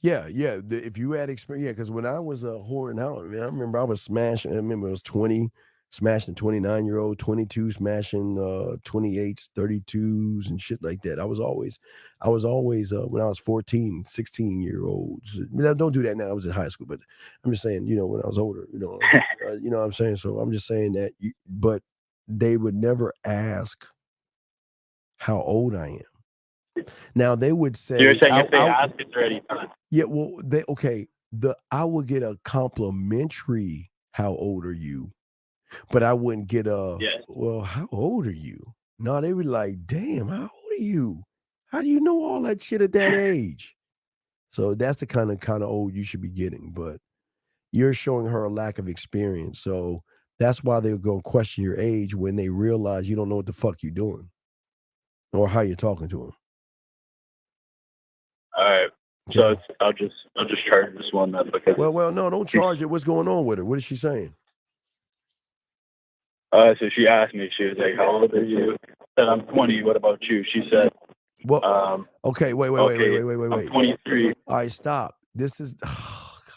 Yeah. If you had experience, because when I was whoring out, man, I remember I was smashing. I remember I was 20, smashing 29-year-old, 22, smashing 28s, 32s, and shit like that. I was always when I was 14, 16-year-olds. Don't do that now. I was in high school, but I'm just saying, when I was older, you know what I'm saying. So I'm just saying that, but they would never ask how old I am. Now they would say, you're saying if they ask, it's already done. Yeah, well, I would get a complimentary how old are you, but I wouldn't get well, how old are you? No, they were like, damn, how old are you? How do you know all that shit at that age? So that's the kind of old you should be getting, but you're showing her a lack of experience. So that's why they're going to question your age when they realize you don't know what the fuck you're doing or how you're talking to them. All right. So I'll just charge this one then because. Well, no, don't charge it. What's going on with her? What is she saying? So she asked me. She was like, "How old are you?" I said, "I'm 20. What about you?" She said, "Well, okay, wait. I'm 23." All right, stop. This is. Oh, God.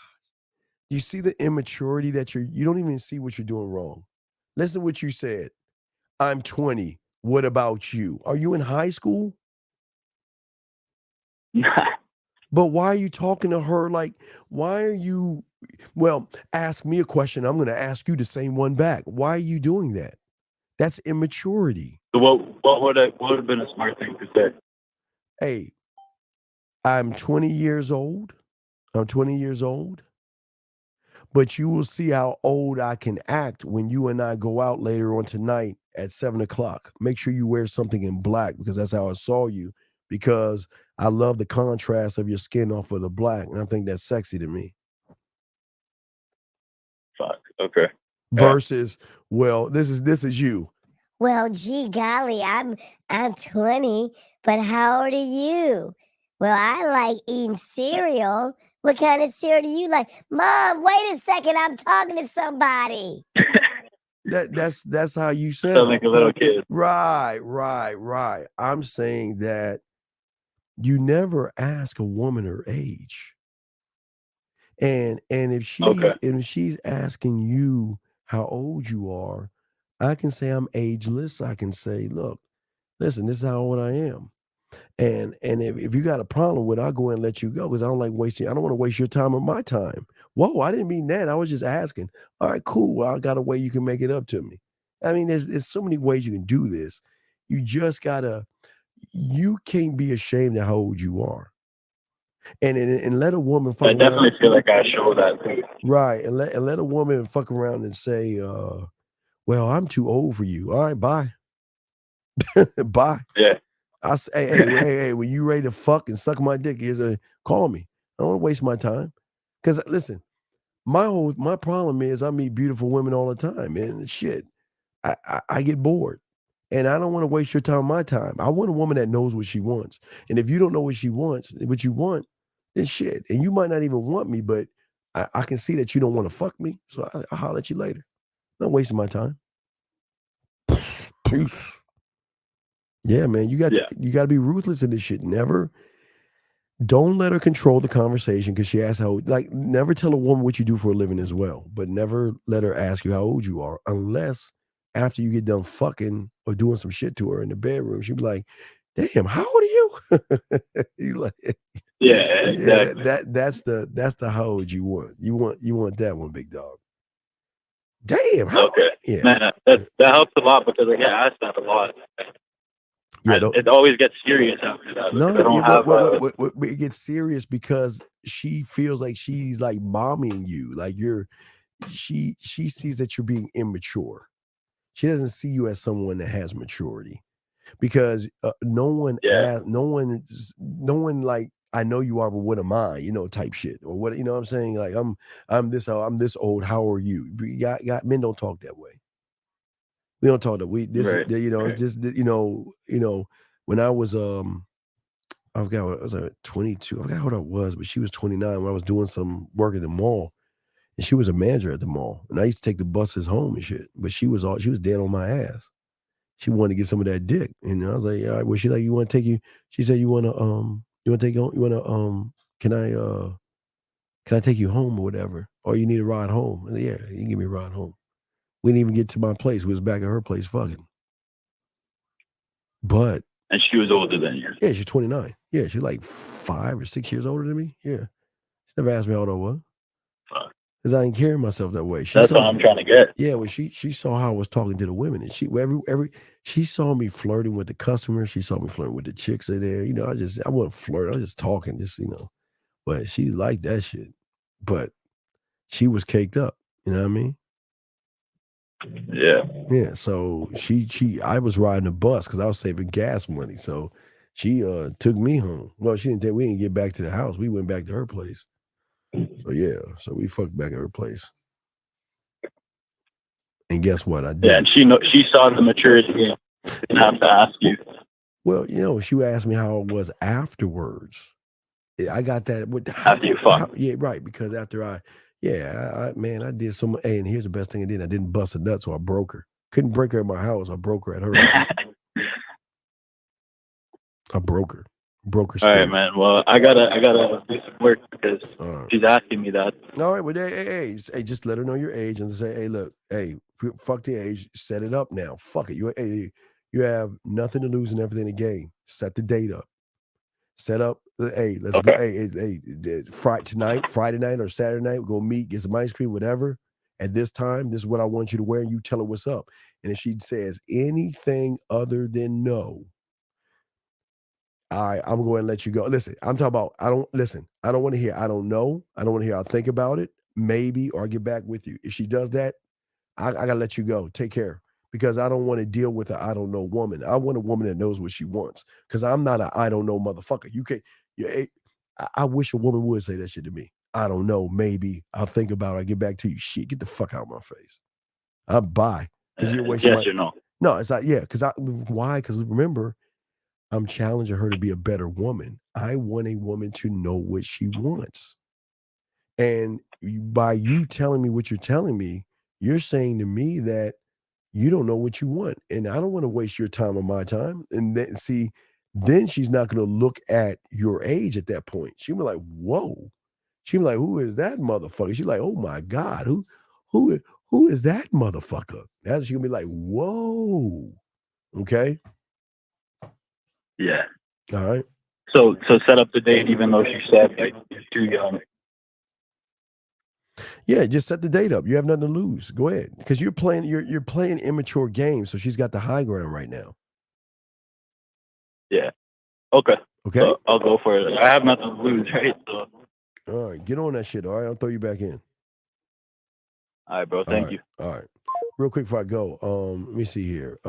You see the immaturity that you don't even see what you're doing wrong. Listen to what you said. I'm 20. What about you? Are you in high school? But why are you talking to her like? Why are you? Well, ask me a question. I'm going to ask you the same one back. Why are you doing that? That's immaturity. So what would have been a smart thing to say? Hey, I'm 20 years old. I'm 20 years old. But you will see how old I can act when you and I go out later on tonight at 7 o'clock. Make sure you wear something in black because that's how I saw you. Because I love the contrast of your skin off of the black, and I think that's sexy to me. Fuck. Okay. Versus, well, this is you. Well, gee golly, I'm 20, but how old are you? Well, I like eating cereal. What kind of cereal do you like? Mom, wait a second, I'm talking to somebody. That's how you sound. Sound like a little kid. Right. I'm saying that you never ask a woman her age. And if she's asking you how old you are, I can say I'm ageless. I can say, look, listen, this is how old I am. And if you got a problem with it, I'll go ahead and let you go because I don't like wasting. I don't want to waste your time or my time. Whoa, I didn't mean that. I was just asking. All right, cool. Well, I got a way you can make it up to me. I mean, there's so many ways you can do this. You just gotta. You can't be ashamed of how old you are. And let a woman fuck around. I definitely feel like I show that too. Right, and let a woman fuck around and say, well, I'm too old for you. All right, bye. Bye. Yeah. I say, hey, when you ready to fuck and suck my dick, call me. I don't want to waste my time. Because listen, my problem is I meet beautiful women all the time, and shit, I get bored. And I don't want to waste your time, my time. I want a woman that knows what she wants. And if you don't know what she wants, what you want, then shit. And you might not even want me, but I can see that you don't want to fuck me. So I'll holler at you later. Not wasting my time. Peace. Yeah, man. You got to be ruthless in this shit. Don't let her control the conversation because she asks never tell a woman what you do for a living as well. But never let her ask you how old you are unless after you get done fucking or doing some shit to her in the bedroom, she'd be like, damn, how old are you? You like, exactly. That's the how old you want. You want that one, big dog. Damn. Okay. Yeah. Man, that helps a lot because I get asked that a lot. Yeah, it always gets serious after that. No, it gets serious because she feels like she's like bombing you. Like she sees that you're being immature. She doesn't see you as someone that has maturity because no one like, I know you are, but what am I? Type shit or what, what I'm saying? Like I'm this old. How are you? Men don't talk that way. We don't talk that way. It's just, when I was, I forgot what I was 22. I forgot what I was, but she was 29 when I was doing some work at the mall. And she was a manager at the mall. And I used to take the buses home and shit. But she was dead on my ass. She wanted to get some of that dick. And I was like, all right, well, she's like, you want to take you? She said, you want to take home? You want to, can I take you home or whatever? Or you need a ride home? And yeah, you can give me a ride home. We didn't even get to my place. We was back at her place fucking. But. And she was older than you. Yeah, she's 29. Yeah, she's like 5 or 6 years older than me. Yeah. She never asked me how old I was. Because I didn't carry myself that way. That's what I'm trying to get. Yeah, well, she saw how I was talking to the women, and she saw me flirting with the customers. She saw me flirting with the chicks in there. I wasn't flirting. I was just talking, But she liked that shit. But she was caked up. You know what I mean? Yeah. Yeah. So I was riding a bus because I was saving gas money. So she took me home. Well, we didn't get back to the house. We went back to her place. So yeah, we fucked back at her place. And guess what? I did. Yeah, and she saw the maturity. Didn't have to ask you. Well, she asked me how it was afterwards. I got that. After you fucked. Yeah, right. Because after I did some. Hey, and here's the best thing I did. I didn't bust a nut, so I broke her. Couldn't break her at my house. I broke her at her house. I broke her. All right, man. Well, I gotta do some work because she's asking me that. All right, well, hey, just let her know your age and say, hey, look, hey, fuck the age, set it up now. Fuck it. You have nothing to lose and everything to gain. Set the date up. Set up. Hey, let's go. Hey, Friday night or Saturday night, we'll go meet, get some ice cream, whatever. At this time, this is what I want you to wear. And you tell her what's up. And if she says anything other than no, I'm going to let you go. Listen, I'm talking about, I don't want to hear, I don't know. I don't want to hear, I'll think about it, maybe, or I'll get back with you. If she does that, I got to let you go. Take care. Because I don't want to deal with an I don't know woman. I want a woman that knows what she wants. Because I'm not an I don't know motherfucker. You can't, I wish a woman would say that shit to me. I don't know, maybe. I'll think about it. I'll get back to you. Shit, get the fuck out of my face. I'll buy. Because you're wasting Yes or no? No, it's like, yeah, why? Because remember, I'm challenging her to be a better woman. I want a woman to know what she wants. And by you telling me what you're telling me, you're saying to me that you don't know what you want. And I don't want to waste your time or my time. And then she's not going to look at your age at that point. She'll be like, whoa. She'll be like, who is that motherfucker? She's like, oh my God, who is that motherfucker? That's she's gonna be like, whoa. Okay. Yeah. All right. So set up the date, even though she said like you're too young. Yeah, just set the date up. You have nothing to lose. Go ahead, because you're playing immature games. So she's got the high ground right now. Yeah. Okay. Okay. So I'll go for it. I have nothing to lose, right? So. All right, get on that shit. All right, I'll throw you back in. All right, bro. Thank you. All right. Real quick before I go, let me see here.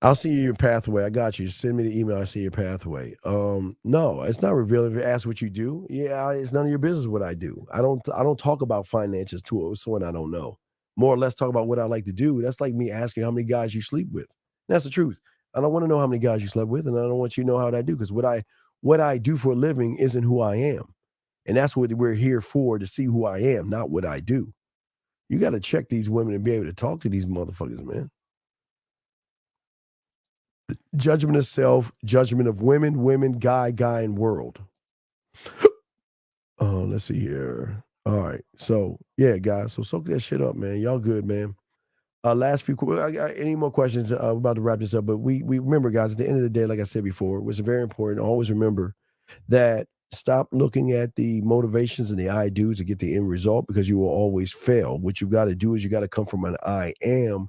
I'll see you your pathway. I got you. Just send me the email. I see your pathway. No, it's not revealing. If you ask what you do, yeah, it's none of your business what I do. I don't talk about finances to someone I don't know. More or less talk about what I like to do. That's like me asking how many guys you sleep with. That's the truth. I don't want to know how many guys you slept with, and I don't want you to know how I do, because what I do for a living isn't who I am. And that's what we're here for, to see who I am, not what I do. You got to check these women and be able to talk to these motherfuckers, man. Judgment of self, judgment of women, guy, and world. Let's see here. All right. So, yeah, guys. So soak that shit up, man. Y'all good, man. Last few, I got any more questions? I'm about to wrap this up, but we remember, guys, at the end of the day, like I said before, it was very important. Always remember that stop looking at the motivations and the I do's to get the end result, because you will always fail. What you've got to do is you got to come from an I am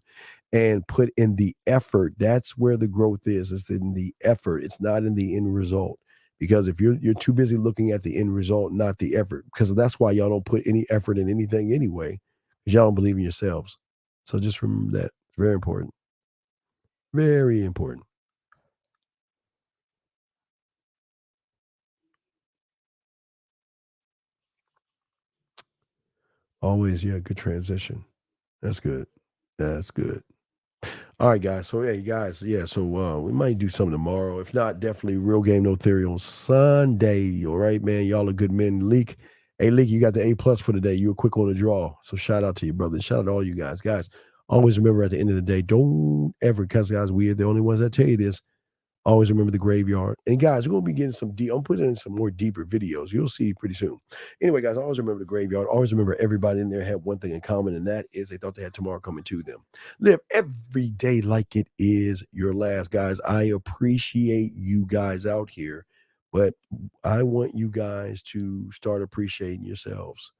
and put in the effort. That's where the growth is. It's in the effort. It's not in the end result. Because if you're too busy looking at the end result, not the effort, because that's why y'all don't put any effort in anything anyway, because y'all don't believe in yourselves. So just remember that. It's very important. Very important. Always, yeah, good transition. That's good. That's good. All right, guys. So, hey, guys, yeah, so we might do something tomorrow. If not, definitely Real Game No Theory on Sunday. All right, man. Y'all are good men. Leak. Hey, Leak, you got the A+ for today. You were quick on the draw. So shout out to you, brother. Shout out to all you guys. Guys, always remember at the end of the day, don't ever, because guys, we are the only ones that tell you this. Always remember the graveyard. And guys, we're going to be getting some I'm putting in some more deeper videos. You'll see pretty soon. Anyway, guys, always remember the graveyard. Always remember everybody in there had one thing in common, and that is they thought they had tomorrow coming to them. Live every day like it is your last, guys. I appreciate you guys out here, but I want you guys to start appreciating yourselves.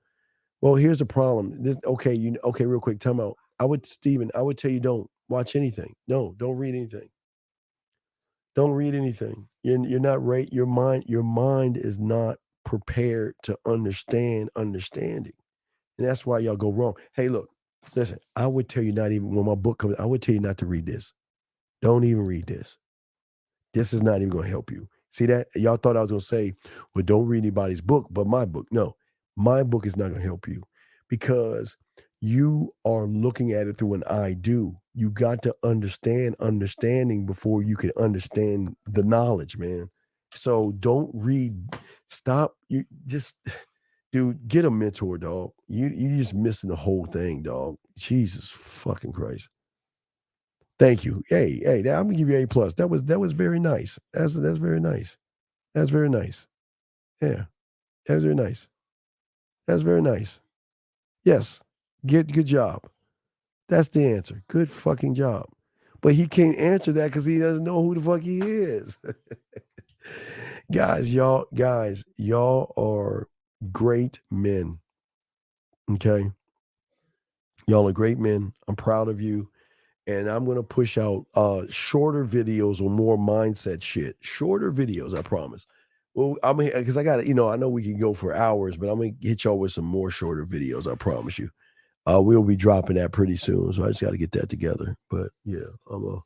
Well, here's the problem. Okay, real quick, time out. I would tell you don't watch anything. No, don't read anything. Don't read anything. You're not right. Your mind is not prepared to understand understanding. And that's why y'all go wrong. Hey, look, listen, I would tell you not even when my book comes, I would tell you not to read this. Don't even read this. This is not even going to help you. See that? Y'all thought I was going to say, well, don't read anybody's book, but my book. No, my book is not going to help you, because you are looking at it through an I do. You got to understand understanding before you can understand the knowledge, man. So don't read. Stop. You just, dude, get a mentor, dog. You just missing the whole thing, dog. Jesus fucking Christ. Thank you. Hey, I'm gonna give you A+. That was very nice. That's very nice. That's very nice. Yeah, that's very nice. That's very nice. Yes. Good job. That's the answer. Good fucking job. But he can't answer that because he doesn't know who the fuck he is. Guys, y'all are great men. Okay. Y'all are great men. I'm proud of you. And I'm going to push out shorter videos or more mindset shit. Shorter videos, I promise. Well, I mean, because I got, I know we can go for hours, but I'm going to hit y'all with some more shorter videos. I promise you. We'll be dropping that pretty soon. So I just got to get that together. But yeah, I'm going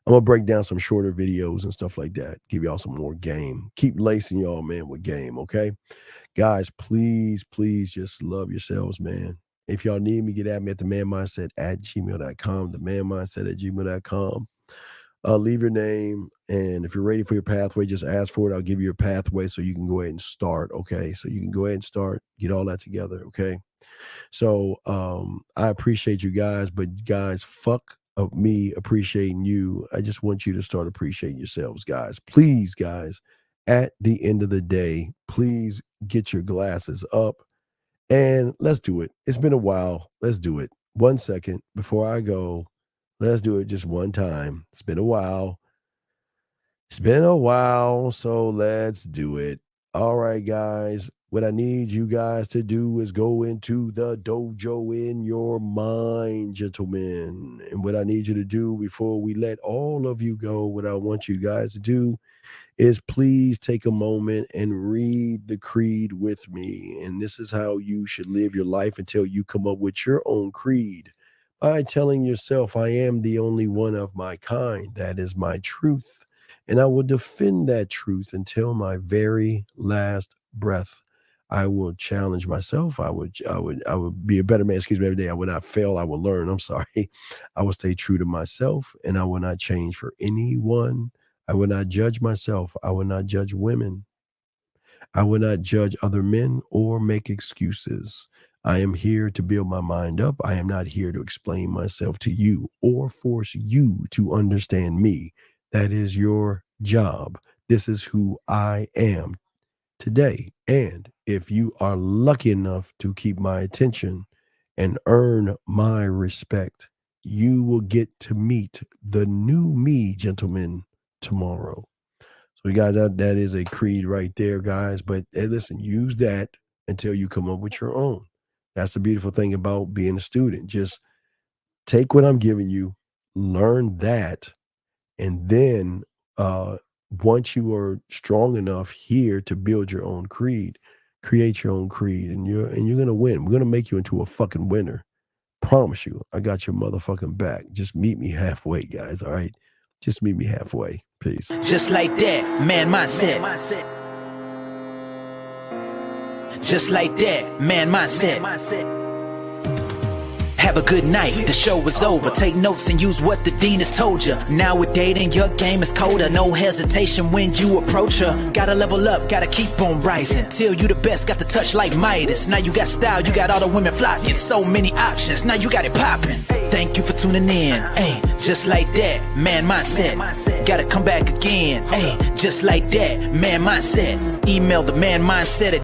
to break down some shorter videos and stuff like that. Give y'all some more game. Keep lacing y'all, man, with game. Okay. Guys, please just love yourselves, man. If y'all need me, get at me at themanmindset@gmail.com, themanmindset@gmail.com. Leave your name, and if you're ready for your pathway, just ask for it. I'll give you your pathway so you can go ahead and start, okay? So you can go ahead and start, get all that together, okay? So I appreciate you guys, but guys, fuck me appreciating you. I just want you to start appreciating yourselves, guys. Please, guys, at the end of the day, please get your glasses up. And let's do it. It's been a while. Let's do it. 1 second before I go. Let's do it just one time. It's been a while. So let's do it. All right, guys. What I need you guys to do is go into the dojo in your mind, gentlemen. And what I need you to do before we let all of you go, what I want you guys to do is please take a moment and read the creed with me. And this is how you should live your life until you come up with your own creed. By telling yourself, I am the only one of my kind. That is my truth. And I will defend that truth until my very last breath. I will challenge myself. I would be a better man, every day. I would not fail. I will learn. I'm sorry. I will stay true to myself, and I will not change for anyone. I will not judge myself. I will not judge women. I will not judge other men or make excuses. I am here to build my mind up. I am not here to explain myself to you or force you to understand me. That is your job. This is who I am today. And if you are lucky enough to keep my attention and earn my respect, you will get to meet the new me, gentlemen, tomorrow. So you guys, that is a creed right there, guys. But hey, listen, use that until you come up with your own. That's the beautiful thing about being a student. Just take what I'm giving you, learn that, and then once you are strong enough here to build your own creed, create your own creed, and you're gonna win. We're gonna make you into a fucking winner. Promise you, I got your motherfucking back. Just meet me halfway, guys. All right, just meet me halfway. Peace. Just like that, man mindset. Just like that, man mindset. Have a good night, the show is over. Take notes and use what the dean has told you. Now with dating, your game is colder. No hesitation when you approach her. Gotta level up, gotta keep on rising. Till you the best, got the touch like Midas. Now you got style, you got all the women flocking. So many options, now you got it popping. Thank you for tuning in. Hey, just like that, man mindset. Gotta come back again. Hey, just like that, man mindset. Email the man mindset